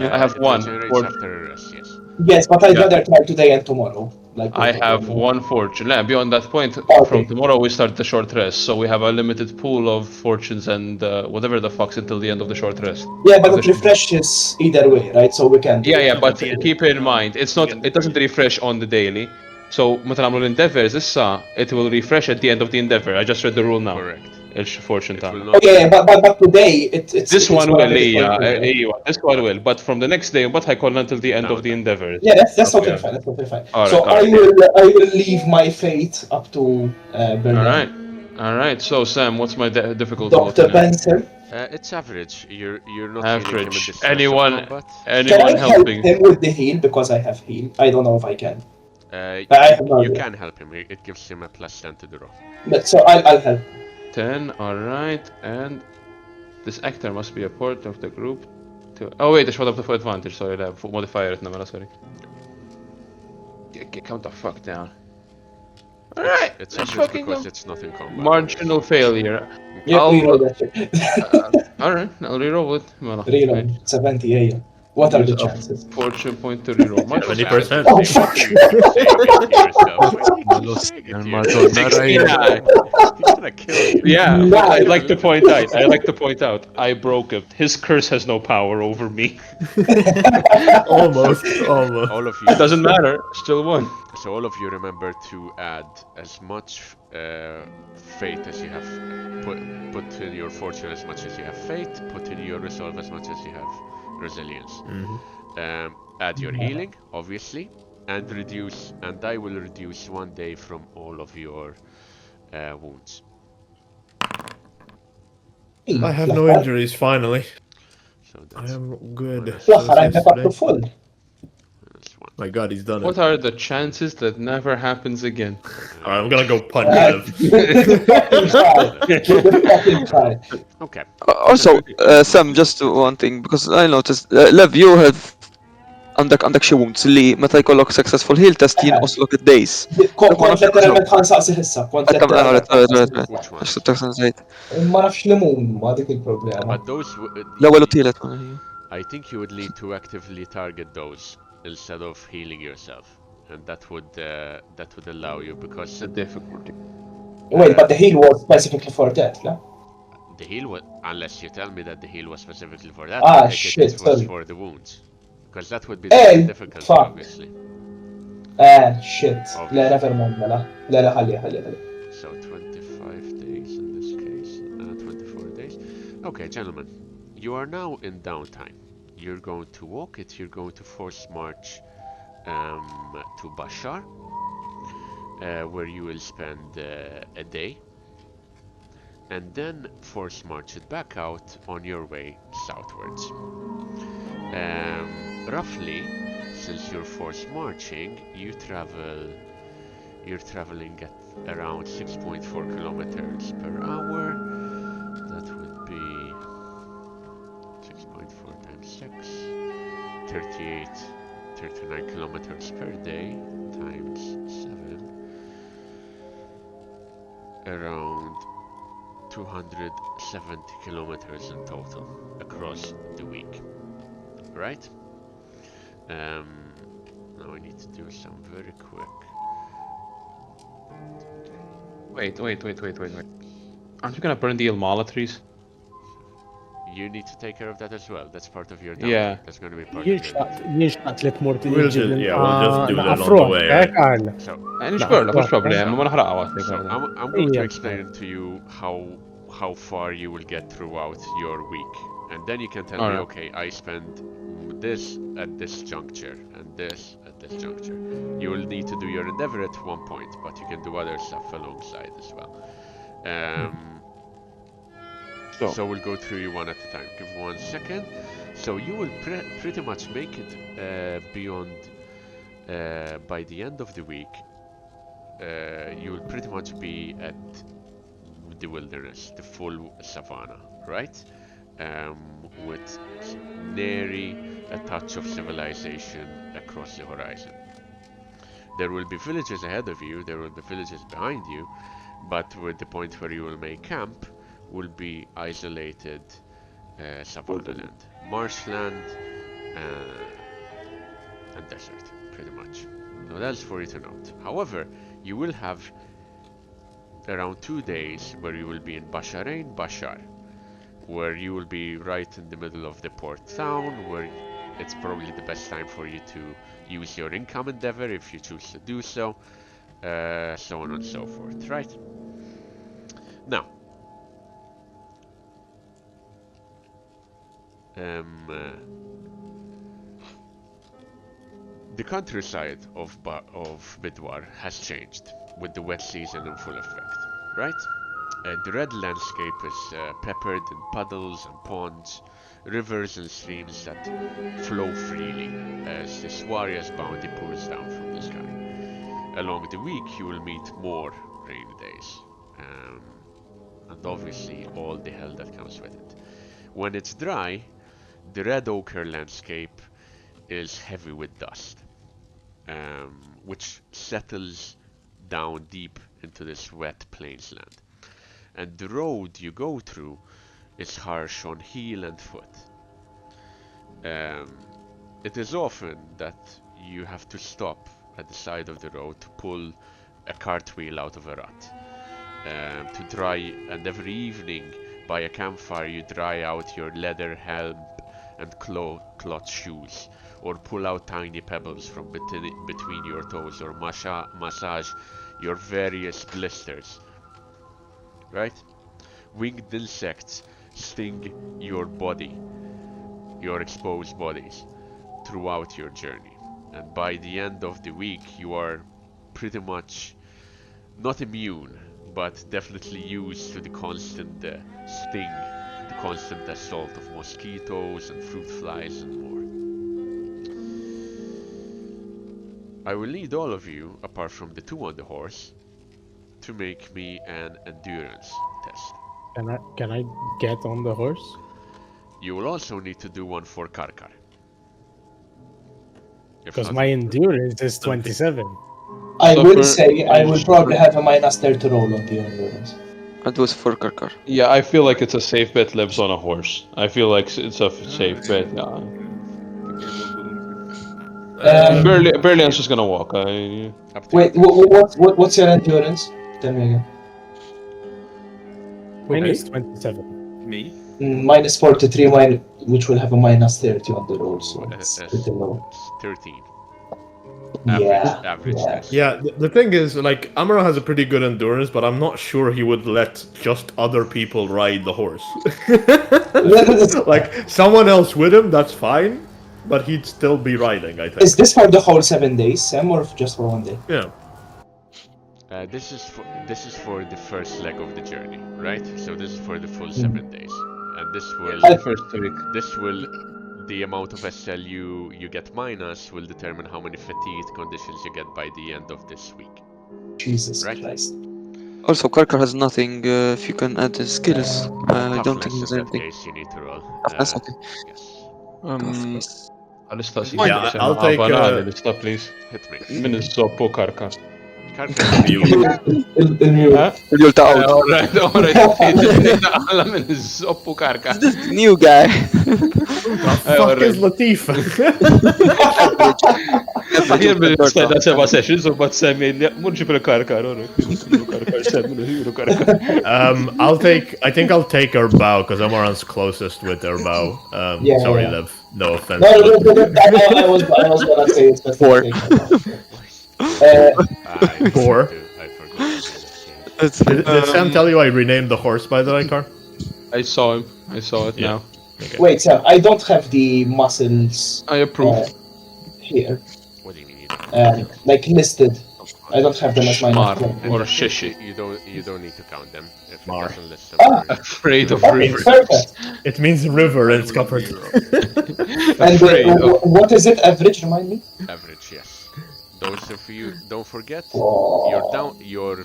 I have It one. regenerates after a rest, yes. Yes, but I'd Yeah. rather try today and tomorrow. Like I both of have them. one fortune. Yeah, beyond that point, Okay. from tomorrow we start the short rest, so we have a limited pool of fortunes and whatever the fuck's until the end of the short rest. Yeah, but it refreshes either way, right? So we can do Yeah, it. yeah, but keep in mind, it doesn't refresh on the daily. So مثلا عملوا endeavors issa, it will refresh at the end of the endeavor. I just read the rule now. Correct. Fortune It will تاعنا. not. Okay, but today it's This one will, gonna be yeah, for today. ايوه, this one will. But from the next day, what هيكون until the end of the Downtime. endeavors. Yeah, that's totally Okay. fine. That's totally fine. All So right, all I will leave my fate up to Bernard. All right. So Sam, what's my difficulty Dr. looking at? Benson. It's average. You're not healing him in Average. the stress of Anyone combat. Can anyone I help helping? him with the heal because I have heal? I don't know if I can. I have no You idea. can help him. It gives him a +10 to the roll. So I'll help. 10. All right. And this actor must be a part of the group. Oh wait, ايش وضع for advantage. Sorry, لا modifier اتنمر. Sorry. Count the fuck down. All right. It's Let's average fucking because go. it's not in combat. Marginal failure. Yeah, reroll that shit. All right. I'll reroll it. Reroll 70, yeah. What are the chances? Fortune point to reroll. Much 70%. Oh, fuck. He's gonna kill you. Yeah, Nice. but I'd like to point out. I like to point out. I broke it. His curse has no power over me. Almost. All of you. It doesn't matter. Still won. So all of you remember to add as much fate as you have. Put in your fortune as much as you have fate. Put in your resolve as much as you have resilience. Add your healing, obviously, and reduce. And I will reduce 1 day from all of your wounds. I have no injuries, finally. So I that's am good. Flachar, I'm back up to full. one. My god, he's done What it. are the chances that never happens again? Alright, I'm gonna go punch Lev. Fucking try. Okay. Also, Sam, just one thing, because I noticed, Lev, you have عندك شي wounds اللي متى يكونلك successful heal test ينقصلك الdays. كنت literalment ħansaqsi ħissa. Kont literalment Which one? عشان تحسن زيت. ما nafx li mum ma dik il-problema. But those. الأول والتالت. I think you would need to actively target those instead of healing yourself, and that would allow you because The difficulty. Wait, but the heal was specifically for that, yeah? the heal was, unless you tell me that the heal was specifically for that. Ah, I take shit, it was sorry. for the wounds, because that would be Hey, the difficult, fuck. obviously. Shit. Obviously. لا never mind لا خليها. So 25 days in this case, 24 days. Okay, gentlemen, you are now in downtime. You're going to walk it. You're going to force march to Bashar, where you will spend a day, and then force march it back out on your way southwards. Roughly, since you're force marching, you're traveling at around 6.4 kilometers per hour. That would be 6.4 times 6, 39 kilometers per day times 7, around 270 kilometers in total across the week, right? Now I need to do some very quick. Wait. Aren't you gonna burn the Ilmala trees? You need to take care of that as well. That's part of your downtime. Yeah. That's going to be part of your downtime. jinxtaqt li tmur We'll just do that on the way, right? Karl. So, مش problem. ما نحرقها. so I'm going to Yeah. explain to you how far you will get throughout your week, and then you can tell me, Alright. okay, I spend this at this juncture and this at this juncture. You will need to do your endeavor at one point, but you can do other stuff alongside as well. So we'll go through you one at a time. Give 1 second. So you will pretty much make it beyond. By the end of the week, you will pretty much be at the wilderness, the full savannah, right? With nary a touch of civilization across the horizon. There will be villages ahead of you, there will be villages behind you, but with the point where you will make camp will be isolated savanna land, marshland, and desert, pretty much. So that's for you to note. However, you will have around 2 days where you will be in Bashar, where you will be right in the middle of the port town, where it's probably the best time for you to use your income endeavor if you choose to do so, so on and so forth, right? Now, the countryside of Bidwar has changed with the wet season in full effect, right? The red landscape is peppered in puddles and ponds, rivers and streams that flow freely as the Swaria's bounty pours down from the sky. Along the week you will meet more rainy days, and obviously all the hell that comes with it. When it's dry, the red ochre landscape is heavy with dust, which settles down deep into this wet plains land. And the road you go through is harsh on heel and foot. It is often that you have to stop at the side of the road to pull a cartwheel out of a rut, to dry, and every evening by a campfire you dry out your leather helm and cloth shoes, or pull out tiny pebbles from between your toes, or massage your various blisters, right? Winged insects sting your body, your exposed bodies, throughout your journey. And by the end of the week, you are pretty much not immune, but definitely used to the constant sting, the constant assault of mosquitoes and fruit flies and more. I will need all of you, apart from the 2 on the horse, to make me an endurance test. Can I get on the horse? You will also need to do one for Karkar. Because my endurance is 27. I will Suffer say I will is- probably have a -30 roll on the endurance. That was for Karkar. Yeah, I feel like it's a safe bet lives on a horse. I feel like it's a safe bet. Yeah. Berlian's just gonna walk. Wait, what's your endurance? Tell me again. Mine is 27. Me? -43, mine, which will have a -30 on the roll, so it's pretty low. 13. Yeah, Average yeah. test. Yeah, the thing is, like, Amaro has a pretty good endurance, but I'm not sure he would let just other people ride the horse. Like, someone else with him, that's fine, but he'd still be riding, I think. Is this for the whole 7 days, Sam, or just for 1 day? Yeah. This is for the first leg of the journey, right? So this is for the full 7 days, and this will First week. the amount of SL you get minus will determine how many fatigue conditions you get by the end of this week. Jesus Right. Christ. Also, Karkar has nothing. If you can add his skills, I don't think Toughness there's in that anything. case you need to roll. Toughness, okay. Yes. Toughness. Għal-ista Yeah, I'll take, l-ista, please. Hit me. Min iż-zoppu karka. Karkar. You'll out. Alright. Għalla min iż-zoppu karka. This is the new guy. Fuck is Latif? Jien bil-istada seba sessions u bat semmi li murġi fil-karkar, I think I'll take her bow, because Amaran's closest with her bow. Yeah, Sorry, yeah. Lev. No offense. No, I was gonna say it's best. Four. Four. I forgot. Did Sam tell you I renamed the horse, by the way, Car? I saw him. I saw it now. Okay. Wait, Sam, I don't have the muscles I approve. here, What do you mean? like listed. I don't have them as my Shmar name. or shishi. You don't need to count them if it Mar. doesn't list them. Afraid of Okay, rivers. perfect. It means river in Scuppered. And Afraid of what is it? Average? Remind me. Average, yes. Those of you, don't forget, Oh. your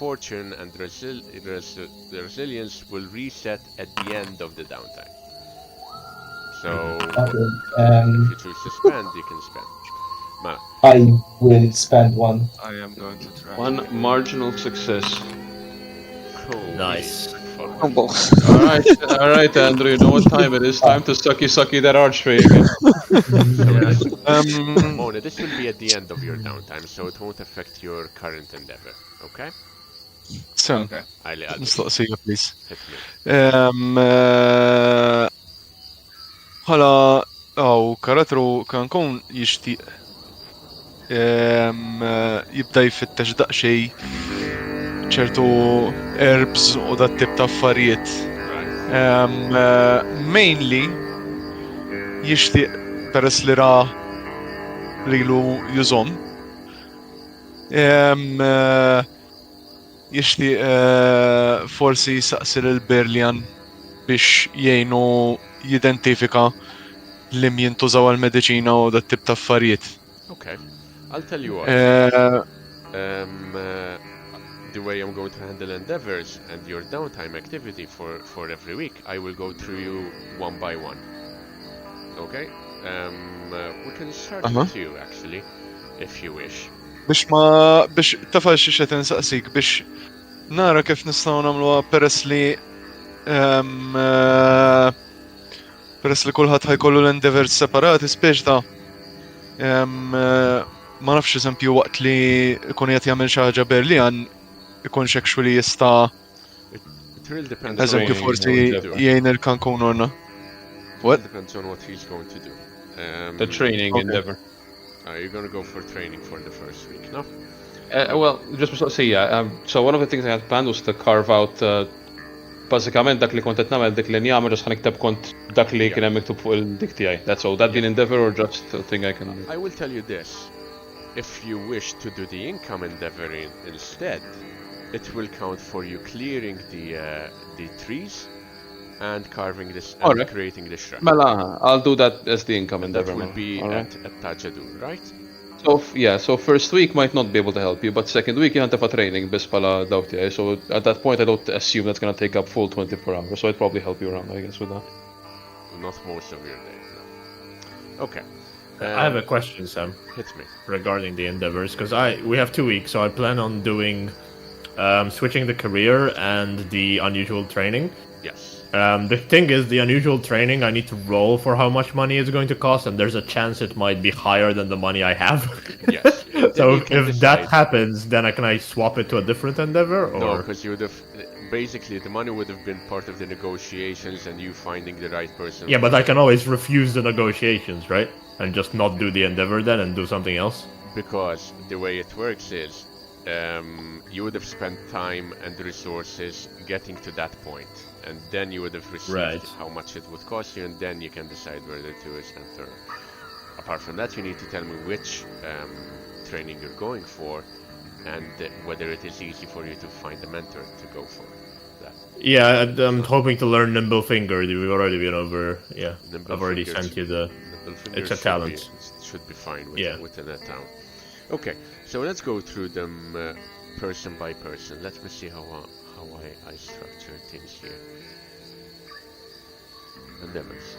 fortune and resilience will reset at the end of the downtime. So Okay. if you choose to spend, you can spend. Mala. I will spend one. I am going to try. One marginal success. Holy Nice. fuck. Oh, boss. All right, Andrew. You know what time it is? Time to sucky that archery again. Mona, this will be at the end of your downtime, so it won't affect your current endeavor. Okay? Sam, Okay. I'll nistaqsija please. hit me. Ħala, karatru kan kun jixtieq jibda jfittex daqsxej ċertu herbs u dat tip ta' affarijiet. Mainly jixtieq peress li ra lilu jużom. Jixtieq forsi saqsi lil Berlian biex jgħinu jidentifika li jintużaw għal-mediċina u dat tip ta' affarijiet. Okay. I'll tell you what. The way I'm going to handle endeavors and your downtime activity for every week, I will go through you one by one. Okay? We can start with you, actually, if you wish. Biex tafa xiex qed insaqsik biex nara kif nistgħu nagħmluha peress li kulħadd ħajkollu l-endeavors separati speċta. Ma nafx eżempju waqt li jkun qed jagħmel xi ħaġa Berlian ikun actually jista' It really depends eżempju on forsi jgħin il-Cancun orna. What? It depends on what he's going to do. The training endeavor. You're going to go for training for the first week, no? Well, just to say, yeah. So one of the things I had planned was to carve out basikament dak li kont qed nagħmel dik linja ma ġas ħanikteb kont dak li kien hemm miktub fuq il-dik tiegħi. That's all. That been endeavor or just a thing I can do? I will tell you this. If you wish to do the income endeavor instead, it will count for you clearing the trees and carving this and creating the shrine. Mela, I'll do that as the income endeavor. That will be at Tajadur, right? So so first week might not be able to help you, but second week you have a training bis pala dawk tiegħi. So at that point I don't assume that's gonna take up full 24 hours. So I'd probably help you around, I guess, with that. Not most of your day, no. Okay. I have a question, Sam. Hit me. Regarding the endeavors, because we have 2 weeks, so I plan on doing switching the career and the unusual training. Yes. The thing is, the unusual training, I need to roll for how much money it's going to cost, and there's a chance it might be higher than the money I have. Yes. So if that happens, then can I swap it to a different endeavor? Or? No, because you would have... Basically, the money would have been part of the negotiations and you finding the right person. Yeah, but I can always refuse the negotiations, right? And just not do the endeavor then and do something else? Because the way it works is, you would have spent time and resources getting to that point. And then you would have received how much it would cost you, and then you can decide whether to spend or... Apart from that, you need to tell me which training you're going for, and whether it is easy for you to find a mentor to go for that. Yeah, I'm hoping to learn Nimble Finger. We've already been over. Yeah, Nimble I've already Finger sent you the. It's a talent. Should be fine within that town. Okay, so let's go through them person by person. Let me see how I structure things here. Endeavors.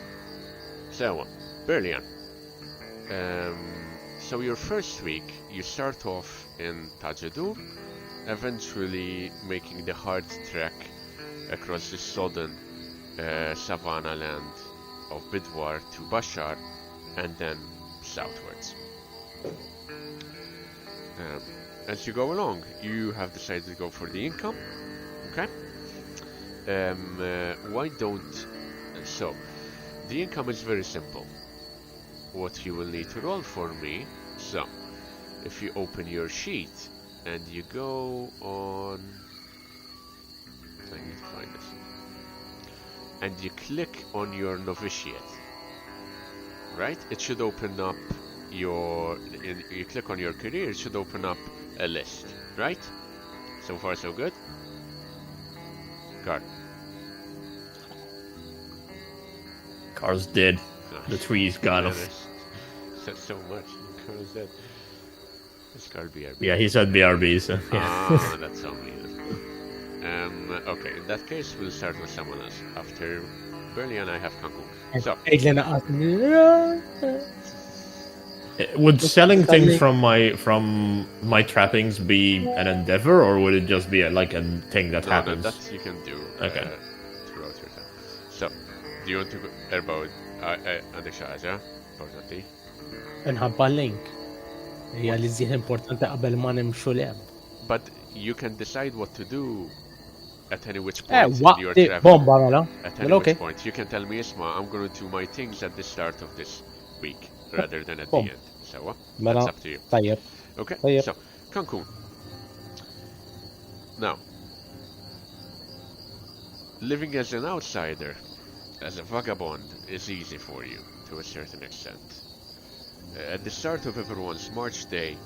So, Berlian. So your first week, you start off in Tajadur, eventually making the hard trek across the sodden savanna land of Bidwar to Bashar, and then southwards. As you go along, you have decided to go for the income, okay? Why don't... So, the income is very simple. What you will need to roll for me, so, if you open your sheet, and you go on... I need to find this. And you click on your novitiate, right? It should open up your... You click on your career, it should open up a list, right? So far so good? Car. Car's dead. The trees got him. Said so much. Car's dead. It's Car BRB. Yeah, he said BRB, so yeah. Ah, that's so mean. Okay, in that case, we'll start with someone else. After Berlian, I have Cancun. So, Would selling things selling- from my trappings be an endeavor, or would it just be like a thing that No, happens? that you can do Okay. throughout your time. So, do you want to go about għandek xi ħaġa importanti? Inħabba link. Hija li żjed importanti qabel ma nimxu leb. But you can decide what to do at any which point in your Waqt travel. bomba mela. At any Mela which okay. point. You can tell me, Isma, I'm going to do my things at the start of this week rather than at Boom. the end. So, Mela that's up to you. tajjeb. Okay, Yep. so Cancun. Now, living as an outsider, as a vagabond, is easy for you to a certain extent. At the start of everyone's March day,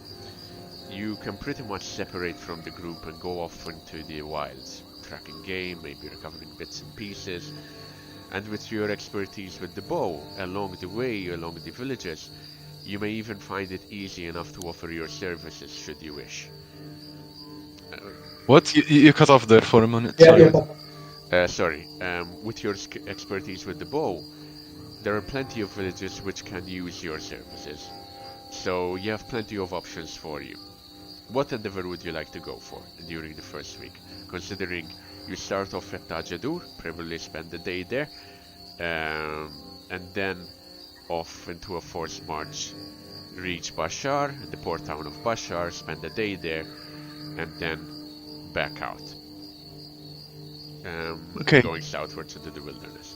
you can pretty much separate from the group and go off into the wilds, tracking game, maybe recovering bits and pieces, and with your expertise with the bow along the way, along the villages, you may even find it easy enough to offer your services should you wish. What? You cut off there for a minute. Yeah, Sorry. yeah. With your expertise with the bow, there are plenty of villages which can use your services, so you have plenty of options for you. What endeavor would you like to go for during the first week? Considering you start off at Tajadur, probably spend the day there, and then off into a forced march, reach Bashar, the port town of Bashar, spend a day there, and then back out. Okay. Going southwards into the wilderness.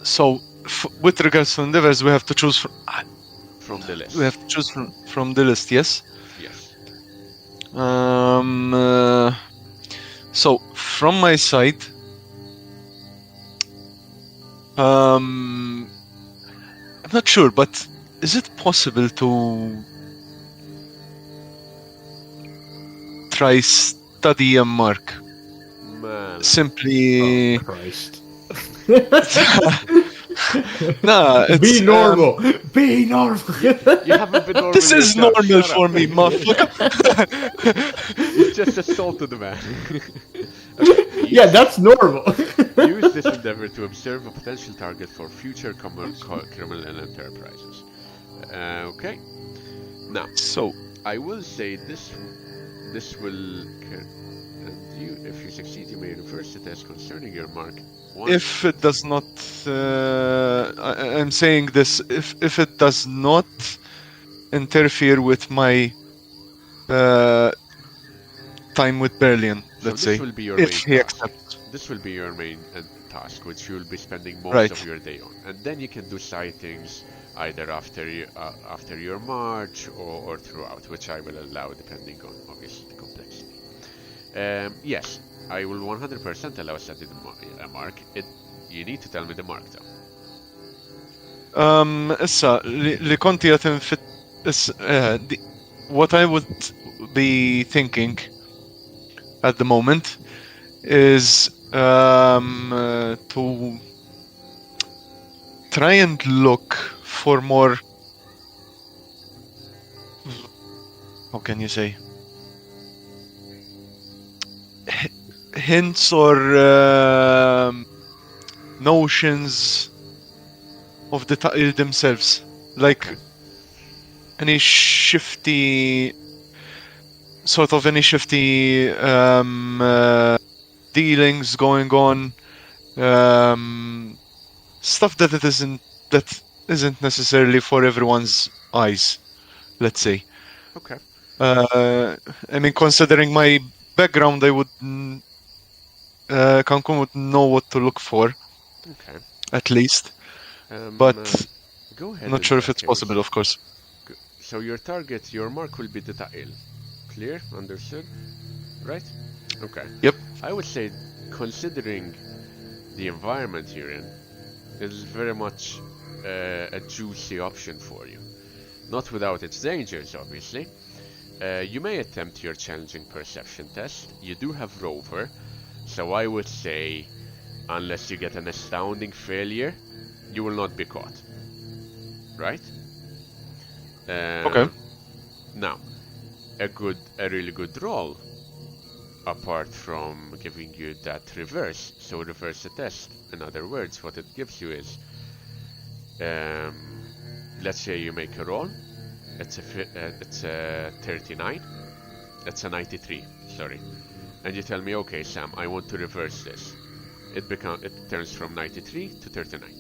So with regards to endeavors, we have to choose From the list. we have to choose from the list. Yes. Yes. So from my side, I'm not sure, but is it possible to try study a mark? Man. Simply, Christ. nah. It's, Be normal. Be normal. You haven't been normal This is yourself, normal shut for up. me, motherfucker. You just assaulted the man. Yeah, that's normal. Use this endeavor to observe a potential target for future criminal enterprises. Okay. Now, So, I will say this will, and you, if you succeed, you may reverse the test concerning your mark. if it does not, I'm saying this, if it does not interfere with my time with Berlin, So let's this say, will be your if main he task. accepts. This will be your main task, which you'll be spending most Right. of your day on, and then you can do sightings either after your march or throughout, which I will allow depending on obviously the complexity. Yes, I will 100% allow study the mark. You need to tell me the mark though. Issa, li konti għatin fit, what I would be thinking at the moment is to try and look for more, how can you say, hints or notions of the Ta'il themselves, like any shifty dealings going on, stuff that isn't necessarily for everyone's eyes, let's say. Okay. I mean, considering my background, I would Cancun would know what to look for, Okay. at least. But go ahead. not in sure if that it's case. possible, of course. So your target, your mark will be the Ta'il. Clear? Understood? Right? Okay. Yep. I would say, considering the environment you're in, it is very much a juicy option for you. Not without its dangers, obviously. You may attempt your challenging perception test. You do have Rover, so I would say, unless you get an astounding failure, you will not be caught. Right? Okay. Now, a really good roll, apart from giving you that reverse, so reverse the test. In other words, what it gives you is Let's say you make a roll. It's a 39. It's a 93. Sorry. And you tell me, okay, Sam, I want to reverse this. It turns from 93 to 39.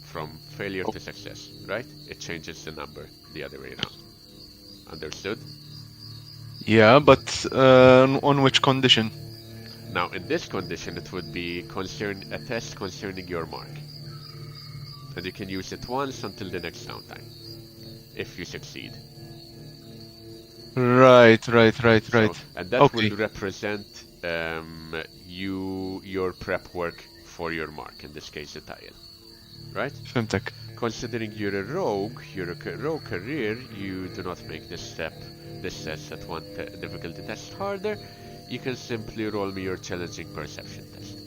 From failure to success, right? It changes the number the other way around. Understood? Yeah, but on which condition? Now, in this condition, it would be a test concerning your mark. And you can use it once until the next downtime, if you succeed. Right. So, and that Okay. will represent your prep work for your mark, in this case the tile, right? فهمتك. Considering you're a rogue career, you do not make this test at one difficulty test harder. You can simply roll me your challenging perception test.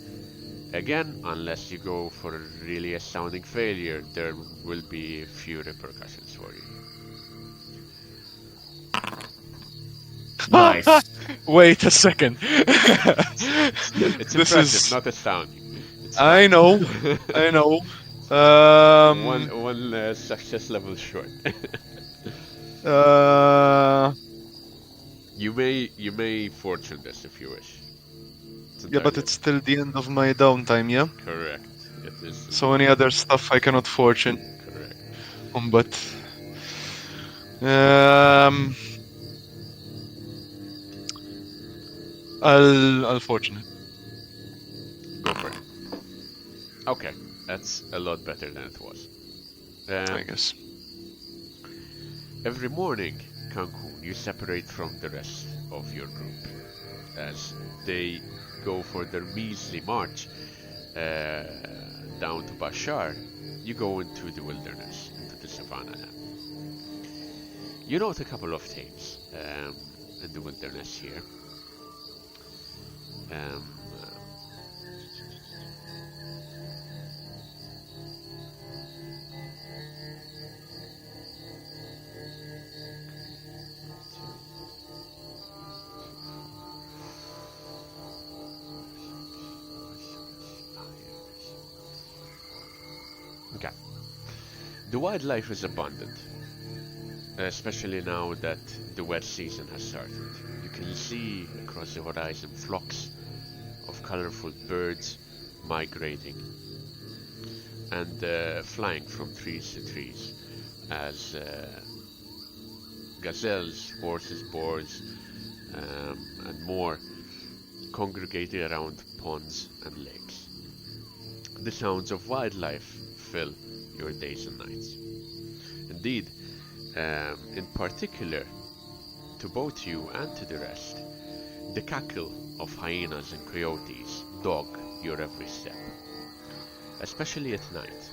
Again, unless you go for a really astounding failure, there will be few repercussions for you. Nice. Wait a second. It's This impressive, is. not astounding. It's I fine. know. I know. One success level short. You may fortune this if you wish. Yeah, but it's still the end of my downtime, yeah? Correct. It is. So any other stuff I cannot fortune. Correct. But I'll fortune it. Go for it. Okay, that's a lot better than it was. I guess. Every morning, Cancun, you separate from the rest of your group as they go for their measly march down to Bashar. You go into the wilderness, into the savannah now. You note a couple of things in the wilderness here. Okay. The wildlife is abundant, especially now that the wet season has started. You can see across the horizon flocks of colorful birds migrating and flying from trees to trees as gazelles, horses, boars, and more congregated around ponds and lakes. The sounds of wildlife fill your days and nights. Indeed, in particular, to both you and to the rest, the cackle of hyenas and coyotes dog your every step, especially at night,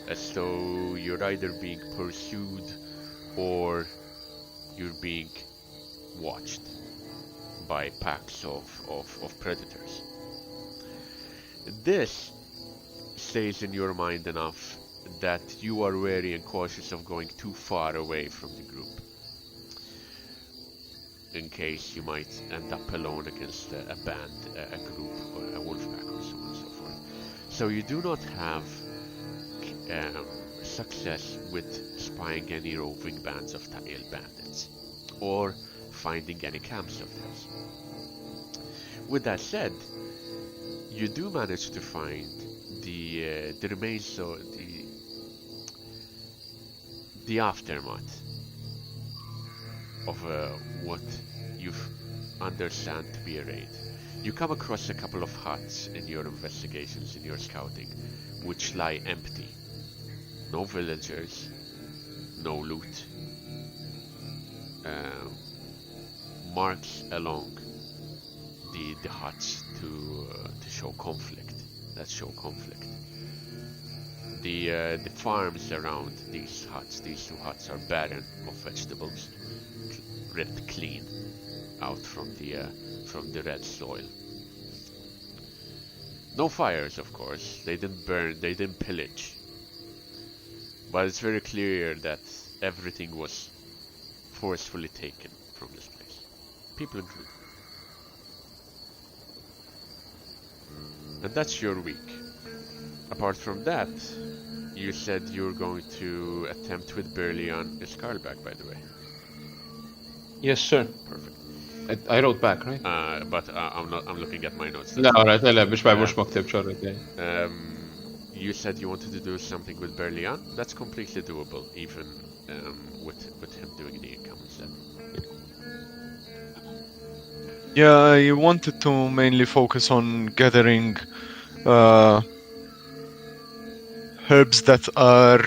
as though you're either being pursued or you're being watched by packs of predators. This stays in your mind enough that you are wary and cautious of going too far away from the group, in case you might end up alone against a band, a group, or a wolf pack, or so on and so forth. So you do not have success with spying any roving bands of Ta'il bandits, or finding any camps of theirs. With that said, you do manage to find the remains of the aftermath of what you understand to be a raid. You come across a couple of huts in your investigations, in your scouting, which lie empty. No villagers, no loot. Marks along the huts to show conflict. That show conflict. The farms around these two huts, are barren of vegetables, ripped clean out from the red soil. No fires, of course. They didn't burn. They didn't pillage. But it's very clear that everything was forcefully taken from this place, people included. And that's your week. Apart from that, You said you were going to attempt with Berlian Scarlback, by the way. Yes, sir. Perfect. I wrote back, right? But I'm looking at my notes. لا alright لا مش مكتوب شرط يعني. You said you wanted to do something with Berlian. That's completely doable, even with him doing the income set. Yeah, I wanted to mainly focus on gathering herbs that are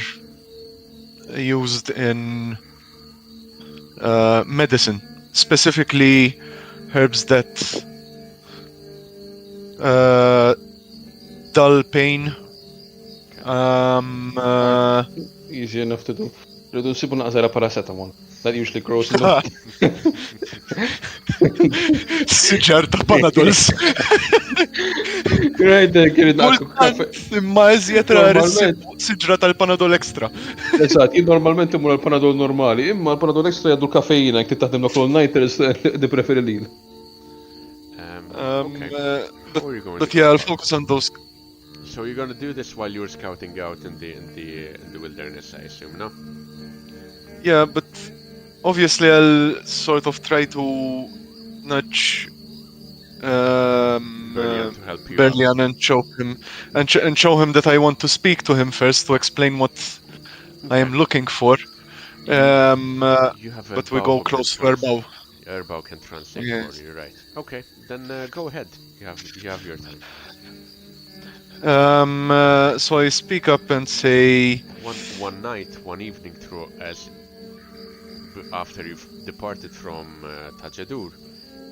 used in medicine, specifically herbs that dull pain. Easy enough to do. Rridu nsibu naqżara paracetamol. That usually grows in the... Siġar ta' Panadols. Right, kirid naqku kafe. Imma eżjed rari siġra tal-Panadol Extra. Eżatt, jien normalment imur l-Panadol normali, imma l-Panadol Extra jaddu l-kafeina, jek taħdem l nighters di preferi lil. But yeah, I'll focus on those. So you're gonna do this while you're scouting out in the wilderness, I assume, no? Yeah, but obviously I'll sort of try to nudge Berlian to help you Berlian and show him and show him that I want to speak to him first to explain what I am looking for. You have But we go close to Erbao. Erbao can translate Yes. for you, right? Okay, then go ahead. You have your time. So I speak up and say, One night, one evening, after you've departed from Tajadur,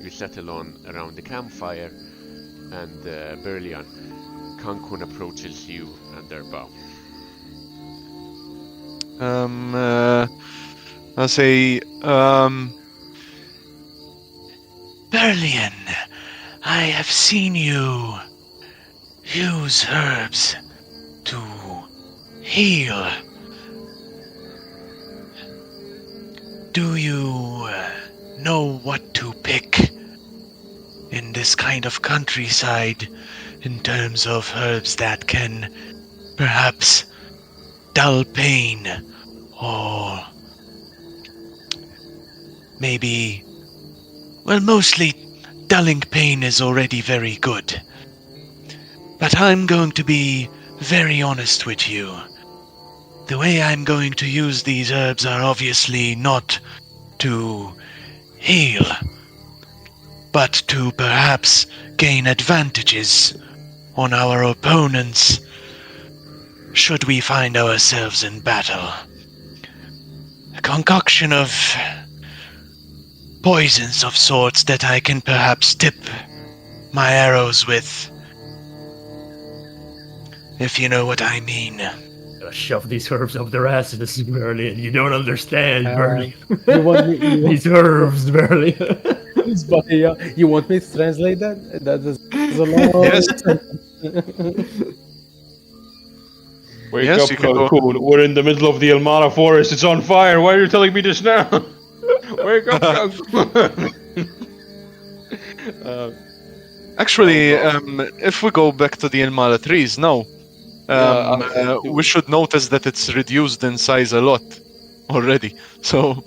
you settle around the campfire, and Berlian, Cancun approaches you and Erbao. I say, Berlian, I have seen you use herbs to heal. Do you know what to pick in this kind of countryside in terms of herbs that can perhaps dull pain, or maybe, well, mostly dulling pain is already very good. But I'm going to be very honest with you. The way I'm going to use these herbs are obviously not to heal, but to perhaps gain advantages on our opponents should we find ourselves in battle. A concoction of poisons of sorts that I can perhaps tip my arrows with, if you know what I mean. Gotta shove these herbs up their asses, Berlian. You don't understand, Berlian. You want me? These herbs, Berlian. You want me to translate that? That is a long. Yes. Wake Yes, up, you can go. Cancun. We're in the middle of the Elmara forest. It's on fire. Why are you telling me this now? Wake up, Cancun. Actually, if we go back to the Elmala trees now, we should notice that it's reduced in size a lot already. So,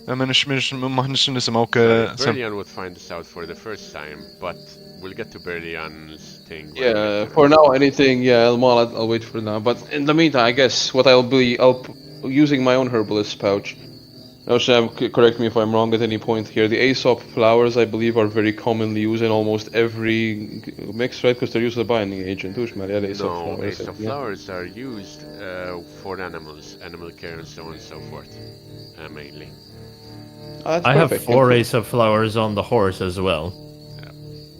Berlian would find this out for the first time, but we'll get to Berlian's thing. when we get Yeah, to for it. now, anything, yeah, I'll wait for now. But in the meantime, I guess what I'll using my own herbalist pouch. Now, Sam, correct me if I'm wrong at any point here. The Aesop flowers, I believe, are very commonly used in almost every mix, right? Because they're used as a binding agent. No, flowers, Aesop yeah. flowers are used for animals, animal care, and so on and so forth, mainly. That's I have perfect. 4 Aesop flowers on the horse as well.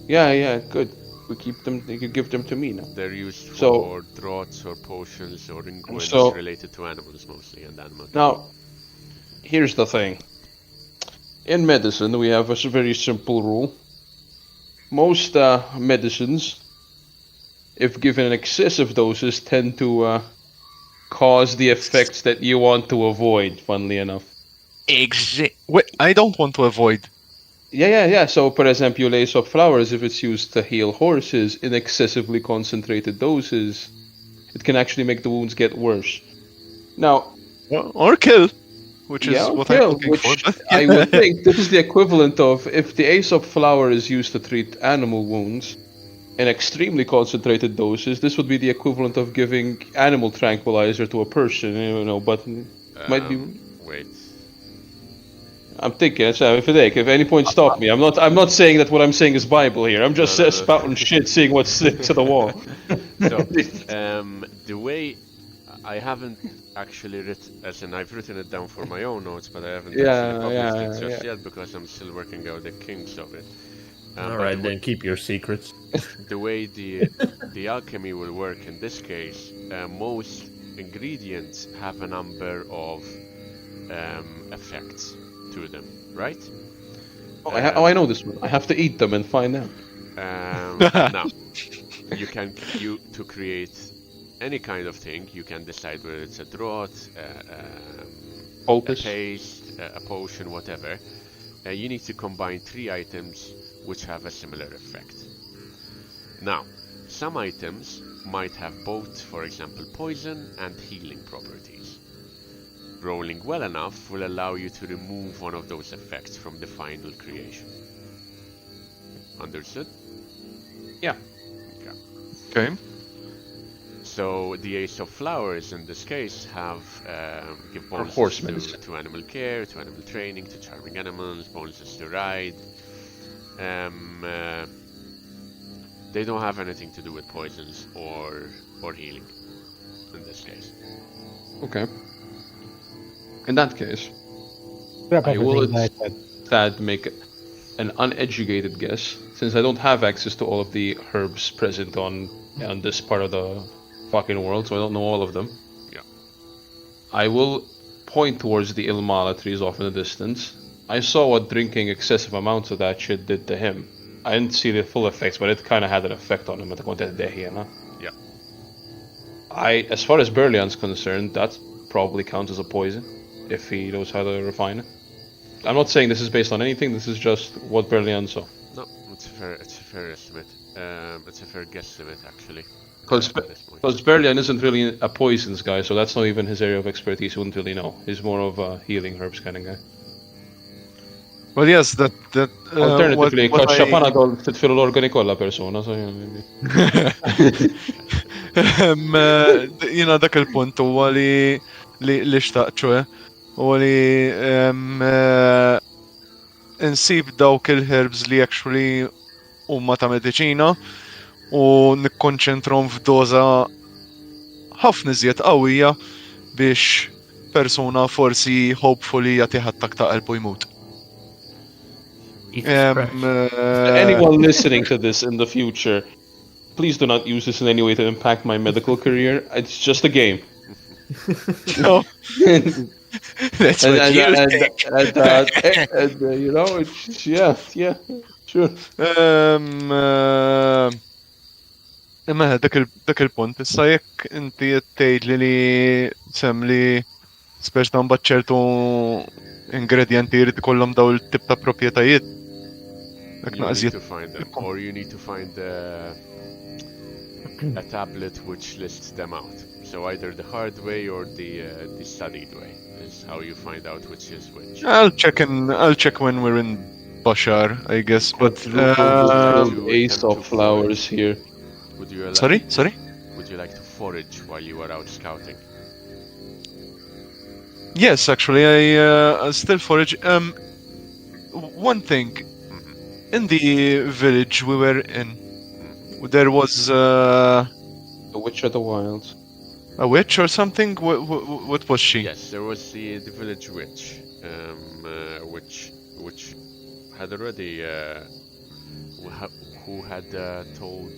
Yeah, good. We keep them. You can give them to me now. They're used for So- draughts or potions or ingredients So- related to animals mostly and animal care. Now, here's the thing. In medicine, we have a very simple rule. Most medicines, if given in excessive doses, tend to cause the effects that you want to avoid, funnily enough. Wait, I don't want to avoid. Yeah. So, for example, Aesop flowers, if it's used to heal horses in excessively concentrated doses, it can actually make the wounds get worse. Now, Or kill, which is yeah, what kill, I'm looking which for. But I would think this is the equivalent of if the Aesop flower is used to treat animal wounds in extremely concentrated doses, this would be the equivalent of giving animal tranquilizer to a person, but it might be. Wait. I'm thinking, if any point stop me. I'm not saying that what I'm saying is Bible here. I'm just No. spouting shit, seeing what's stick to the wall. So, the way I haven't actually written, as in I've written it down for my own notes, but I haven't actually published it just yet because I'm still working out the kinks of it. All right, then keep your secrets. The way the alchemy will work in this case, most ingredients have a number of effects to them, right? I know this one. I have to eat them and find out. Now, to create any kind of thing, you can decide whether it's a draught, a Opus. paste, a potion, whatever. You need to combine 3 items which have a similar effect. Now, some items might have both, for example, poison and healing properties. Rolling well enough will allow you to remove one of those effects from the final creation. Understood? Yeah. okay. So the Ace of Flowers in this case give bonuses horsemen. to animal care, to animal training, to charming animals, bonuses to ride. They don't have anything to do with poisons or healing in this case. Okay. In that case, Grab I will everything that I said. make an uneducated guess, since I don't have access to all of the herbs present on this part of the fucking world, so I don't know all of them. Yeah. I will point towards the Ilmala trees off in the distance. I saw what drinking excessive amounts of that shit did to him. I didn't see the full effects, but it kind of had an effect on him. Yeah. As far as Berlian's concerned, that probably counts as a poison, if he knows how to refine it. I'm not saying this is based on anything, this is just what Berlian saw. No, it's a fair estimate. It's a fair guesstimate actually. Because at this point. Berlian isn't really a poisons guy, so that's not even his area of expertise, he wouldn't really know. He's more of a healing herbs kind of guy. Well, yes, that Alternatively, what kaċċa I- panadol titfil l-organi kollha persona, so maybe. Jina dak il-punt huwa li xtaqċu, huwa li insib dawk il-herbs li actually huma ta' mediċina u nikkonċentrom f'doza ħafna iżjed qawwija biex persuna forsi hopefully jagħti attak ta' qalbu jmut. Anyone listening to this in the future, please do not use this in any way to impact my medical career. It's just a game. No. That's what you think. Yeah, sure. Imma dak il-punt, issa jekk inti tgħidli li sem li speċ ta' mbagħad ċertu ingredienti jrid ikollhom daw il-tip ta' proprjetajiet. Dak You need naqżiet. to find them, or you need to find a tablet which lists them out. So either the hard way or the studied way is how you find out which is which. I'll check when we're in Bashar, I guess. But Ace of flowers here. Would you sorry. Would you like to forage while you are out scouting? Yes, actually, I still forage. One thing, in the village we were in, there was The Witch of the Wilds. a witch or something. What was she? Yes, there was the village witch, which had already who had told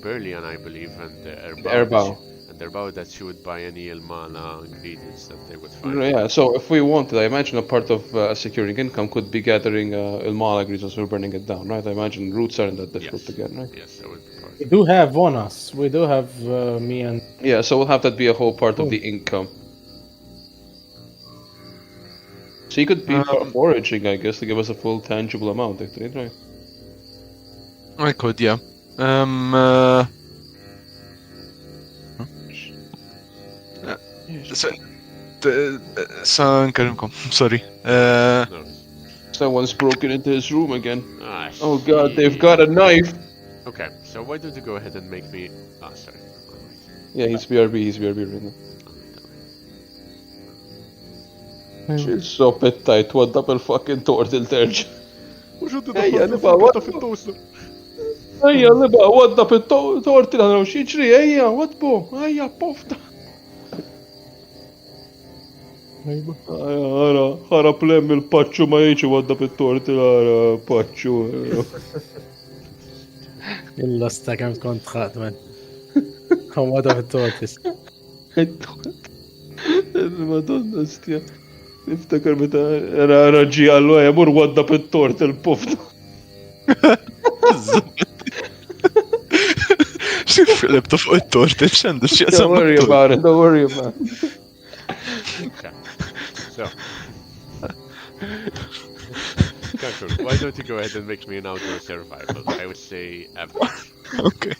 Berlian, I believe, and Erbau. Erbau that she would buy any Ilmana ingredients that they would find. Yeah, so if we wanted, I imagine a part of securing income could be gathering Ilmala ingredients or burning it down, right? I imagine roots aren't that difficult to get, right? Yes, that would be part. We do have on us. We do have me and Yeah, so we'll have that be a whole part of the income. So you could be foraging, I guess, to give us a full tangible amount, actually, right? I could, yeah. سنكلمكم sorry. No. Someone's broken into his room again. Ah, Oh god, they've shit. got a knife! Okay, so why don't you go ahead and make me... Ah, sorry. Alright. Yeah, he's BRB right now. Chill soppettajt, wadda bil-fucking tortil terġ. Ejja, niba, wadda fit-toaster. Ejja, niba, wadda bil-tortil għana xieġri, ejja, wadbu, ejja, pofta. Ħara plem il-paċċu ma jieċi wadda bil-tortil, ħara paċċu. Illa sta kem kont ħatmen. Kom wada fit-tortis. Madonna stja. Niftakar meta raġi għallu mur wadda pit-tort il-pufta. Filip ta' fuq it-tort, x'għandu Don't worry about it, don't worry about it. Okay. So. Kankul, why don't you go ahead and make me an outdoor survival? I would say average. Okay.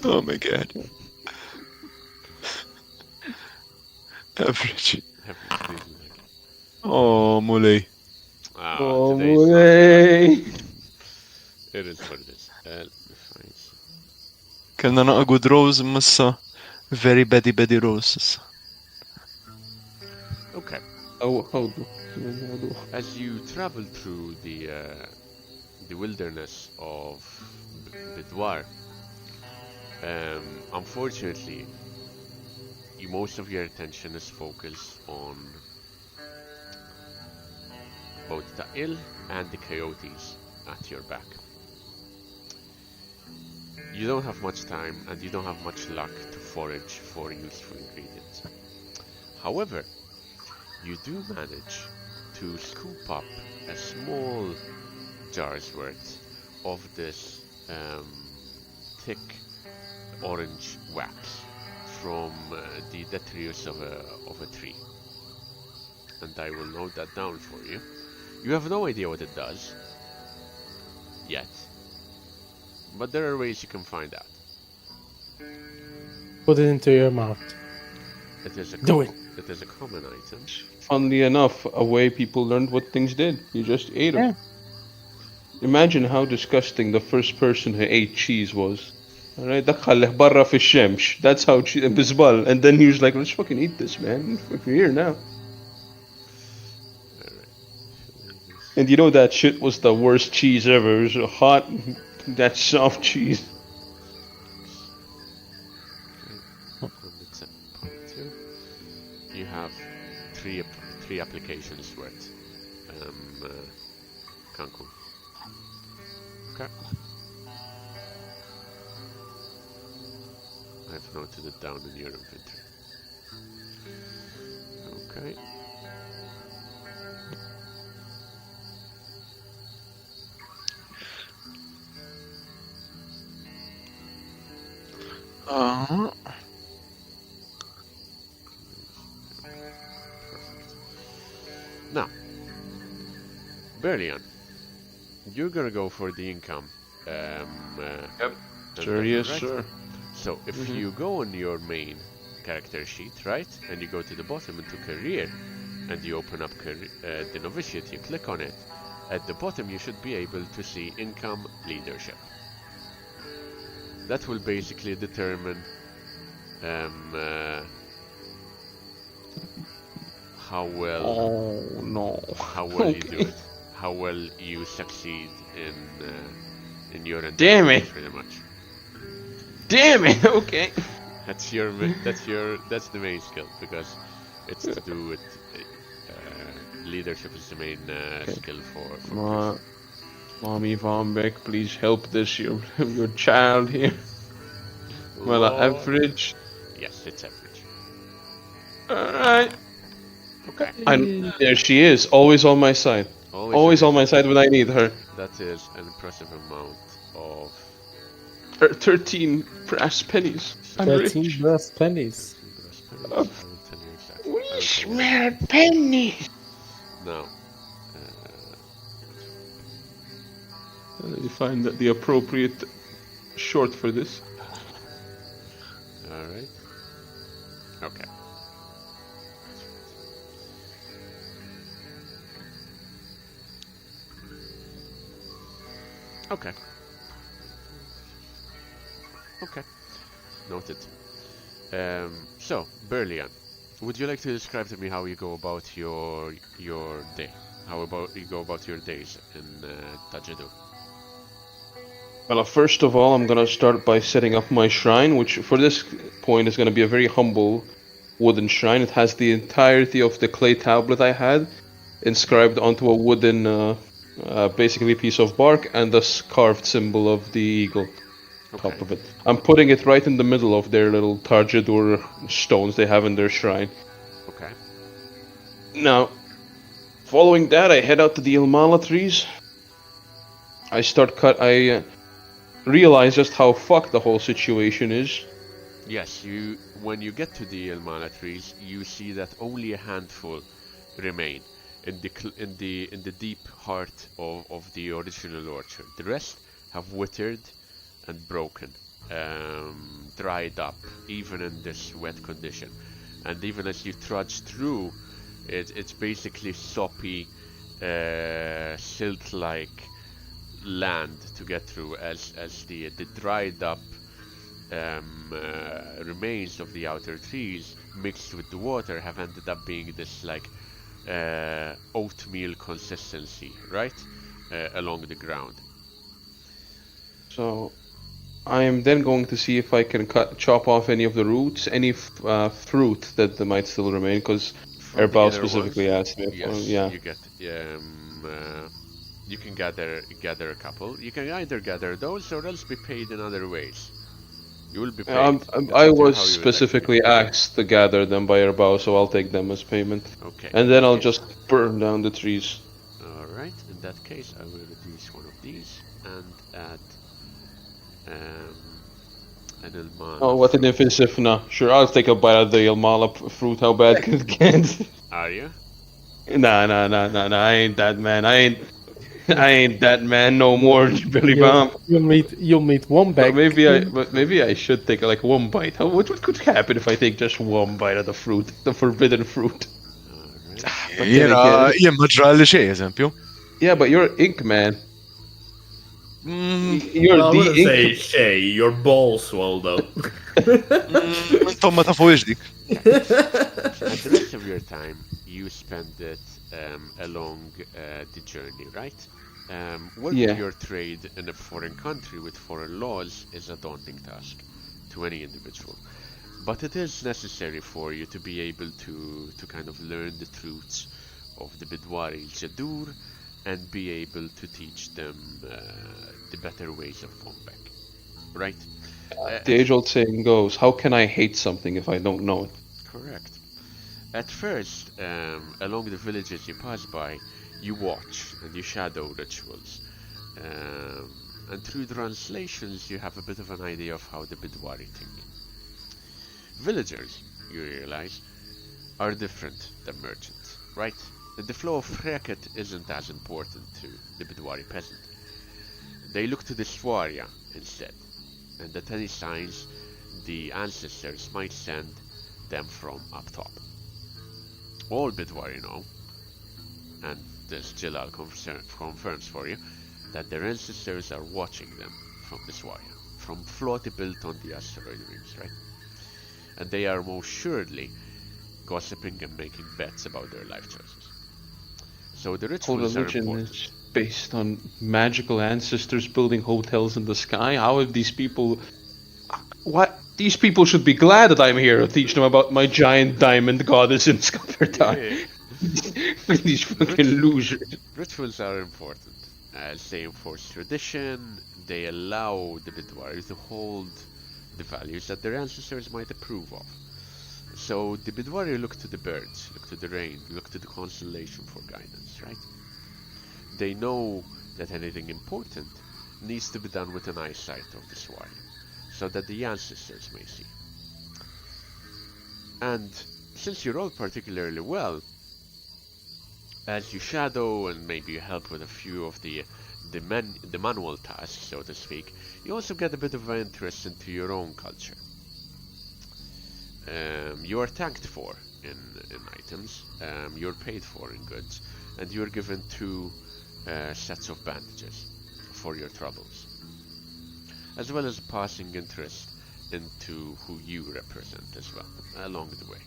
Oh my god. Average. Average, please. Oh, Muley. Ah, Oh, today's not- Muley. It is what it is. Let me find some. Kellna naqa good rose massa very badi roses. Okay. How do? As you travel through the wilderness of Bidwar, unfortunately, most of your attention is focused on both the ill and the coyotes at your back. You don't have much time and you don't have much luck to forage for useful ingredients. However, you do manage to scoop up a small jar's worth of this thick orange wax from the detritus of a tree. And I will note that down for you. You have no idea what it does yet, but there are ways you can find out. Put it into your mouth. It is a Do it. It is a common item. Funnily enough, a way people learned what things did. You just ate them. Yeah. Imagine how disgusting the first person who ate cheese was. Alright, dakħalleh barra fi xemx. That's how bizbal. And then he was like, let's fucking eat this, man. We're here now. And you know that shit was the worst cheese ever. It was a hot, that soft cheese. You have three applications worth. Cancun. Okay. I've noted it down in your inventory. Okay. Now, Berlian, you're gonna go for the income. Yep. Sure, right? yes, sir. So, if you go on your main character sheet, right, and you go to the bottom into career, and you open up the novitiate, you click on it. At the bottom, you should be able to see income leadership. That will basically determine how well Oh, no. how well you do Okay. it, how well you succeed in your Damn endeavors, it. pretty much. Damn it, okay. That's the main skill, because it's to do with leadership is the main skill for Mommy Von Beck, please help this your child here. Well, Lord. average. Yes, it's average. Alright. Okay. There she is, always on my side. Always on my side when I need her. That is an impressive amount of 13 brass pennies. I'm 13 rich. brass pennies. I will tell you exactly. I will tell you. Smell pennies. Now, You find the appropriate short for this. all Okay. Okay. Okay. Noted. So, Berlian, would you like to describe to me how you go about your day? How about you go about your days in Tajedu? Well, first of all, I'm gonna start by setting up my shrine, which for this point is gonna be a very humble wooden shrine. It has the entirety of the clay tablet I had inscribed onto a wooden, basically piece of bark, and this carved symbol of the eagle top Okay. of it. I'm putting it right in the middle of their little Tarjadur stones they have in their shrine. Okay. Now, following that, I head out to the Ilmala trees. I realize just how fucked the whole situation is. Yes, when you get to the Elmana trees, you see that only a handful remain in the deep heart of the original orchard. The rest have withered and broken, dried up, even in this wet condition. And even as you trudge through, it's basically soppy, silt-like land to get through, as the dried up remains of the outer trees mixed with the water have ended up being this like oatmeal consistency, right, along the ground. So I am then going to see if I can chop off any of the roots, any fruit that might still remain, because From the Erbal inner specifically ones, asked me. yes, Yeah. you get you can gather a couple. You can either gather those or else be paid in other ways. You will be paid. It's I up to you was how you would like to be specifically paid. asked to gather them by Erbal, so I'll take them as payment. Okay. And in then that I'll case- just burn down the trees. Alright, in that case I will reduce one of these and add an Ilmana Oh, what an fruit. ifisifna. Sure, I'll take a bite of the Ilmala fruit. How bad can it get? Are you? Nah. I ain't that man. I ain't that man no more, Billy Bomb. You'll meet one bag. But maybe I should take like one bite. What could happen if I take just one bite of the fruit, the forbidden fruit? Alright. But then again, jemma ġralli xej, eżempju. yeah, but you're Ink Man. You're Well, I the wouldn't Ink. say Shay, your balls swell though. Intom ma tafuġ dik. And the rest of your time you spend it along the journey, right? Working Yeah. your trade in a foreign country with foreign laws is a daunting task to any individual. But it is necessary for you to be able to kind of learn the truths of the Bidwari Jadur and be able to teach them the better ways of Fombek, right? The age-old saying goes, "How can I hate something if I don't know it?" Correct. At first, along the villages you pass by, you watch and you shadow rituals. And through translations, you have a bit of an idea of how the Bidwari think. Villagers, you realize, are different than merchants, right? The flow of Reket isn't as important to the Bidwari peasant. They look to the Swaria instead, and at any signs the ancestors might send them from up top. All Bidwari know, and this Jilal confirms for you, that their ancestors are watching them from the Swaria, from floaty built on the asteroid rings, right? And they are most surely gossiping and making bets about their life choices. So the Whole rituals are religion important. is based on magical ancestors building hotels in the sky. How have these people? What? These people should be glad that I'm here to teach them about my giant diamond goddess in Scupperton. These fucking losers. Rituals are important as they enforce tradition. They allow the Bidwari to hold the values that their ancestors might approve of. So the Bidwari look to the birds, look to the rain, look to the constellation for guidance, right? They know that anything important needs to be done with an eyesight of the Swari, so that the ancestors may see. And since you roll particularly well, as you shadow and maybe you help with a few of the manual tasks, so to speak, you also get a bit of an interest into your own culture. you are tanked for in items, you're paid for in goods, and you're given 2 sets of bandages for your troubles, as well as passing interest into who you represent as well, along the way.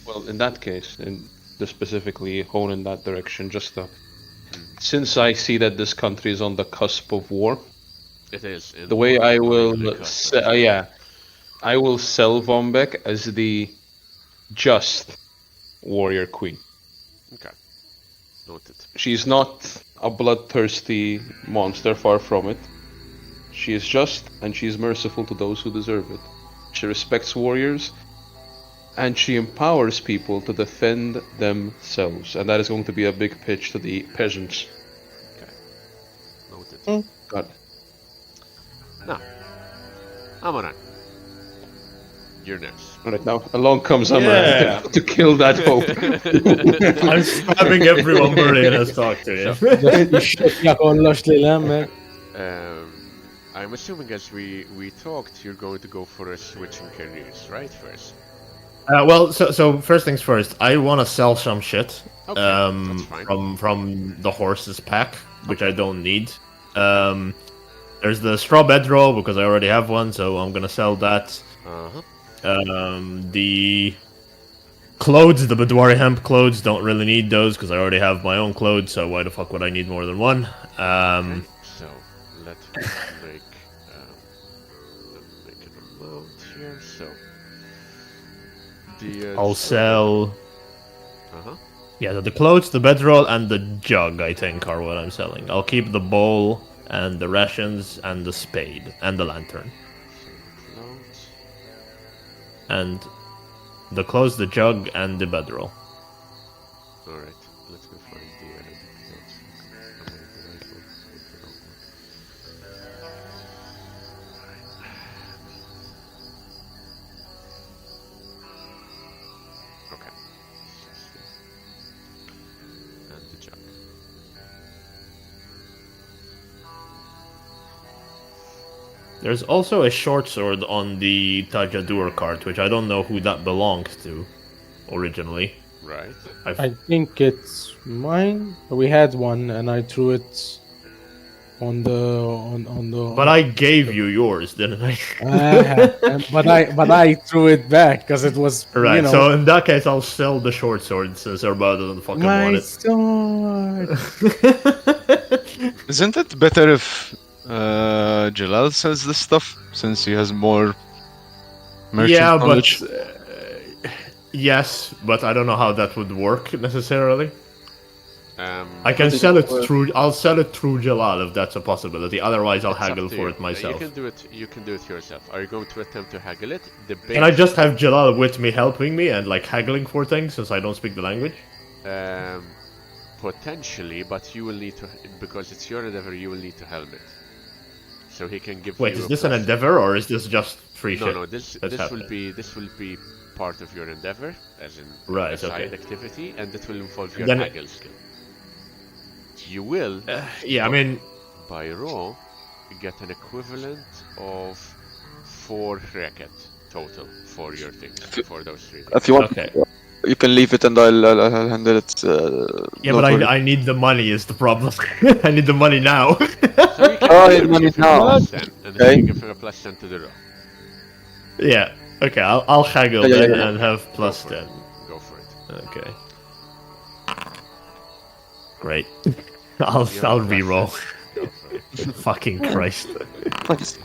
Well, in that case, and to specifically hone in that direction, since I see that this country is on the cusp of war, It is. the way I on will, the cusp, actually. yeah, I will sell Vombek as the just warrior queen. Okay. Noted. She's not a bloodthirsty monster, far from it. She is just, and she is merciful to those who deserve it. She respects warriors, and she empowers people to defend themselves. And that is going to be a big pitch to the peasants. Okay. Noted. God. Now, Amaran. You're next. Alright, now along comes Amaran to kill that hope. I'm stabbing everyone Murray has talked to you. Ja kollox li lemmek. I'm assuming as we talked, you're going to go for a switch in careers, right? First. Well, so first things first. I want to sell some shit. Okay, that's fine. From the horses pack, which I don't need. There's the straw bedroll because I already have one, so I'm gonna sell that. Uh-huh. The clothes, the Badwari hemp clothes, don't really need those because I already have my own clothes. So why the fuck would I need more than one? Okay, so let me make an amount here. So the I'll sell. Uh-huh. Yeah, the clothes, the bedroll, and the jug, I think, are what I'm selling. I'll keep the bowl and the rations and the spade and the lantern. So the clothes. And the clothes, the jug, and the bedroll. Alright, let me find the clothes. Am I the right one or the wrong one? Okay. And the jug. There's also a short sword on the Tajadur cart, which I don't know who that belonged to originally. Right. I think it's mine. We had one and I threw it on the But I gave you yours, didn't I? but I threw it back because it was Right, you know, so in that case I'll sell the short sword since Arbad doesn't fucking my want sword. it. Isn't it better if Jalal sells this stuff since he has more merchant Yeah, knowledge? but yes, but I don't know how that would work necessarily. I can sell it through. I'll sell it through Jalal if that's a possibility. Otherwise, I'll it's up haggle to for you. it myself. You can do it. You can do it yourself. Are you going to attempt to haggle it? The base, Can I just have Jalal with me, helping me and like haggling for things since I don't speak the language? Potentially, but you will need to, because it's your endeavor. You will need to helm it. So he can give Wait, you. is this an endeavor or is this just free No, shit? no. This will be part of your endeavor, as in Right, a side okay. activity, and it will involve your Then- haggle skill. You will, Yeah, I mean, by raw, get an equivalent of 4 racket total for your things, for those 3 things. If you want, okay. you can leave it and I'll handle it. Yeah, don't but worry. I need the money is the problem. I need the money now. So you can Oh, give you want him it now. a +10, and then Okay. you give him a +10 to the raw. Yeah. Okay, I'll haggle Yeah, then yeah. and have Go plus for it. 10. Go for it. Okay. Great. I'll You have a reroll. +10. Go for it. Fucking Christ. Nice.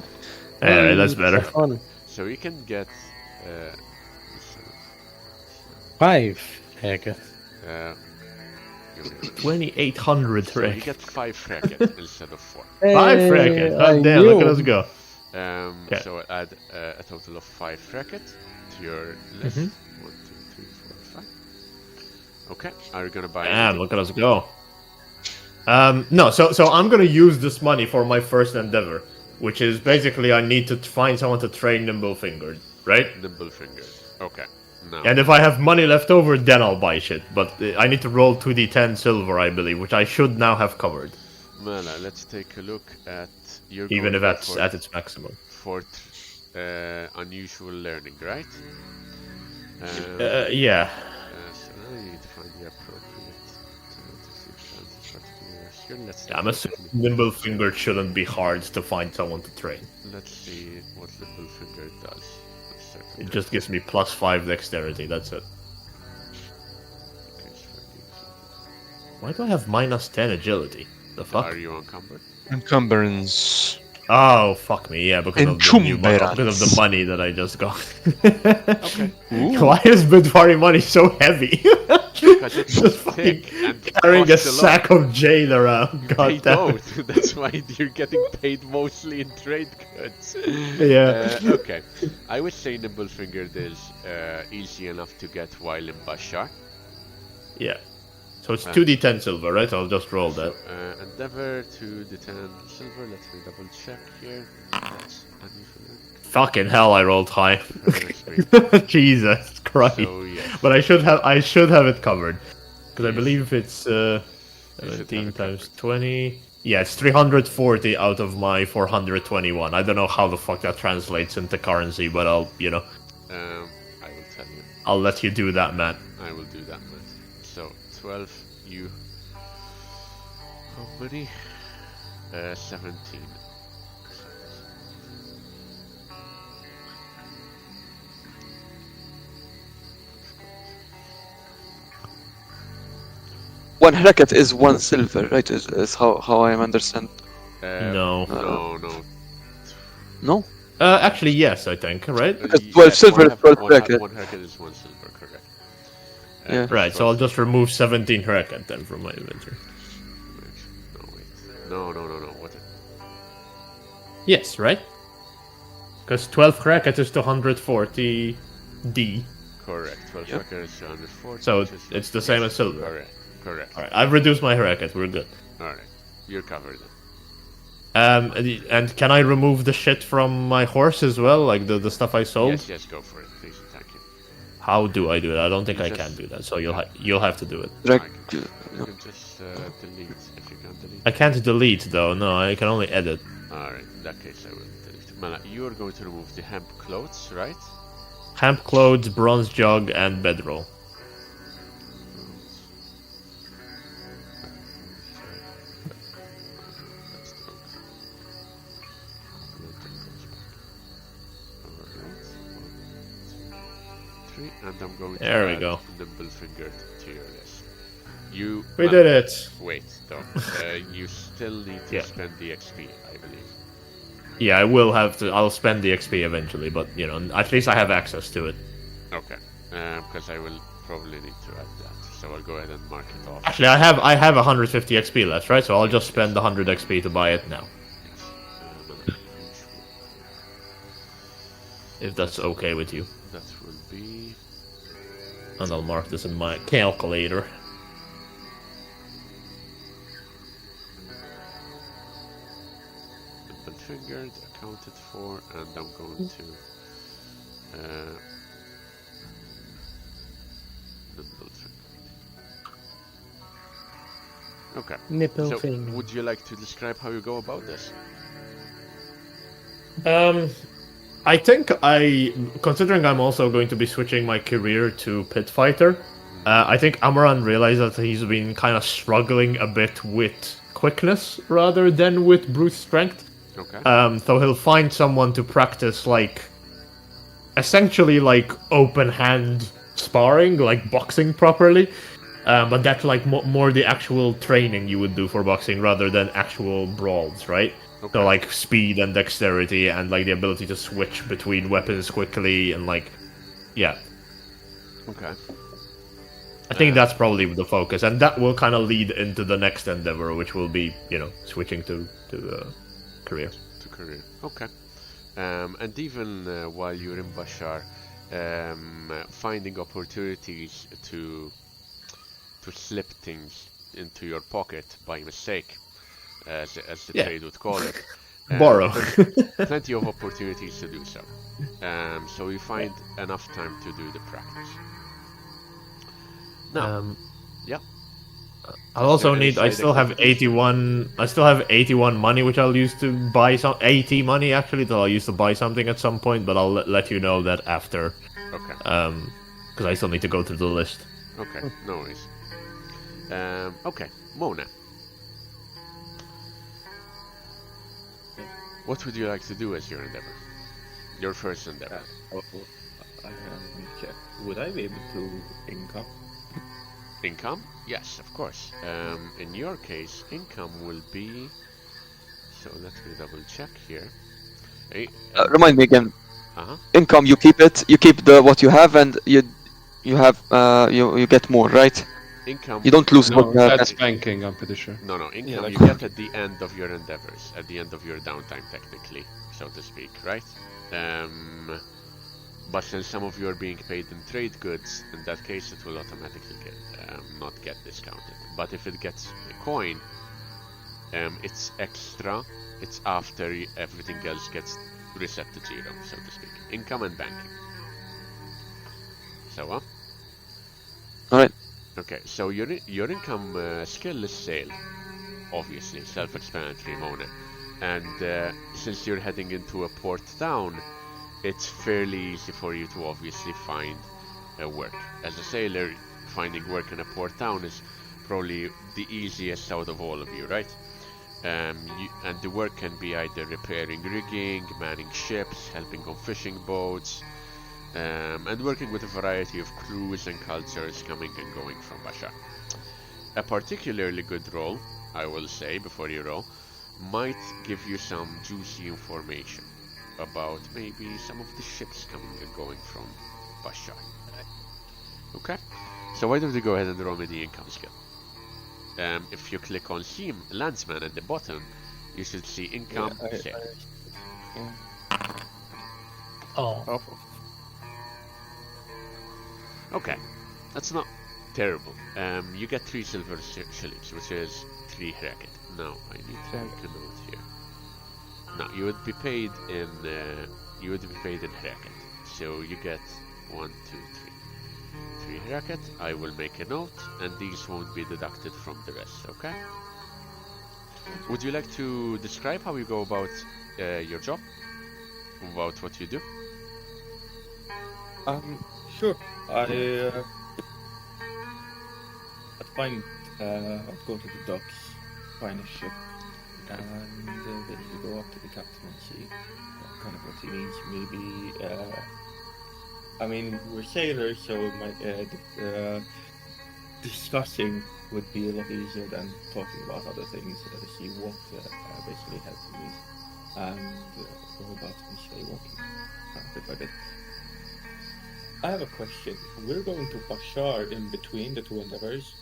Anyway, that's better. Fun. So you can get 5 هيك. give me a- 2800 so you Rick. get 5 racket instead of 4. 5 racket. God damn, look at us go. Okay. So add a total of 5 racket to your list. 1, 2, 3, 4, 5. Okay, are you gonna buy Damn, anything? look at us go. No, so I'm gonna use this money for my first endeavor, which is basically I need to find someone to train Nimble Fingered, right? Nimble fingers. Okay. Now, And if I have money left over, then I'll buy shit. But I need to roll 2d10 silver, I believe, which I should now have covered, Mela, let's take a look at your. even if going that's for, at its maximum. for unusual learning, right? Yeah. So now you need to find the appropriate to see this particular skill. Let's I'm look assuming at Nimble Fingered shouldn't be hard to find someone to train. Let's see what Nimble Finger does. It just gives me +5 dexterity, that's it. Why do I have -10 agility? The fuck? Are you encumbered? Encumbrance. Oh, fuck me, yeah, because of the money that I just got. Okay. Why is Bidvari money so heavy? Because it's just fucking thick and carrying a costs lot. sack of jail around. They God damn. don't. That's why you're getting paid mostly in trade goods. Yeah. Okay. I would say Nimble Fingered is easy enough to get while in Bashar. Yeah. So it's 2d10 silver, right? I'll just roll that. Endeavor to the 10 silver. Let me double check here. That's unusual. Fucking hell, I rolled high. Great. Jesus Christ. So, yes. But I should have it covered. Because I believe it's 17 times 20. Yeah, it's 340 out of my 421. I don't know how the fuck that translates into currency, but I'll, I will tell you. I'll let you do that, man. I will do that, man. So, 12, you... How many? 17. One harakat is 1 silver, right? Is how I understand. No. No. No? Actually, yes, I think, right? Because 12 silver is 12 One harakat. harakat is 1 silver, correct. Yeah. Right, so I'll just remove 17 harakat then from my inventory. No, wait. No. What? Yes, right? Because 12 harakat is 240 D. Correct. 12 Yep. harakat is 140. So which is it's the same as silver. Correct. Alright, I've reduced my harakat, we're good. Alright. You're covered then. And can I remove the shit from my horse as well? Like the stuff I sold? Yes, go for it, please. Thank you. How do I do that? I don't think You I just- can do that, so you'll have to do it. Like, You can just delete if you can delete. I can't delete though, no, I can only edit. Alright, in that case I will delete. Mala, you are going to remove the hemp clothes, right? Hemp clothes, bronze jug, and bedroll. And I'm going to There we add go. Nimble Fingered to your list. You We did it! Wait, though. You still need to Yeah. spend the XP, I believe. Yeah, I will have to. I'll spend the XP eventually, but you know, at least I have access to it. Okay. Because I will probably need to add that. So I'll go ahead and mark it off. Actually, I have 150 XP left, right? So I'll just spend 100 XP to buy it now, Yes. if that's okay with you. That will be... And I'll mark this in my calculator. Nimble Fingered, accounted for, and I'm going to... Nimble Fingered. Okay. Nipple So, finger. would you like to describe how you go about this? I think considering I'm also going to be switching my career to pit fighter, I think Amaran realized that he's been kind of struggling a bit with quickness rather than with brute strength. Okay. So he'll find someone to practice essentially open hand sparring, like boxing properly. But that's more the actual training you would do for boxing rather than actual brawls, right? Okay. So speed and dexterity and the ability to switch between weapons quickly and yeah. Okay. I think that's probably the focus, and that will kind of lead into the next endeavor, which will be switching to career. To career. Okay. And even while you're in Bashar, finding opportunities to slip things into your pocket by mistake, as the Yeah. trade would call it. Borrow. there's plenty of opportunities to do so. So you find enough time to do the practice. Now, I'll also there any need. I side still have activities? 81. I still have 81 money, which I'll use to buy some 80 money actually that I'll use to buy something at some point. But I'll let you know that after, Okay. because I still need to go through the list. Okay. No worries. Okay. Mona. What would you like to do as your endeavor? Your first endeavor. Check. Would I be able to income? Income? Yes, of course. In your case, income will be. So let me double check here. Remind me again. Uh-huh. Income, you keep it. You keep what you have, and you have you get more, right? Income. You don't lose No, what you have. That's banking, I'm pretty sure. No, income like- you get at the end of your endeavors, at the end of your downtime, technically, so to speak, right? But since some of you are being paid in trade goods, in that case it will automatically not get discounted. But if it gets a coin, it's extra. It's after everything else gets reset to 0, so to speak. Income and banking. So, Alright. okay, so your income skill is sale. Obviously, self-explanatory, Mona. And since you're heading into a port town, it's fairly easy for you to obviously find work. As a sailor, finding work in a port town is probably the easiest out of all of you, right? And the work can be either repairing rigging, manning ships, helping on fishing boats, and working with a variety of crews and cultures coming and going from Bashar. A particularly good role, I will say before you roll, might give you some juicy information about maybe some of the ships coming and going from Bashar. Okay, so why don't we go ahead and roll me the income skill? If you click on Seam Landsman at the bottom, you should see income sale. Oh, Okay, that's not terrible. You get 3 silver shillings, which is 3 hraket. Now, I need to make a note here. No, you would be paid in hraket. So you get 1, 2, 3 hraket. I will make a note, and these won't be deducted from the rest, okay? Would you like to describe how you go about your job? About what you do? Sure. I'd go to the docks, find a ship, and basically go up to the captain and see kind of what he needs. Maybe, I mean, we're sailors, so discussing would be a lot easier than talking about other things. See what basically helps me, and go about basically working bit by bit. I have a question. We're going to Bashar in between the 2 endeavors.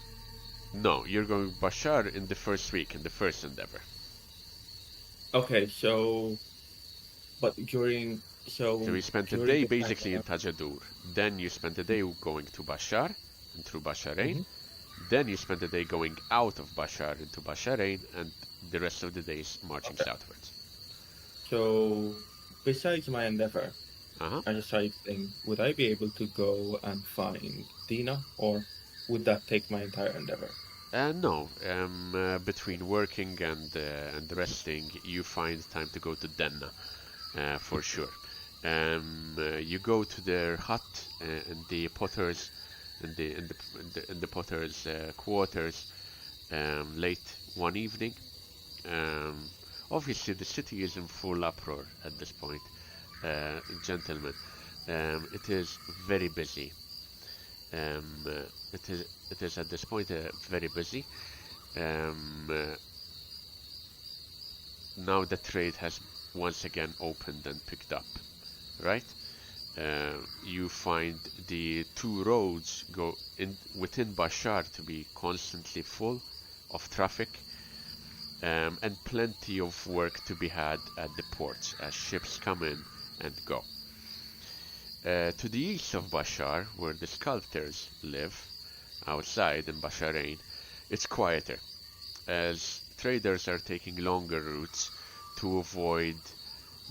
No, you're going Bashar in the first week, in the first endeavor. Okay, but during So we spent a during day the time basically in Tajadur. Then you spent a day going to Bashar and through Basharain. Then you spent a day going out of Bashar into Basharain, and the rest of the days marching southwards. So, besides my endeavor, Uh-huh. I just tried to think, would I be able to go and find Dina, or would that take my entire endeavor? No, between working and resting, you find time to go to Denna, for sure. You go to their hut in the potters, in the potters' quarters, late one evening. Obviously, the city is in full uproar at this point, gentlemen. It is very busy. It is at this point very busy. Now the trade has once again opened and picked up, right? You find the 2 roads go in within Bashar to be constantly full of traffic, and plenty of work to be had at the ports as ships come in and go. To the east of Bashar, where the sculptors live, outside in Basharain, it's quieter, as traders are taking longer routes to avoid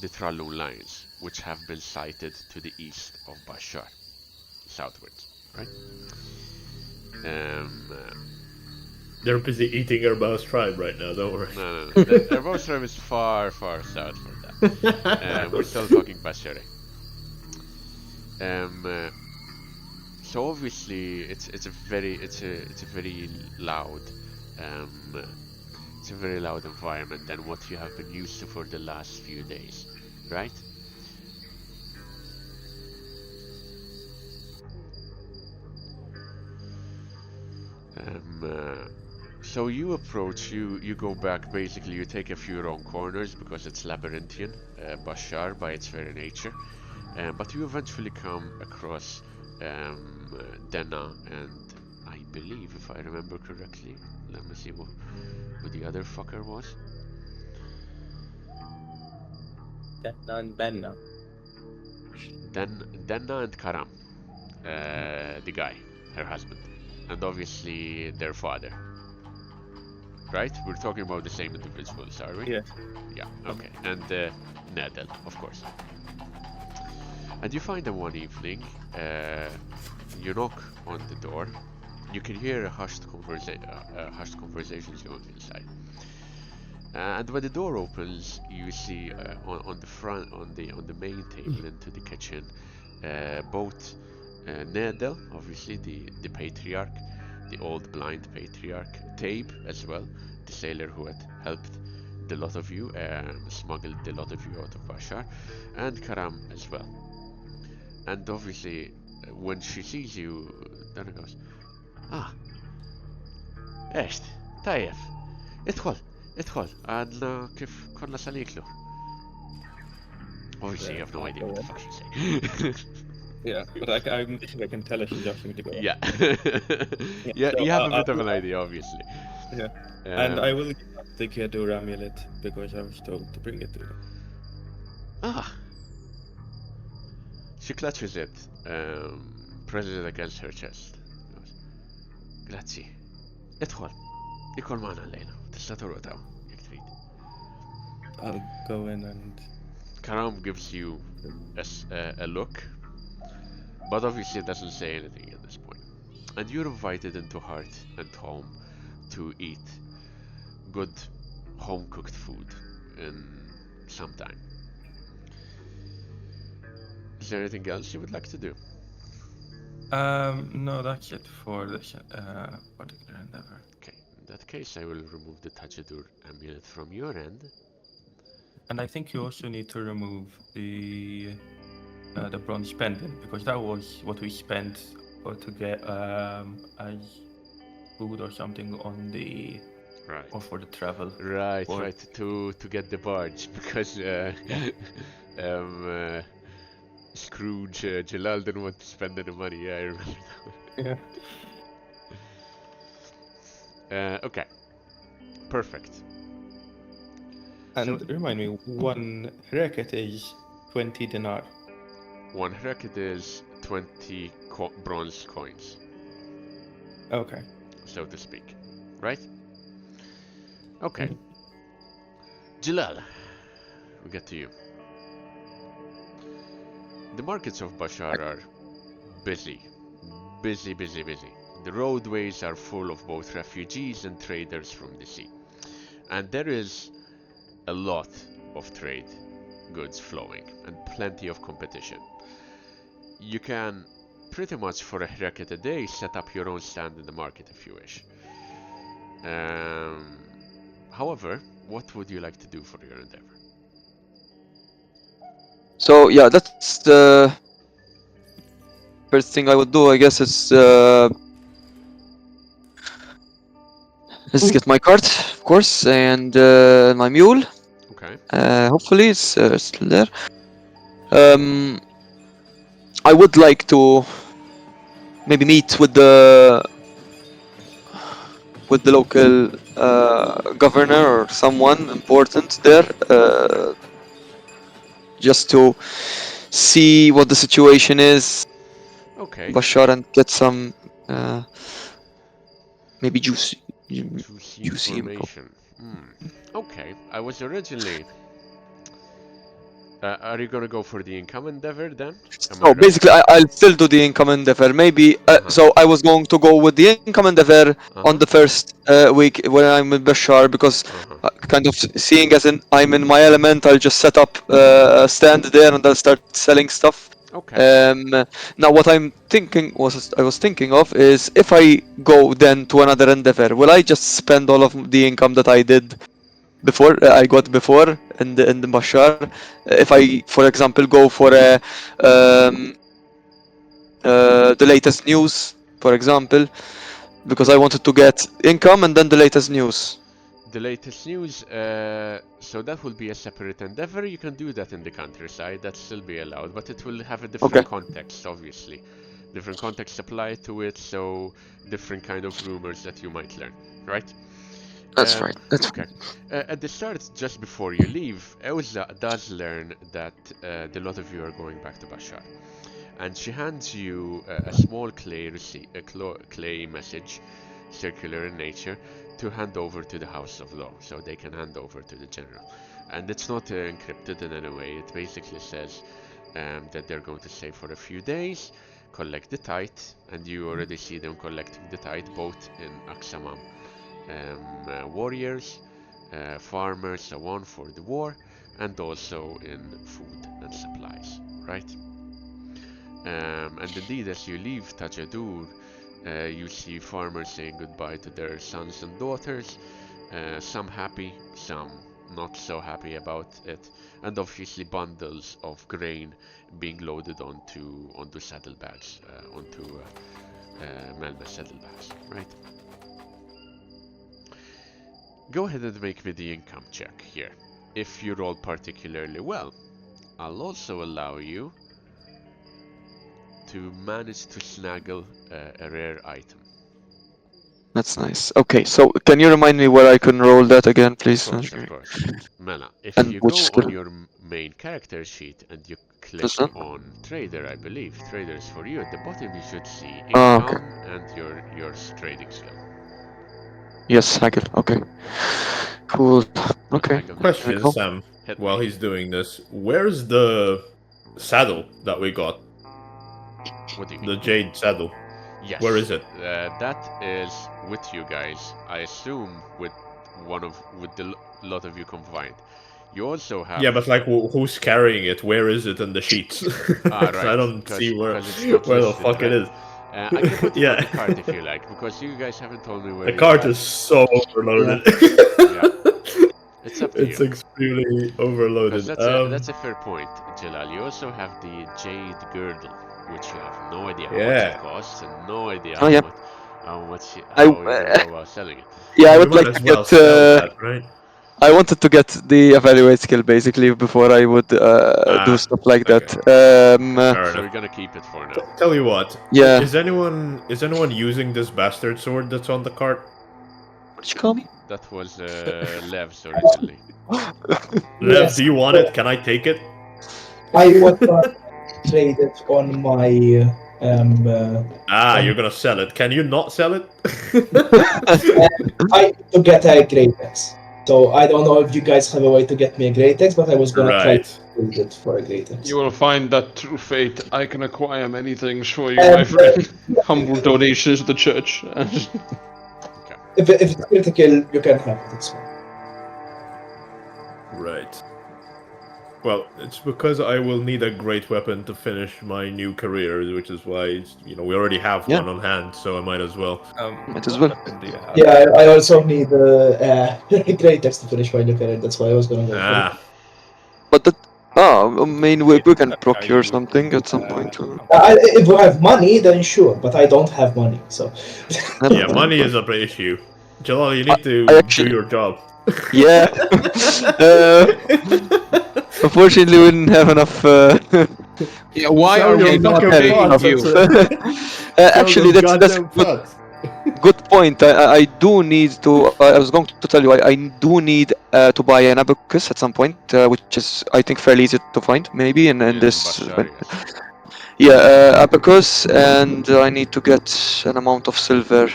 the Trallun lines, which have been sighted to the east of Bashar, southwards, right? They're busy eating our mouse tribe right now. Don't worry. No. Our mouse tribe is far south for that. We're still talking Bashari. So obviously it's a very loud it's a very loud environment than what you have been used to for the last few days, right? So you approach, you go back, basically you take a few wrong corners because it's labyrinthian, Bashar by its very nature, but you eventually come across Denna and I believe, if I remember correctly, let me see who the other fucker was. Denna and Benna. Denna and Karam, the guy, her husband, and obviously their father. Right? We're talking about the same individuals, are we? Yeah. Yeah, okay. And Nadel, of course. And you find them one evening, you knock on the door, you can hear a hushed conversations going inside. And when the door opens, you see on the front, on the main table into the kitchen, both Nedel, obviously the patriarch, the old blind patriarch, Tabe as well, the sailor who had helped the lot of you, smuggled the lot of you out of Bashar, and Karam as well. And obviously, when she sees you, Dana goes, "Ah, ايش طيب ادخل عادنا كيف كنا ساليك له." Obviously, you have no idea what the fuck she's saying. Yeah, but I can tell her she's asking me to go. Yeah. Yeah, so you have a bit of an idea, obviously. Yeah. And I will give up the Kedur amulet because I was told to bring it to them. Ah. She clutches it, presses it against her chest. Goes, "Grazie. ادخل. يكون معنا الليلة. تسلا تروح يك تريد." I'll go in and... Karam gives you a look, but obviously doesn't say anything at this point. And you're invited into Heart and Home to eat good home-cooked food in some time. Is there anything else you would like to do? No, that's it for this particular endeavor. Okay, in that case I will remove the Tajadur amulet from your end. And I think you also need to remove the bronze pendant because that was what we spent to get as food or something on the Right. or for the travel. Right, Or- right, to get the barge because Scrooge Jalal didn't want to spend any money. Yeah, I remember that. Yeah. Okay, perfect. And So- remind me, one racket is 20 dinar. One racket is 20 bronze coins, Okay. so to speak. Right? Okay. Jalal, we get to you. The markets of Bashar are busy. The roadways are full of both refugees and traders from the sea. And there is a lot of trade goods flowing and plenty of competition. You can pretty much for a racket a day set up your own stand in the market if you wish. However, what would you like to do for your endeavor? So yeah, that's the first thing I would do. I guess it's let's get my cart, of course, and my mule. Okay. Hopefully it's still there. I would like to maybe meet with the local governor or someone important there, just to see what the situation is. Okay. Bashar, and get some maybe juicy Juicy information. Okay. I was originally Are you gonna go for the income endeavor then? Am I So right? basically, I'll still do the income endeavor. Maybe. So I was going to go with the income endeavor on the first week when I'm with Bashar, because kind of seeing as in I'm in my element, I'll just set up a stand there and I'll start selling stuff. Okay. Now what I was thinking of is, if I go then to another endeavor, will I just spend all of the income that I did before, I got before in the Bashar? If I, for example, go for um, the latest news, for example, because I wanted to get income and then the latest news. The latest news, so that will be a separate endeavor. You can do that in the countryside, that still be allowed, but it will have a different context, obviously. Different context apply to it, so different kind of rumors that you might learn, right? That's right. That's okay. At the start, just before you leave, Elza does learn that the lot of you are going back to Bashar, and she hands you a small clay message, circular in nature, to hand over to the House of Law, so they can hand over to the general. And it's not encrypted in any way. It basically says that they're going to stay for a few days, collect the tithe, and you already see them collecting the tithe both in Aksamam warriors, farmers, so on, for the war, and also in food and supplies, right? And indeed, as you leave Tajadur, you see farmers saying goodbye to their sons and daughters, some happy, some not so happy about it, and obviously bundles of grain being loaded onto saddlebags, onto Melma saddlebags, right? Go ahead and make me the income check here. If you roll particularly well, I'll also allow you to manage to snaggle a rare item. That's nice. Okay, so can you remind me where I can roll that again, please? Of course. Mela, if And you which go skill? on your main character sheet and you click on Trader, I believe, Trader is for you, at the bottom you should see income and your trading skill. Yes, Hagel. Okay. Cool. Okay. Question, Sam, while he's doing this, where's the saddle that we got? What do you mean? The jade saddle. Yes. Where is it? That is with you guys. I assume with the lot of you combined. You also have. Yeah, but like, who's carrying it? Where is it in the sheets? Right. I don't see where the listed, fuck it is. I can put it on the cart if you like, because you guys haven't told me where the cart is so overloaded. Yeah. It's up to you. It's extremely overloaded. That's a fair point, Jalal. You also have the jade girdle, which you have no idea how much it costs and no idea how you're gonna go about selling it. Yeah, I would like to get. That, right? I wanted to get the evaluate skill basically before I would do stuff like that. So we're gonna keep it for now. Tell you what. Yeah. Is anyone using this bastard sword that's on the cart? What did you call me? That was Lev's originally. Lev, do you want it? Can I take it? I was trade it on my. You're gonna sell it. Can you not sell it? I to get a great X. So I don't know if you guys have a way to get me a great X, but I was gonna try to trade it for a great X. You will find that through fate. I can acquire many things for you, my friend. Humble donations to the church. If it's critical, you can have it. It's fine. Right. Well, it's because I will need a great weapon to finish my new career, which is why we already have one on hand, so I might as well. Might as well. Yeah, I also need a great X to finish my new career. That's why I was gonna go for it. But that. I mean, we can procure something at some point. If we have money, then sure, but I don't have money, so. Yeah, money is a issue. Jalal, you need to do your job. Yeah. Unfortunately, we didn't have enough. Yeah, why are we not paying you? Actually, that's good point. I do need to. I was going to tell you. I do need to buy an abacus at some point, which is I think fairly easy to find. Maybe in this. Abacus, and I need to get an amount of silver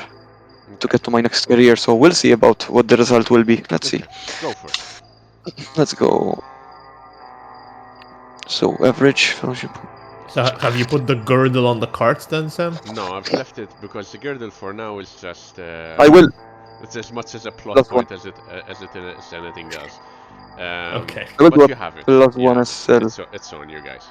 to get to my next career. So we'll see about what the result will be. Let's see. Go for it. Let's go. So average fellowship. So have you put the girdle on the cart then, Sam? No, I've left it because the girdle for now is just. I will. It's as much as a plot Plus point as it is anything else. Okay. I will But do you a have it. plus Yeah, one as sell. it's on you guys.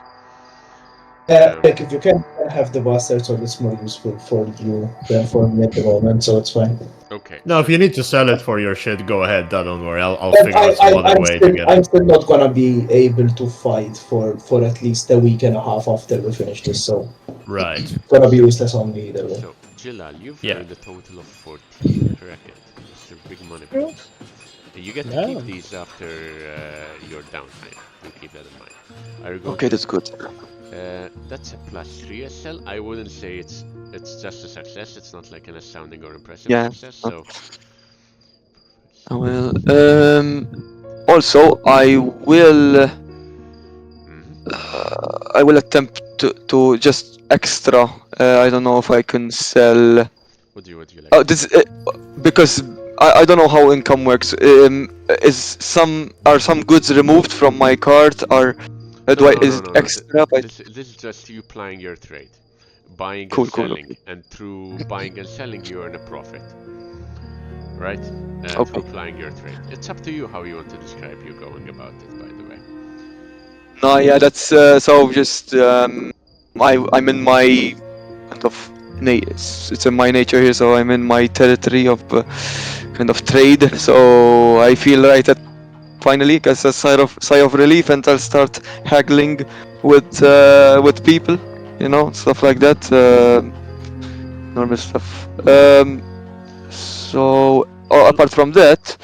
Like if you can have the bastards, so it's more useful for you than for me at the moment, so it's fine. Okay. No, so if you need to sell it for your shit, go ahead. Don't worry. I'll And figure out some other way to get I'm it. still not gonna be able to fight for at least a week and a half after we finish this, so Right. it's gonna be useless on me either way. So, Jilal, you've Yeah. earned a total of 14 racket. These are big money points. You get to Yeah. keep these after your downtime. Do keep that in mind. Are you going Okay, to, that's good. that's a +3 SL. I wouldn't say it's just a success. It's not like an astounding or impressive Yeah, success. So I will. Also, I will attempt to just extra. I don't know if I can sell. what do you like? Oh, this because I don't know how income works. Are some goods removed from my cart, or is it extra? This is just you plying your trade, buying Cool, and cool, selling, okay. and through buying and selling you earn a profit, right? Okay. Through plying your trade. It's up to you how you want to describe you going about it. By the way. No, yeah, that's so. Just I'm in my kind of it's in my nature here, so I'm in my territory of kind of trade. So I feel right that finally gets a sigh of relief, and I'll start haggling with people, stuff like that. Normal stuff. So apart from that,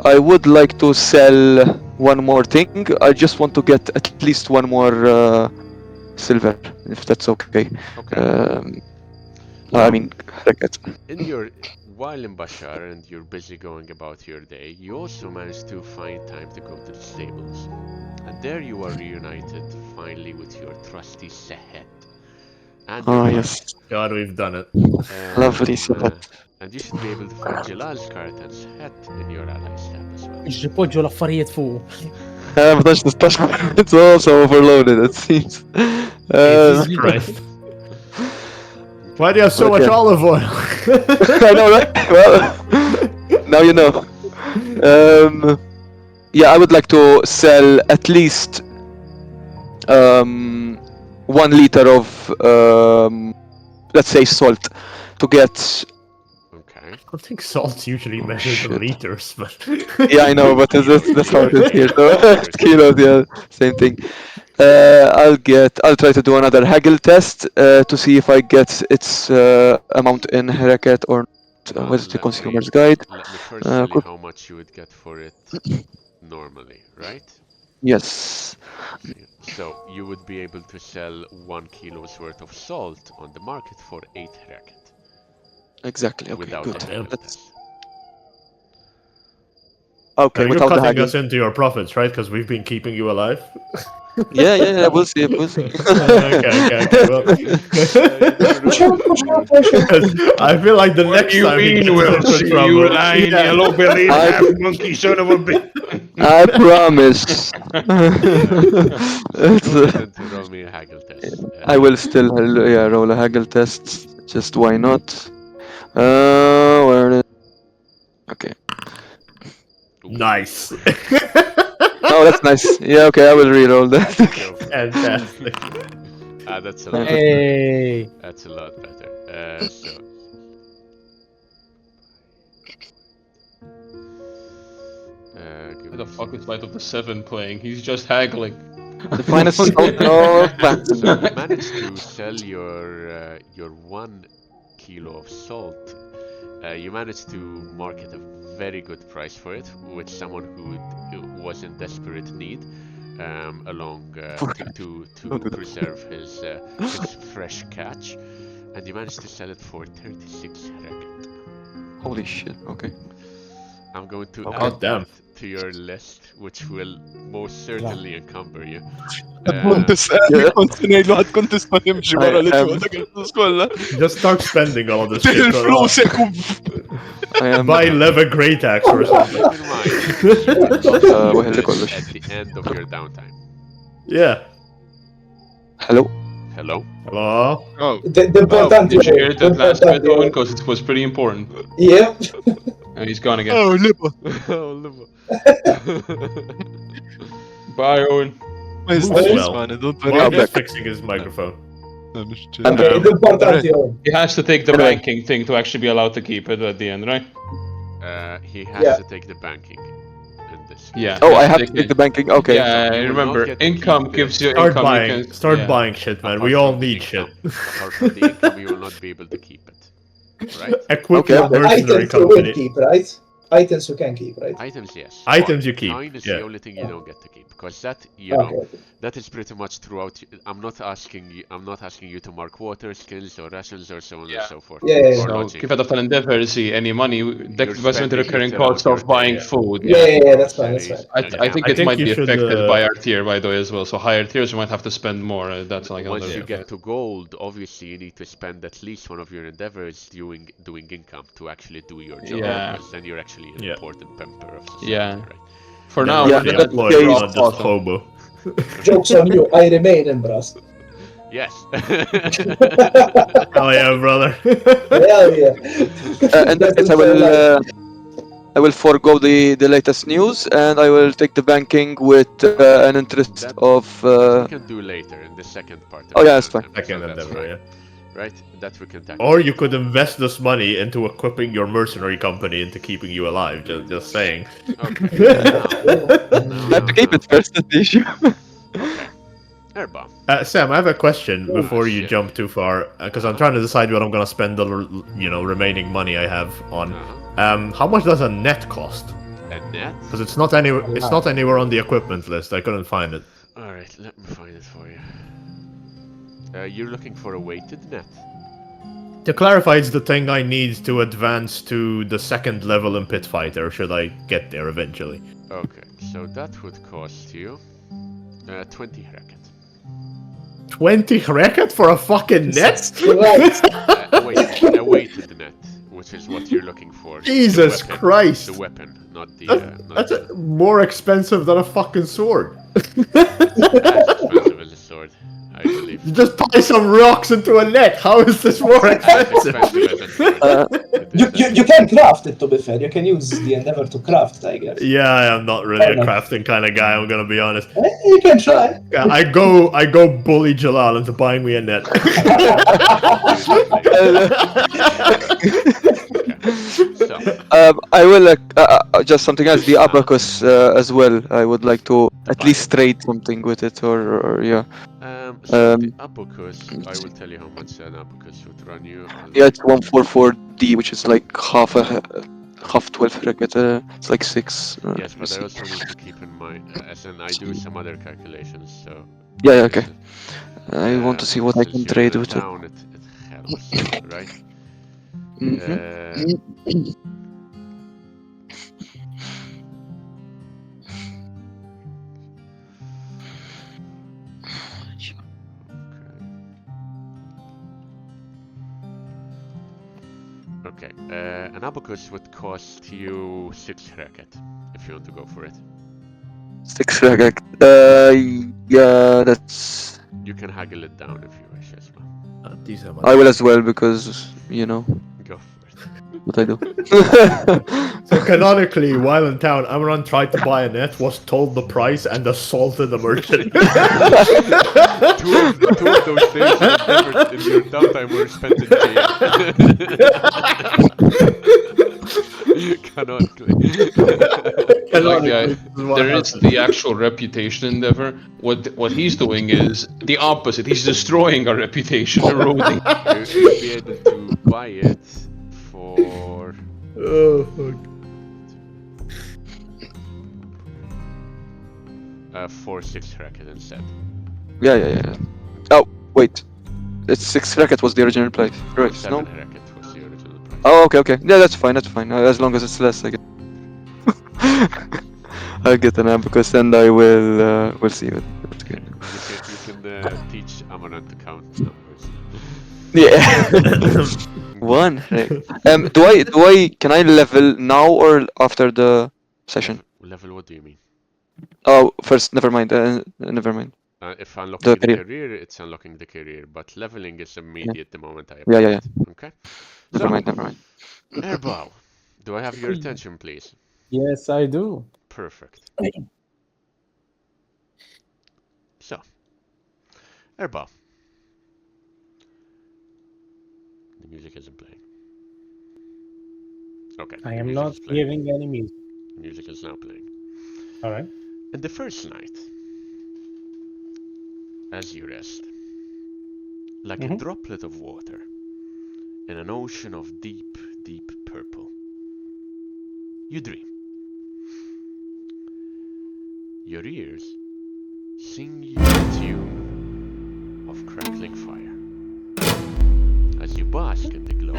I would like to sell one more thing. I just want to get at least one more silver, if that's okay. Okay. I mean, while in Bashar and you're busy going about your day, you also manage to find time to go to the stables. And there you are reunited finally with your trusty Sehet. And your cart. yes. God, we've done it. Lovely Sehet. And you should be able to find Jalal's cart and Sehet in your allies tab as well. ġipoġġu l-affarijiet fuq. But it's also overloaded, it seems. Jesus Christ. Why do you have so much Okay. olive oil? I know, right? Well, now you know. Yeah, I would like to sell at least 1 liter of let's say salt to get. Okay. I think salt's usually measured in shit. liters, but Yeah, I know, but that's how it is here. So kilos, yeah, same thing. I'll try to do another haggle test to see if I get its amount in Heraket or not. Where's the consumer's guide? Let me first tell you Good. how much you would get for it normally, right? Yes. So you would be able to sell 1 kilo's worth of salt on the market for 8 racket. Exactly. Okay. Without Good. the haggle That's test. okay. you're Without the cutting haggle. us into your profits, right? Because we've been keeping you alive. Yeah. We'll see. We'll see. Okay. Well, I feel like the next time he gets into trouble. yellow bellied half monkey son of a bitch. I promise. Go ahead and roll me a haggle test. I will still roll a haggle test. Just why not? Where is? Okay. Nice. Oh, that's nice. Yeah, okay, I will re-roll that. Fantastic. That's a lot. Hey. That's a lot better. So. Why the fuck is Light of the Seven playing? He's just haggling. The finest salt. No, So you managed to sell your 1 kilo of salt. You managed to market a very good price for it with someone who was in desperate need, to preserve his fresh catch, and you managed to sell it for 36 racket. Holy shit. Okay. I'm going to Oh, add damn. that to your list, which will most certainly encumber you. Just start spending all this shit. I am Buy leather great axe or something. Keep in mind, you would وهل manage كلش. at the end of your downtime. Yeah. Hello. Hello? Hello? Oh, The oh, important did you hear the that last bit, important Owen? Because it was pretty important. Yeah. And he's gone again. Oh, Lipa. Oh, Liver. Bye, Owen. My Moves status, well. man. Don't While worry. I'm he's back. fixing his microphone. No, no, shit. Okay, Um, the important Alright. He has to take the Anyway. banking thing to actually be allowed to keep it at the end, right? He has Yeah. to take the banking in this. Yeah. Oh, he I has have to to take the banking. Okay. Yeah, You will remember, not get to keep income the- gives you Start income. buying. You can, Start yeah. buying shit, man. Apart We all from the need shit. income. Apart from the income, you will not be able to keep it. Right? Equip Okay, your okay. mercenary Items you will company. keep, right? Items you can keep, right? Items, yes. Items But you keep, coin is yeah. the only thing you don't get to keep, because that, you know, Okay. that is pretty much throughout. I'm not asking you to mark water skills or rations or so on and so forth. Yeah, yeah, Or yeah. So, lodging. كيف تفضل endeavor see any money that investment spending recurring it around cost your of buying day. food. Yeah, yeah, that's fine, that's groceries, fine. I think I it think might you be should, affected by our tier, by the way, as well. So higher tiers, you might have to spend more. That's like Once another. you get to gold, obviously you need to spend at least one of your endeavors doing income to actually do your job. Yeah. Because then you're actually an Yeah. important member of society, Yeah. right? For Then now, we're Yeah, actually that employed, case- we're not just awesome. hobo. Jokes on you, I remain in Brass. Yes. Hell yeah, brother. Hell yeah. In that case, I will forego the latest news and I will take the banking with an interest That- of. we can do later in the second part. Of Oh, the yeah, that's fine. campaign, Second so that's endeavor, fine. yeah. Right? That we can tackle. Or you later. could invest this money into equipping your mercenary company into keeping you alive. Just saying. Okay. I have to keep it first, that's the issue. Okay. Airba. Sam, I have a question before you shit. jump too far, because I'm trying to decide what I'm gonna spend the remaining money I have on. How much does a net cost? A net? Because it's not anywhere on the equipment list. I couldn't find it. All right, let me find it for you. You're looking for a weighted net. To clarify, it's the thing I need to advance to the second level in Pit Fighter, should I get there eventually. Okay, so that would cost you 20 racket. 20 racket for a fucking net? Wait, a weighted net, which is what you're looking for. Jesus The weapon, Christ! The weapon, not the. That's more expensive than a fucking sword. As expensive as a sword, I believe. You just tie some rocks into a net. How is this more As expensive? expensive as a sword. You can craft it, to be fair. You can use the endeavor to craft, I guess. Yeah, I'm not really a crafting kind of guy. I'm gonna be honest. You can try. Yeah, I go bully Jalal into buying me a net. So, I will just something else. The abacus as well. I would like to at least trade something with it, or yeah. so the abacus, I will tell you how much an abacus would run you. Yeah, it's 144D, which is like half 12 racket. It's like 6. Yes, but I also need to keep in mind, as in I do some other calculations, so. Yeah, okay. I want to see what I since can you're trade in a with it. town, it helps, right? Okay, an abacus would cost you 6 racket if you want to go for it. 6 racket. Yeah, that's. You can haggle it down if you wish as well. I will as well because you know Go for it. what I do. So canonically, while in town, Amaran tried to buy a net, was told the price, and assaulted the merchant. two of those days in your downtime were spent in jail. Canonically. There is the actual reputation endeavor. What he's doing is the opposite. He's destroying our reputation, eroding. You'll be able to buy it for. Oh fuck. For 6 racket instead. Yeah. Oh wait, it's 6 racket was the original price, right? 7 No. racket was the original price. Oh, okay. Yeah, that's fine. As long as it's less, I guess. I'll get an abacus and I will see it. You can teach Amaran to count numbers. Yeah. One. Right. Can I level now or after the session? Level, what do you mean? Oh, first. Never mind. Never mind. If unlocking the career. career, it's unlocking the career, but leveling is immediate the moment I Yeah, apply yeah, yeah. it. Okay? Never So, mind, never mind. Airbow, do I have your attention, please? Yes, I do. Perfect. So, Airbow. The music isn't playing. Okay, I the am music not is playing. hearing any music. The music is now playing. All right. In the first night, as you rest, like a Mhm. droplet of water in an ocean of deep, deep purple, you dream. Your ears sing you a tune of crackling fire as you bask in the glow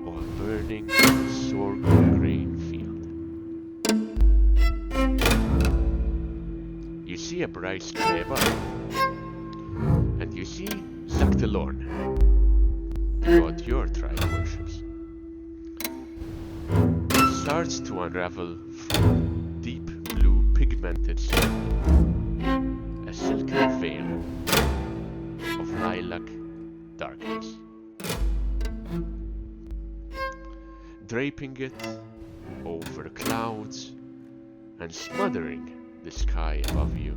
of a burning sorghum grain field. You see a bright sky above, and you see Zaktelorn, the god your tribe worships. It starts to unravel from deep blue pigmented skin, a silken veil of lilac darkness, draping it over clouds and smothering the sky above you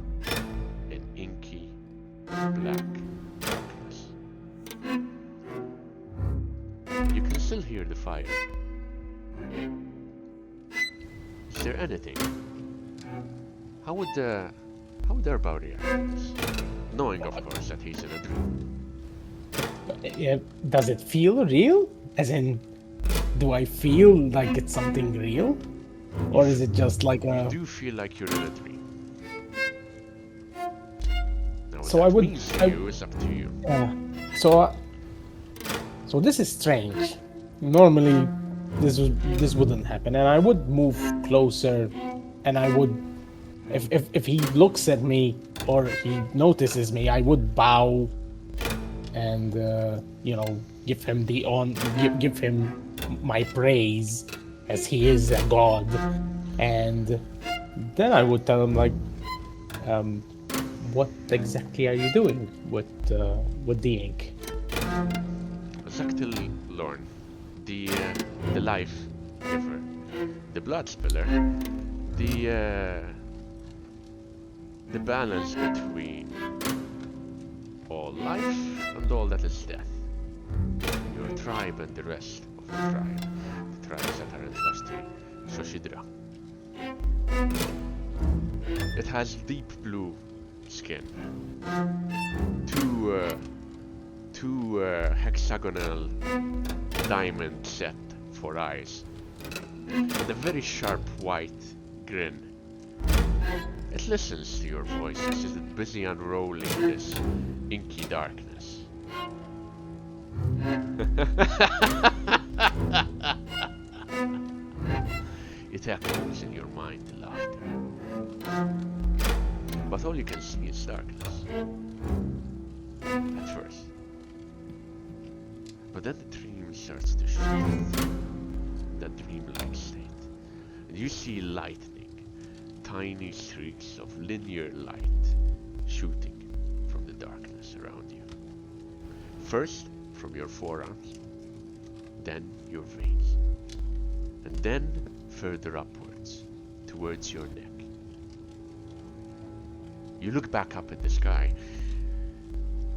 in inky black darkness. You can still hear the fire. Is there anything? How would Airbow react to this? Knowing, of course, that he's in a dream. Does it feel real? As in, do I feel like it's something real? Or is it just like You a... do feel like you're in a dream. Now, what So that I would- means to you is up to you. So this is strange. Normally, this wouldn't happen, and I would move closer, and I would, if he looks at me or he notices me, I would bow, and give him give him my praise, as he is a god, and then I would tell him like, what exactly are you doing with the ink? Zaktelorn, the life giver, the blood spiller, the balance between all life and all that is death. Your tribe and the rest of the tribes that aren't left here. Shoshidra. It has deep blue skin, two hexagonal diamond set for eyes, and a very sharp white grin. It listens to your voice as it is busy unrolling this inky darkness. It echoes in your mind, laughter. But all you can see is darkness. At first. But then the dream starts to shift. That dreamlike state. And you see lightning, tiny streaks of linear light shooting from the darkness around you. First from your forearms, then your veins, and then further upwards towards your neck. You look back up at the sky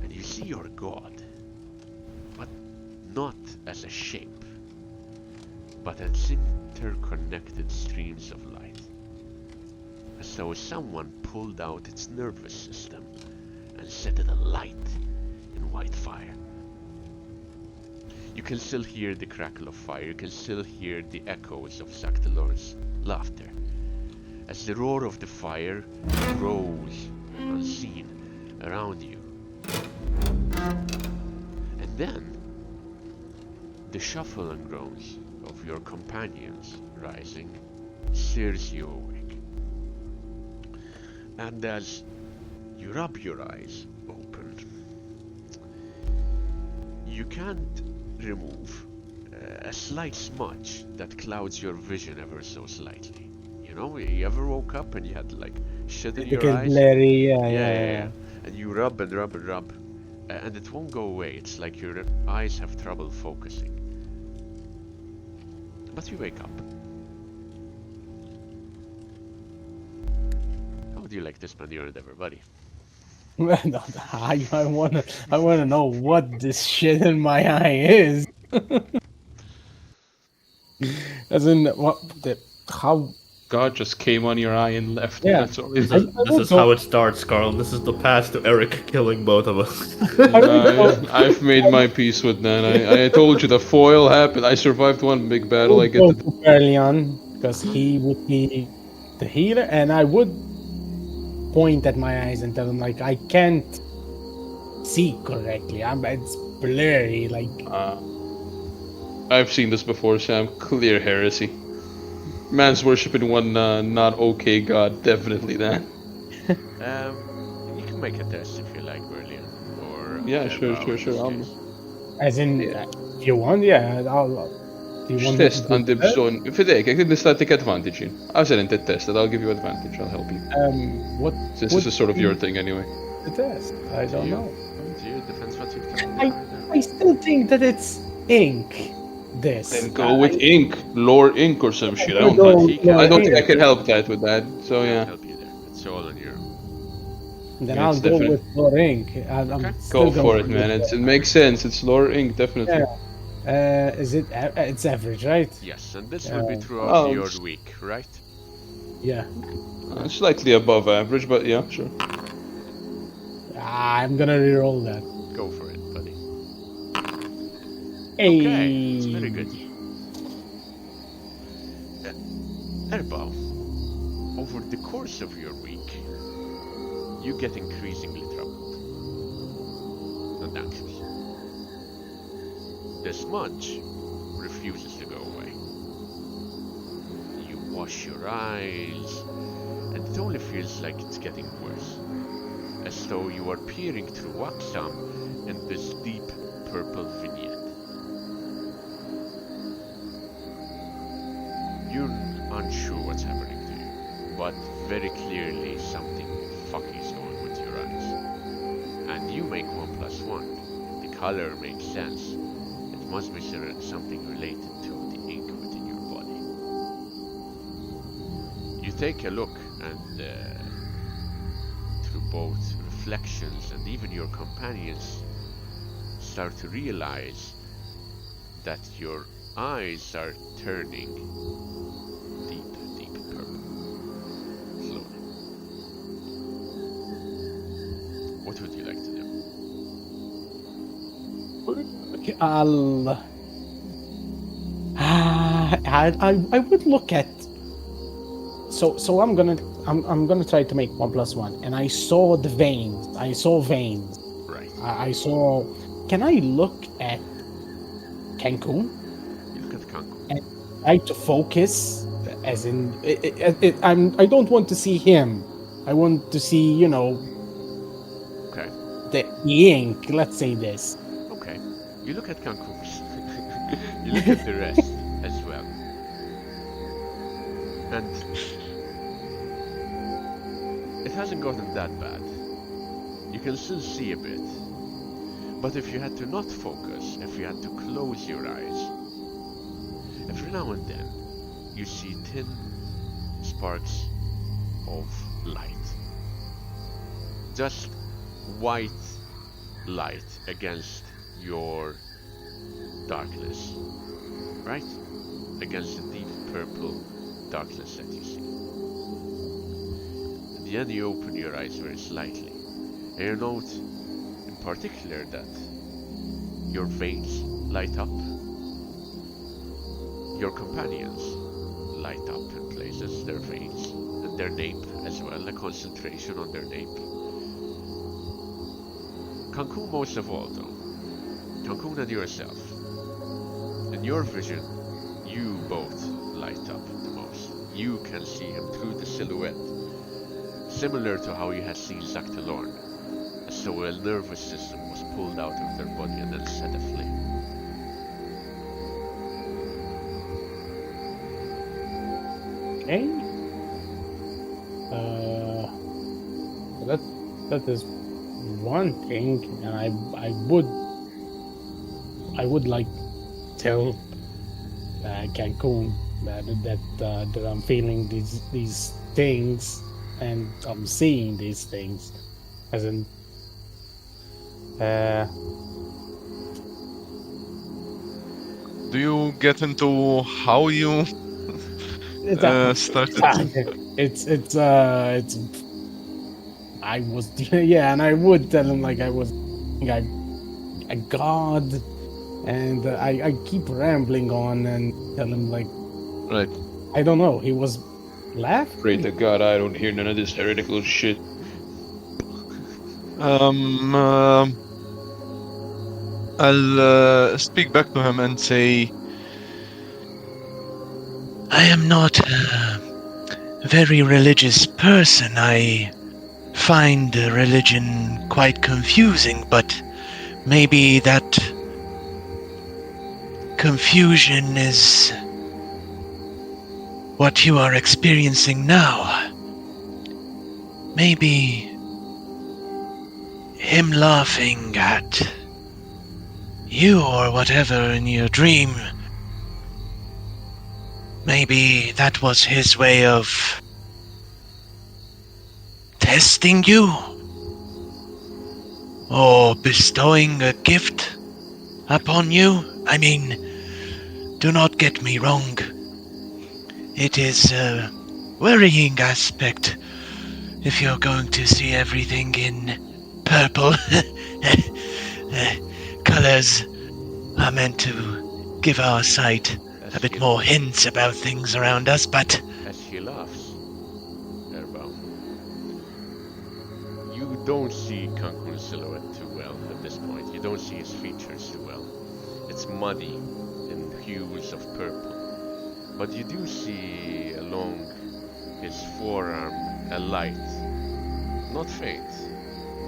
and you see your god, but not as a shape, but as interconnected streams of light, as though someone pulled out its nervous system and set it alight in white fire. You can still hear the crackle of fire, you can still hear the echoes of Zaktelorn's laughter, as the roar of the fire grows unseen around you. And then the shuffle and groans of your companions rising steers you awake. And as you rub your eyes open, you can't remove a slight smudge that clouds your vision ever so slightly. know, you ever woke up and you had like shit in your Typical eyes? blurry, Yeah. And you rub and rub and rub, and it won't go away. It's like your eyes have trouble focusing. But you wake up. How would you like to spend your endeavor, buddy? I wanna know what this shit in my eye is. As in, how? God just came on your eye and left. Yeah. That's all. It This is. is, this is how it starts, Carl. This is the path to Eric killing both of us. I've made my peace with that. I told you the foil happened. I survived one big battle. I would get go to. to Perlian because he would be the healer, and I would point at my eyes and tell him like I can't see correctly. It's blurry. Like I've seen this before, Sam. Clear heresy. Man's worshipping one not okay god. Definitely that. You can make a test if you like, Berlin. Or Yeah, sure. in this case. as in, if you want, yeah. Do you want me to Test do għandi that? bżon. Fidejk, jek nistatik advantage. Għazel inti test, I'll give you advantage, I'll help you. What? Since this is sort of your thing anyway. The test? I don't know. Do you depends what you tell I still think that it's ink. This. Then go with ink, lore ink or some shit. I don't, Go- I don't think I ink. can help that with that. So yeah, help you there. It's all on your own. Then Yeah, I'll it's go different. with more ink. I'm Okay. still go for going it, with man. It makes sense. It's lore ink, definitely. Yeah. Is it? It's average, right? Yes, and this will be throughout well, your week, right? Yeah. Slightly above average, but yeah, sure. I'm gonna reroll that. Go for it, buddy. Hey. Okay, it's very good. Erbo, over the course of your week, you get increasingly troubled and anxious. The smudge refuses to go away. You wash your eyes, and it only feels like it's getting worse, as though you are peering through Waxam in this deep purple vignette. You're unsure what's happening to you, but very clearly something fucky is going with your eyes. And you make 1 + 1. The color makes sense. It must be something related to the ink within your body. You take a look, and through both reflections and even your companions start to realize that your eyes are turning deep purple. Slowly. What would you like to do? Okay, I would look at. So I'm gonna try to make 1 + 1, and I saw the veins. I saw veins. Right. I saw. Can I look at Cancun? You look at Cancun. And try to focus, as in, I don't want to see him. I want to see, Okay. the ink. Let's say this. Okay. You look at Cancun. You look at the rest as well. And it hasn't gotten that bad. You can still see a bit. But if you had to not focus, if you had to close your eyes, every now and then you see thin sparks of light. Just white light against your darkness, right? Against the deep purple darkness that you see. And then you open your eyes very slightly, and you note in particular that your veins light up, your companions light up in places, their veins, and their nape as well, a concentration on their nape. Cancun most of all though. Cancun and yourself. In your vision, you both light up the most. You can see him through the silhouette, similar to how you had seen Zaktalorn, as though a nervous system was pulled out of their body and then set aflame. Okay. That is one thing, and I would like tell Cancun that I'm feeling these things and I'm seeing these things, as in Do you get into how you started? it's I was yeah, and I would tell him like I was a god, and I keep rambling on and tell him like Right. I don't know. He was laughing. Pray to God I don't hear none of this heretical shit. I'll speak back to him and say, I am not a very religious person. I find religion quite confusing, but maybe that confusion is what you are experiencing now. Maybe him laughing at you or whatever in your dream, maybe that was his way of testing you or bestowing a gift upon you. I mean, do not get me wrong. It is a worrying aspect if you're going to see everything in purple. Colors are meant to give our sight a bit more hints about things around us, but As he laughs, Erbo, you don't see Cancun's silhouette too well at this point. You don't see his features too well. It's muddy in hues of purple. But you do see along his forearm a light, not faint,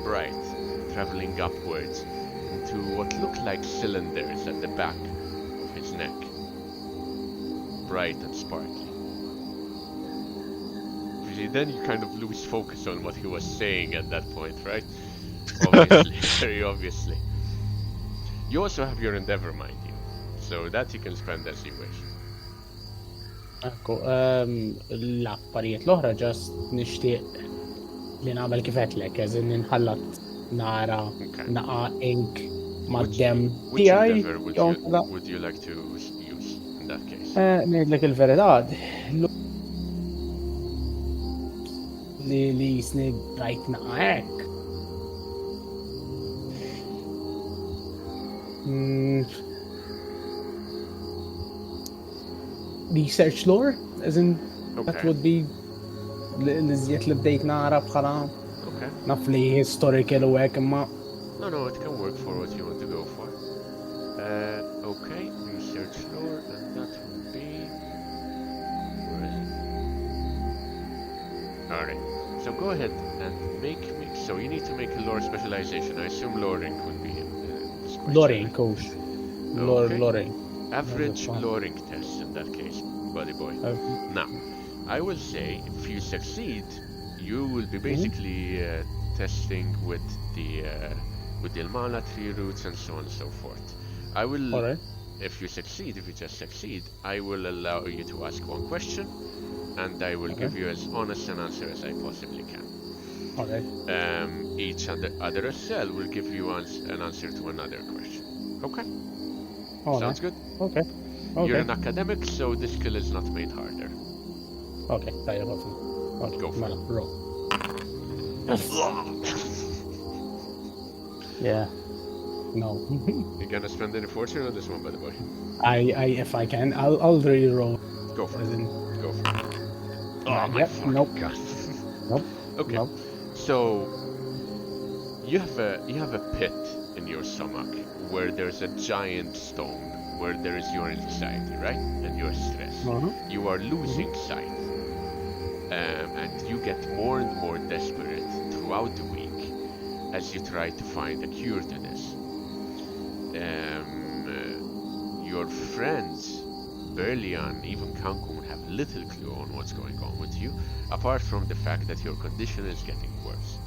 bright, traveling upwards into what look like cylinders at the back of his neck. Bright and sparkly. Really, then you kind of lose focus on what he was saying at that point, right? Obviously, very obviously. You also have your endeavor, mind you, so that you can spend as you wish. Ekku, l-affarijiet l-oħra ġast nixtieq li nagħmel kif qedlek, eżin inħallat nara naqa ink mad-dem Which tiegħi endeavor would you like to use in that case? ngħidlek il-verità li jisni rajt naqa hekk. Research lore, as in that would be l-iżjed li bdejt nara bħala naf li historical u hekk imma. No, it can work for what you want to go for. Okay, research lore, and that would be... Where is it? Alright, so go ahead and make me... So you need to make a lore specialization. I assume loring would be this question. Loring, coach. Loring. Average loring test in that case, buddy boy. Now, I will say if you succeed, you will be basically testing with the Ilmana tree roots and so on and so forth. I will, if you just succeed, I will allow you to ask one question, and I will give you as honest an answer as I possibly can. Each other cell will give you an answer to another question. Okay? Sounds good? Okay. You're an academic, so this skill is not made harder. Okay, tajja ħafna. Go for it. Roll. Yeah. No. You gonna spend any fortune on this one, by the way? If I can, I'll re-roll. Go for it. Go for it. Oh my God. Nope. Okay. Nope. So you have a pit in your stomach where there's a giant stone where there is your anxiety, right? And your stress. You are losing sight. And you get more and more desperate throughout the week as you try to find a cure to this. Your friends, Berlian, even Cancun, have little clue on what's going on with you, apart from the fact that your condition is getting worse.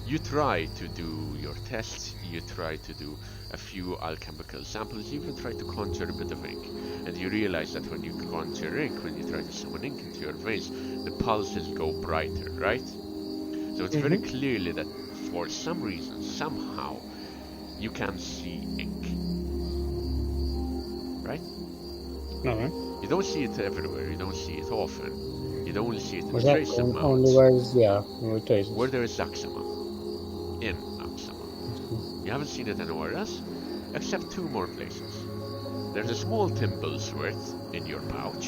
You try to do your tests, you try to do a few alchemical samples, you even try to conjure a bit of ink. And you realize that when you conjure ink, when you try to summon ink into your veins, the pulses go brighter, right? So it's very clearly that for some reason, somehow, you can see ink. Right? Alright. You don't see it everywhere, you don't see it often. You only see it in Exactly. trace Only amounts. where traces. Where there is Zaxama. In Axama. You haven't seen it anywhere else, except 2 more places. There's a small timble's worth in your pouch.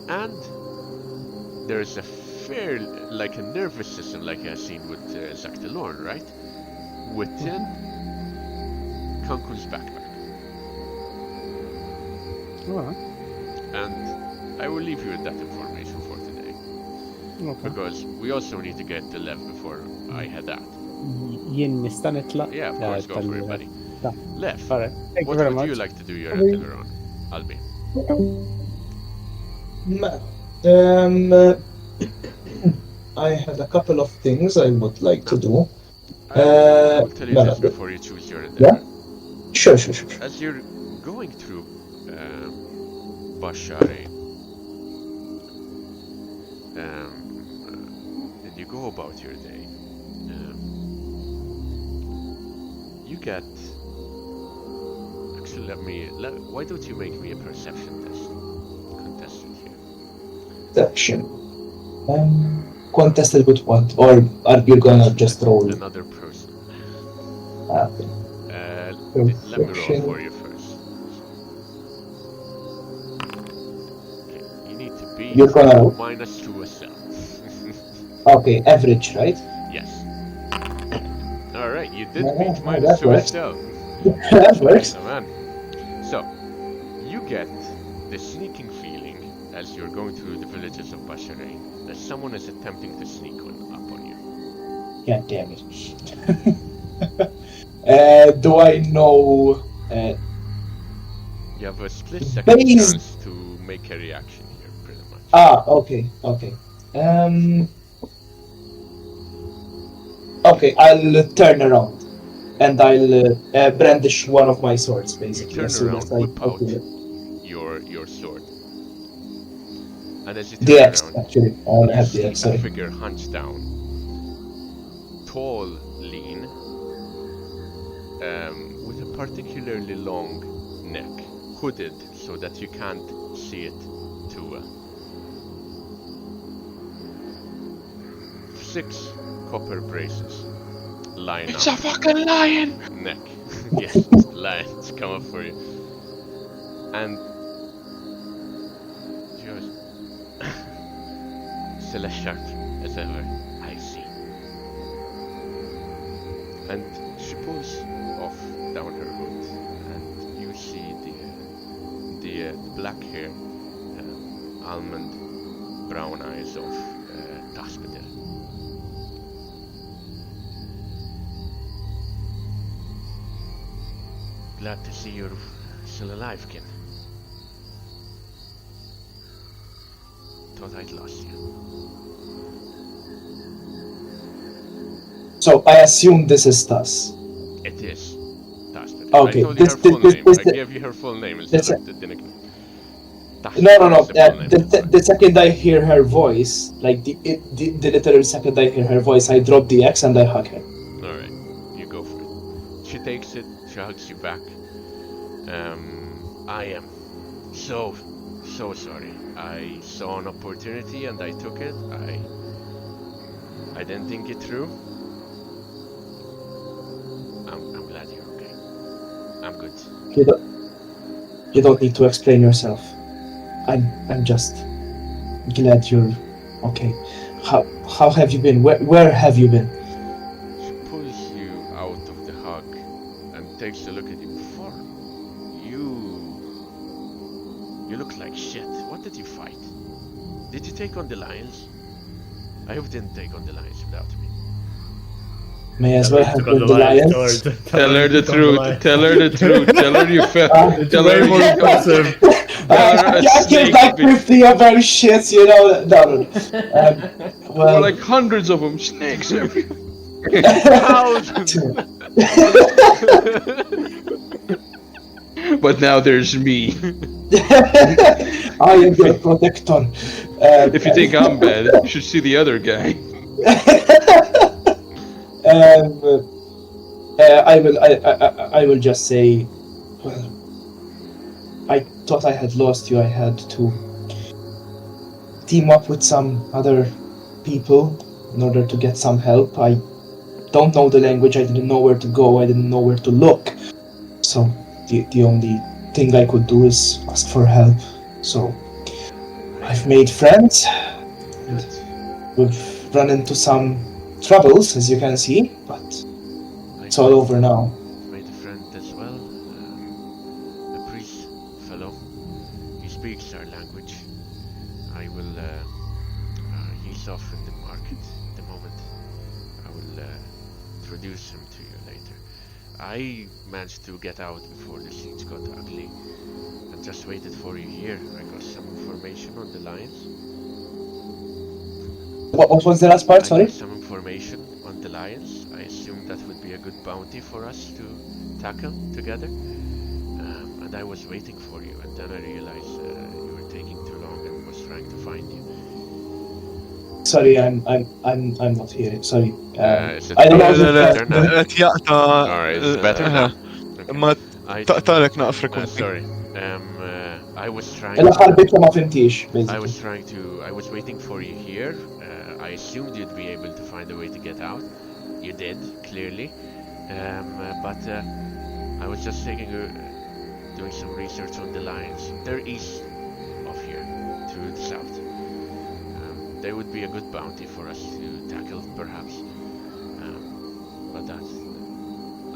And there's a like a nervous system, like I've seen with Zach DeLorne, right? Within Kankun's backpack. Alright. And I will leave you with that information for today. Okay. Because we also need to get to Lev before I head out. Jien nista' nitlaq. Yeah, of course, go for it, buddy. Yeah. Lev, Alright. Thank what you very would much. you like to do your end later on, Albi? I had a couple of things I would like to do. I will tell you this before you choose your endeavor. Yeah? Sure. As you're going through Bashare, and you go about your day, you get... Actually, why don't you make me a perception test? Contested here. Perception. Contested with what? Or are you gonna just roll? Another person. Okay. Let me roll for you first. Okay, you need to be You're gonna roll? -2 a cell. Okay, average, right? Yes. Alright, you did Yeah, beat that -2 a works. cell. That works. Oh, man. So, you get the sneaking feeling as you're going through the villages of Basharain that someone is attempting to sneak up on you. God damn it. Do I know? You have a split second Based- chance to make a reaction here, pretty much. Okay. Okay, I'll turn around and I'll brandish one of my swords, You basically. turn as soon around, as I whip out open it. your sword. And as you turn The axe, around, actually. I only you have see the axe, a sorry. figure hunched down. Tall, lean, with a particularly long neck, hooded so that you can't see it too well. 6 copper braces line It's up a fucking lion! neck. Yes, lions come up for you. And just still as sharp as ever, I see. And she pulls off down her hood, and you see the black hair, almond brown eyes of Taspedel. Glad to see you're still alive, kid. Thought I'd lost you. So I assume this is Tas. It is Taspedel. Okay, I told you her full name. I gave you her full name instead of the nickname. No. Is the full name, that's fine. The second I hear her voice, like the literal second I hear her voice, I drop the axe and I hug her. Alright, you go for it. She takes it, she hugs you back. I am so sorry. I saw an opportunity and I took it. I didn't think it through. I'm glad you're okay. I'm good. You don't need to explain yourself. I'm just glad you're okay. How have you been? Where have you been? She pulls you out of the hug and takes a look at you. Before you look like shit. What did you fight? Did you take on the lions? I hope you didn't take on the lions without me. May as well have Took on been the lions. Tell her the Took on the truth. lion. Tell her the truth. Tell her you fell. It's Tell way her more you impressive. got a I killed snake like bit. 50 of their shits, you know. No. There were Well, like hundreds of them. Snakes everywhere. Thousands. But now there's me. I am your protector. If you think I'm bad, you should see the other guy. I will just say, well, I thought I had lost you. I had to team up with some other people in order to get some help. I don't know the language. I didn't know where to go. I didn't know where to look. So the only thing I could do is ask for help. So I've made friends. We've run into some troubles, as you can see, but it's all over now. Made a friend as well, a priest fellow. He speaks our language. I will. He's off in the market at the moment. I will introduce him to you later. I managed to get out before the siege got ugly, and just waited for you here. I got some information on the lions. What was the last part? I Sorry. got some information on the lions. I assumed that would be a good bounty for us to tackle together. And I was waiting for you, and then I realized you were taking too long and was trying to find you. Sorry, I'm not hearing. Sorry. Is it I don't know is if it better now? قد يقطع Alright, it's better now. Okay. ما I تقطع لك نقفة كنت. sorry. I was trying. الأخر بيتكم ما فهمتيش basically. I was waiting for you here. I assumed you'd be able to find a way to get out. You did, clearly. But I was just doing some research on the lions. They're east of here, to the south. They would be a good bounty for us to tackle, perhaps. But that's.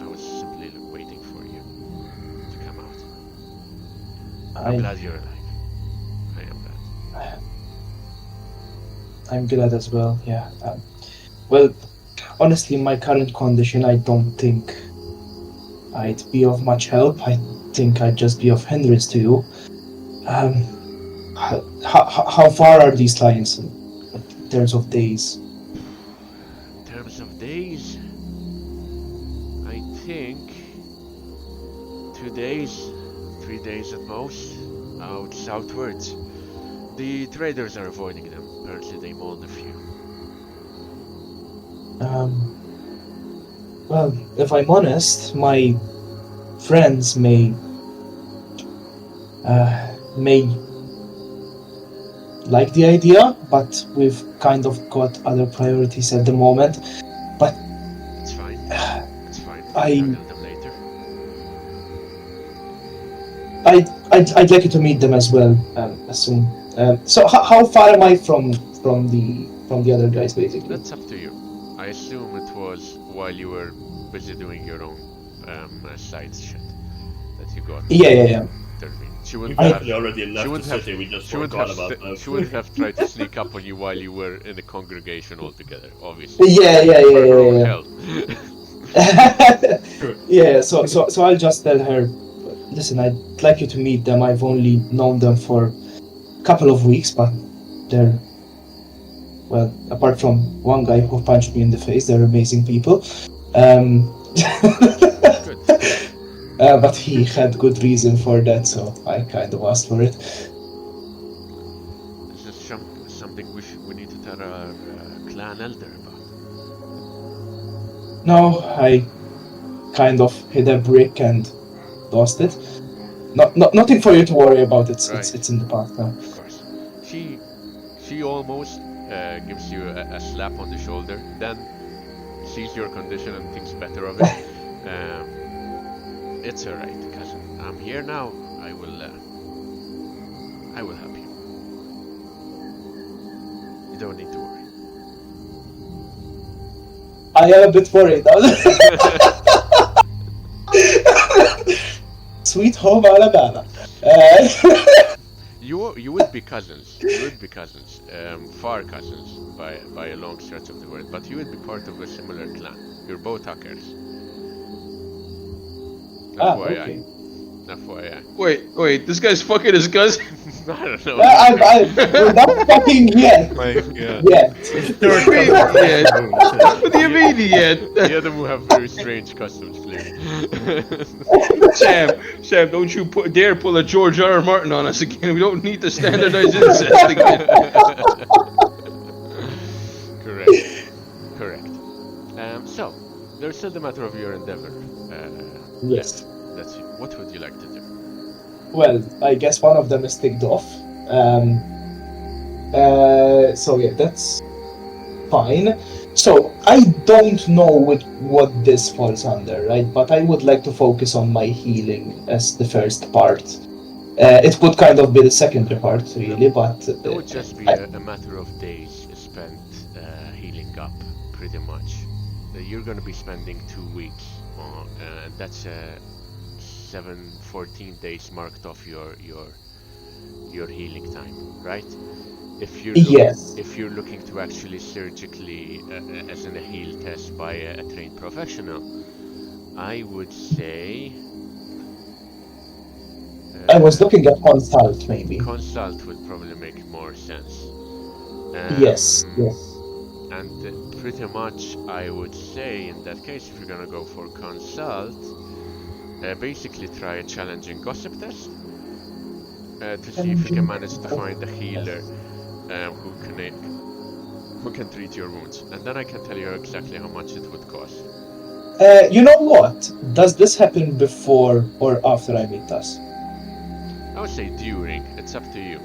I was simply waiting for you to come out. I'm glad you're alive. I am glad. I'm glad as well. Yeah. Well, honestly, in my current condition, I don't think I'd be of much help. I think I'd just be of hindrance to you. How far are these lions in terms of days? In terms of days, I think 2 days, 3 days at most, out southwards. The traders are avoiding them. Apparently they mauled a few. Well, if I'm honest, my friends may like the idea, but we've kind of got other priorities at the moment. But It's fine. It's fine. I- We'll tackle them later. I'd like you to meet them as well, soon. So how far am I from the other guys, basically? That's up to you. I assume it was while you were busy doing your own side shit that you got. Yeah. Terminated. She We wouldn't have. actually already left the wouldn't have- city, we just She wouldn't forgot have. about that. She wouldn't have tried to sneak up on you while you were in a congregation altogether. Obviously. Yeah. For her own health. Yeah, so I'll just tell her, listen, I'd like you to meet them. I've only known them for a couple of weeks, but they're, well, apart from one guy who punched me in the face, they're amazing people. Good. But he had good reason for that, so I kind of asked for it. This is something we need to tell our clan elder about. No, I kind of hit a brick and lost it. Nothing for you to worry about. It's in the past now. Of course. She almost gives you a slap on the shoulder, then sees your condition and thinks better of it. It's alright, cousin. I'm here now. I will help you. You don't need to worry. I am a bit worried. Sweet home Alabama. You would be cousins. You would be cousins. Far cousins by a long stretch of the word. But you would be part of a similar clan. You're both hackers. FYI. Okay. FYI. Wait, this guy's fucking his cousin. I don't know. We're not fucking yet. My God. Yet. Wait, yeah. What do you mean yet? The other will have very strange customs, clearly. Sam, don't you dare pull a George R. R. Martin on us again. We don't need to standardize incest again. Correct. So, there's still the matter of your endeavor. Yes. That's it. What would you like to do? Well, I guess one of them is ticked off. So yeah, that's fine. So I don't know what this falls under, right? But I would like to focus on my healing as the first part. It would kind of be the secondary part, really, but It would just be a matter of days spent healing up, pretty much. You're going to be spending 2 weeks, and that's 14 days marked off your healing time, right? If you're Yes. if you're looking to actually surgically, as in a heal test by a trained professional, I would say. I was looking at consult, maybe. Consult would probably make more sense. Yes. And pretty much, I would say in that case, if you're gonna go for consult, basically try a challenging gossip test to see if you can manage to find a healer who can treat your wounds, and then I can tell you exactly how much it would cost. You know what? Does this happen before or after I meet us? I would say during. It's up to you.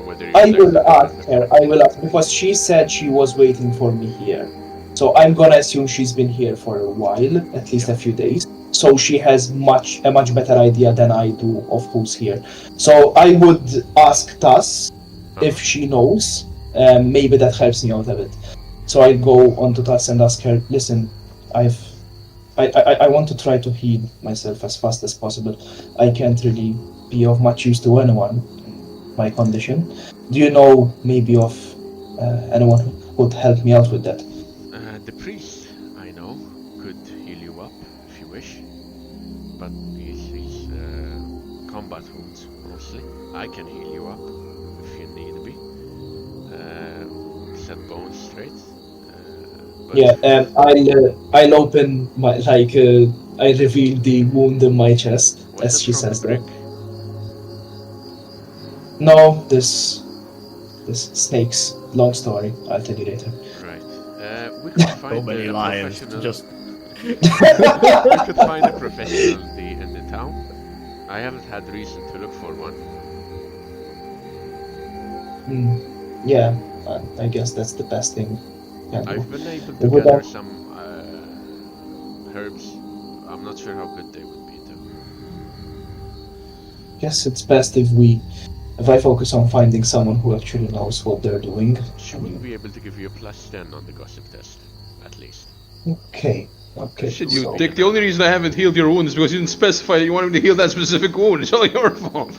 Whether you I like will to- ask her. I will ask because she said she was waiting for me here. So I'm gonna assume she's been here for a while, at least a few days. So she has a much better idea than I do of who's here. So I would ask Tass if she knows. Maybe that helps me out a bit. So I go on to Tass and ask her, listen, I want to try to heal myself as fast as possible. I can't really be of much use to anyone in my condition. Do you know maybe of anyone who would help me out with that? The priest I know could heal you up if you wish, but he's combat wounds mostly. I can heal you up if you need be. Set bones straight. But Yeah, I'll open my I reveal the wound in my chest was as it she from says the that. brick? No, this snakes. Long story. I'll tell you later. Right. We could find So many a lions. professional. Just We could find a professional in the town. I haven't had reason to look for one. Yeah, I guess that's the best thing. Can do. I've been able It to would gather have- some herbs. I'm not sure how good they would be though. Guess it's best if I focus on finding someone who actually knows what they're doing. She would be able to give you a +10 on the gossip test, at least. Okay. Shit, you so- dick. The only reason I haven't healed your wound is because you didn't specify that you wanted me to heal that specific wound. It's all your fault.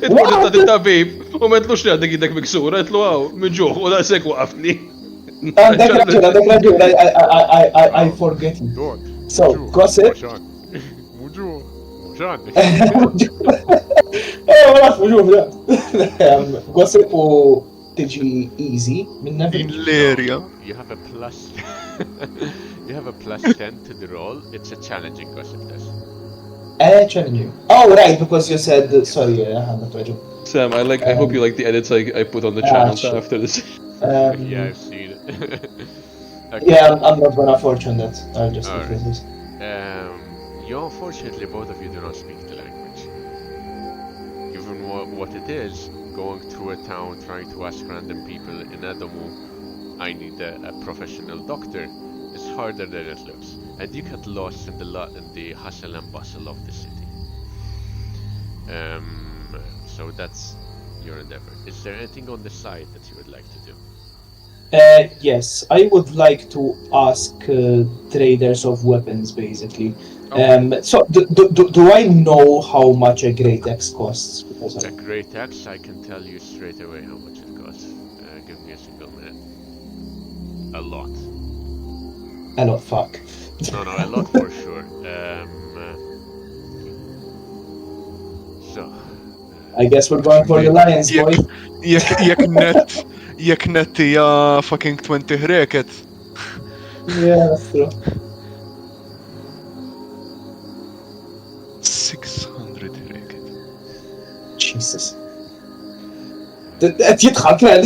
It-morġa ta' tabib u metlux li għaddek id-dek miksura, etlu għaw, minġuħ, u da' sekk waqafni. Għandek raġun, I forget you. So, gossip. Muġu. Muġan. Ma nafx mux Gossip u tiġi easy minn never. Hilarious. You have a plus. You have a +10 to the roll. It's a challenging gossip test. Challenging. Oh, right, because you said sorry, għandek raġun. Sam, I hope you like the edits I put on the channel sure. after this. Yeah, I've seen it. Okay. Yeah, I'm not gonna fortune that. I'll just Alright. leave this. You unfortunately both of you do not speak the language. Given what it is, going through a town trying to ask random people in Adamu, I need a professional doctor, is harder than it looks. And you get lost in the hustle and bustle of the city. So that's your endeavor. Is there anything on the side that you would like to do? Yes, I would like to ask traders of weapons, basically. So, do I know how much a great axe costs? Because A great axe, I can tell you straight away how much it costs. Give me a single minute. A lot. A lot, fuck. No, a lot for sure. So. I guess we're going for the Lions, boys. Jek net hija fucking 20 racket. Yeah, that's true. 600 racket. Jesus. قد يضحك لا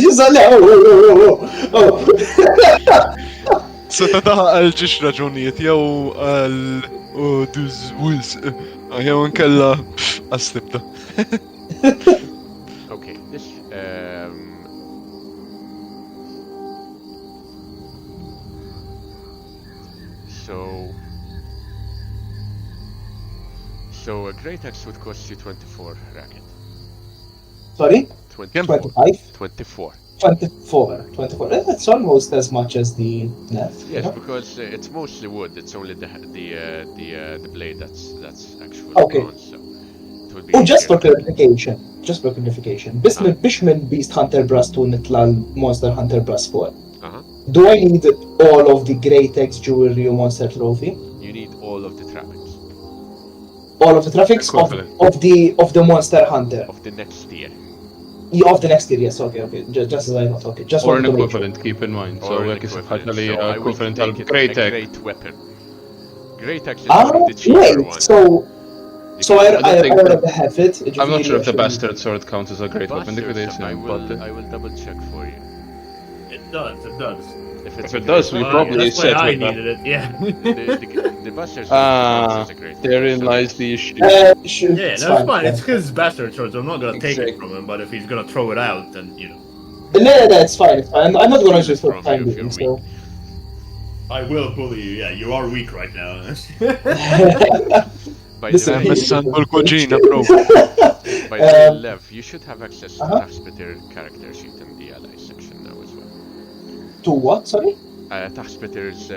Seta taħ għal ġiex raġunijiet, jew għal Duz Wills, jew nkella għastibta. Okay, this so a great axe would cost you 24 racket. Sorry? 24. 25? 24. 24. That's almost as much as the left. Yes, because it's mostly wood. It's only the blade that's actually Okay. bronze. So it would be. Oh, just for easier. clarification. Biex minn Beast Hunter Brass tu nitla Monster Hunter Brass fuq. Uh-huh. Do I need all of the Great Axe Jewelry or Monster Trophy? You need all of the trappings All of the traffics Equivalent. of the Monster Hunter. of the next tier. Yeah, of the next year, yes, okay. Just as I thought, okay. Just Or wanted an to make sure. equivalent, keep in mind. Or So an like it's equivalent. actually So I would equivalent make to it great a tech. great weapon. Great axe is Ah, one of the cheaper wait, ones. so You so can- I think- already have it. I'm not sure if the Actually- bastard sword counts as a great weapon Bastard, liquidation, I but will double check for you. It does, it does. If If it does, we probably That's why set I with that. needed it, yeah. the bastard sword counts as a great Therein weapon. lies the issue. Should, Yeah, it's no, it's fine. yeah. It's his bastard sword, so I'm not gonna take it Exactly. from him, but if he's gonna throw it out, then, you know. No, it's fine. It's fine. I'm not gonna use it for From time you if being, you're so. I will bully you, yeah, you are weak right now. By Listen, the way, please. Messan bil-kogġina, bro. by the way, Lev, you should have access to Uh-huh. Taxpeter character sheet in the allies section now as well. To what, sorry? Taxpeter's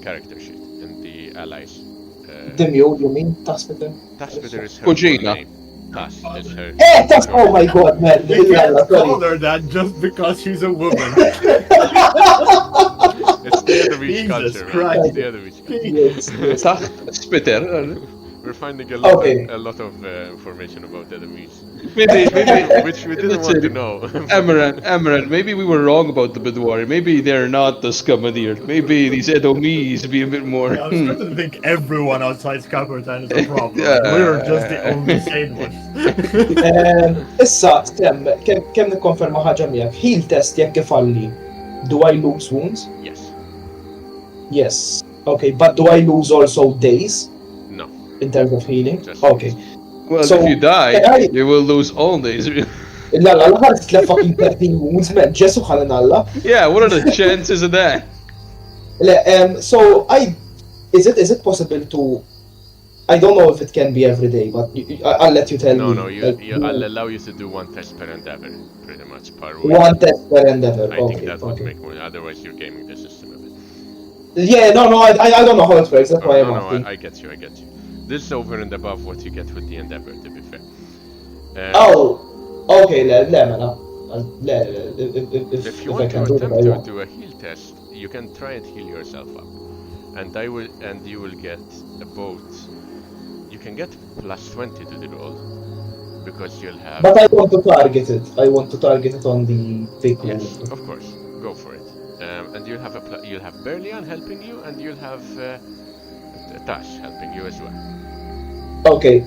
character sheet in the allies. The mule, you mean? Taxpeter? Taxpeter is her Kojina. full name. Tas is her. Oh my god, man. You can't call Sorry. her that just because she's a woman. It's the Edovish Jesus culture, man. Christ. It's the Edovish culture. Yes, yes. Taħt spitter. We're finding a lot, Okay. a lot of information about Edovish, Maybe, which we didn't want to know. Amaran, maybe we were wrong about the Bidwari. Maybe they're not the scum of the earth. Maybe these Edomies be a bit more. I'm starting to think everyone outside Scapperton is a problem. Yeah. We're just the only sane ones. Issa, kemm nikkonferma ħaġa miegħek, heal test jekk ifalli. Do I lose wounds? Yes. Yes. Okay, but do I lose also days No. in terms of healing? Just Okay. Well, So, if you die, can I- you will lose all days. La la la ħadd tlef fucking 13 wounds, man. Ġesu ħalin Alla. Yeah, what are the chances of that? So is it possible to? I don't know if it can be every day, but I'll let you tell me. No, like, I'll allow you to do one test per endeavor, pretty much per week. one test per endeavor. I think Okay, that would okay. make more. Otherwise, you're gaming the system a bit. Yeah, no, I don't know how it works. That's why I'm no, asking. I get you. This is over and above what you get with the endeavor, to be fair. Oh, okay, le, mela. If you I want to can do it, I attempt to will. do a heal test, you can try and heal yourself up, and you will get a boat. You can get plus 20 to the roll because you'll have. But I want to target it. I want to target it on the big Yes, wound. of course, go for it. And you'll have you'll have Berlian helping you, and you'll have Tash helping you as well. Okay.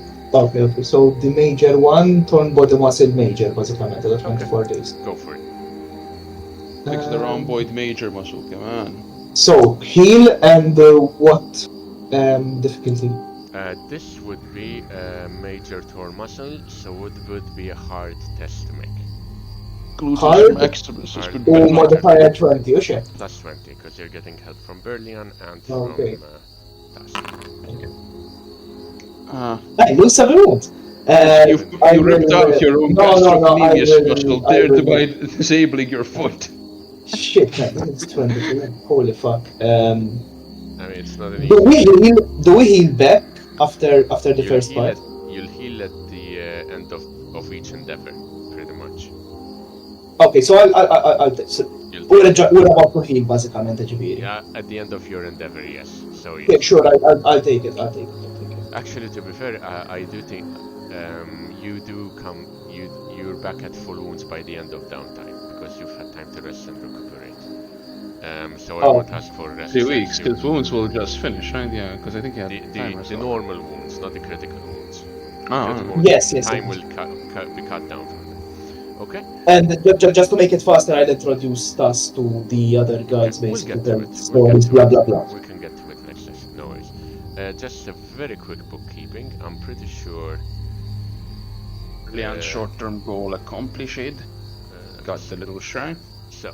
So the major one, turn bottom muscle major, basically, the 24 days. Go for it. Fix the rhomboid major muscle, come on. So heal and what difficulty? This would be a major torn muscle, so it would be a hard test to make. Hard? Gluteus maximus is good. Or modifier 20, oh shit. Plus 20, because you're getting help from Berlian and Okay. from Tash. I lose 7 wounds. You ripped out your own gastrocnemius muscle, I will- thereby disabling your foot. Shit, man, it's 22. Holy fuck. I mean, it's not an easy. Do we heal back after the You'll first heal part? You'll heal at the end of each endeavor, pretty much. Okay, so I'll You'll We're about to heal, basikament, ġifieri. Yeah, at the end of your endeavor, yes. So Yeah, yes. sure, I'll take it. I'll take it. Actually, to be fair, I do think you do come. You're back at full wounds by the end of downtime because you've had time to rest and recuperate. So I won't ask for rest. 3 since weeks, you- because wounds will just finish, right? Yeah, because I think he had the, time or the so. normal wounds, not the critical wounds. Oh, Critical oh. wounds, Yes, yes, time yes. will be cut down from them. Okay. And just to make it faster, I'll introduce us to the other guys, We'll basically. get to it. So We'll get to blah, it. blah, blah. We can get to it next session. No worries. Just a very quick bookkeeping. I'm pretty sure. Leon's short-term goal accomplished. Got the little shrine. So.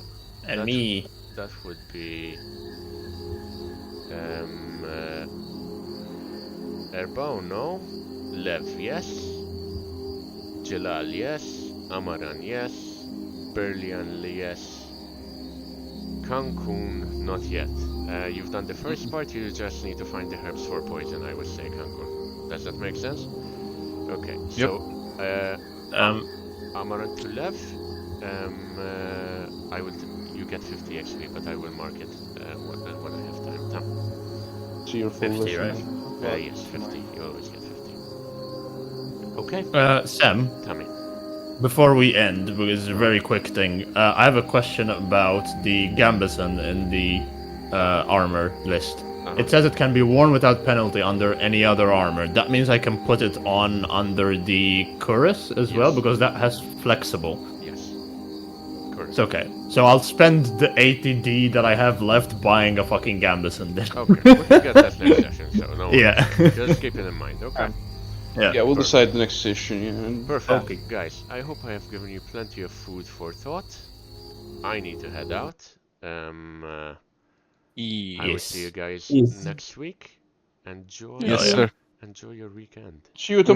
And that- me. That would be. Erbao, no. Lev, yes. Jalal, yes. Amaran, yes. Berlian, yes. Cancun, not yet. You've done the first part, you just need to find the herbs for poison, I would say, Cancun. Does that make sense? Okay, so Amaran to Lev. I will. You get 50 XP, but I will mark it when I have time. Tam. So you're full 50, list right? now? Yes, 50. You always get 50. Okay, Sam, tell me. before we end, because it's a very quick thing, I have a question about the Gambison in the armor list. It says it can be worn without penalty under any other armor. That means I can put it on under the Cuirass as well, Yes. because that has flexible. Yes. Correct. It's okay. So I'll spend the 80D that I have left buying a fucking Gambison then. Okay, we can get that next session, so no worries. Yeah. Just keep it in mind, okay? Yeah, we'll decide the next session. Yeah. And Perfect. Okay. Guys, I hope I have given you plenty of food for thought. I need to head out. I will see you guys Yes. next week. Enjoy. yes, sir. Enjoy your weekend. See you tomorrow.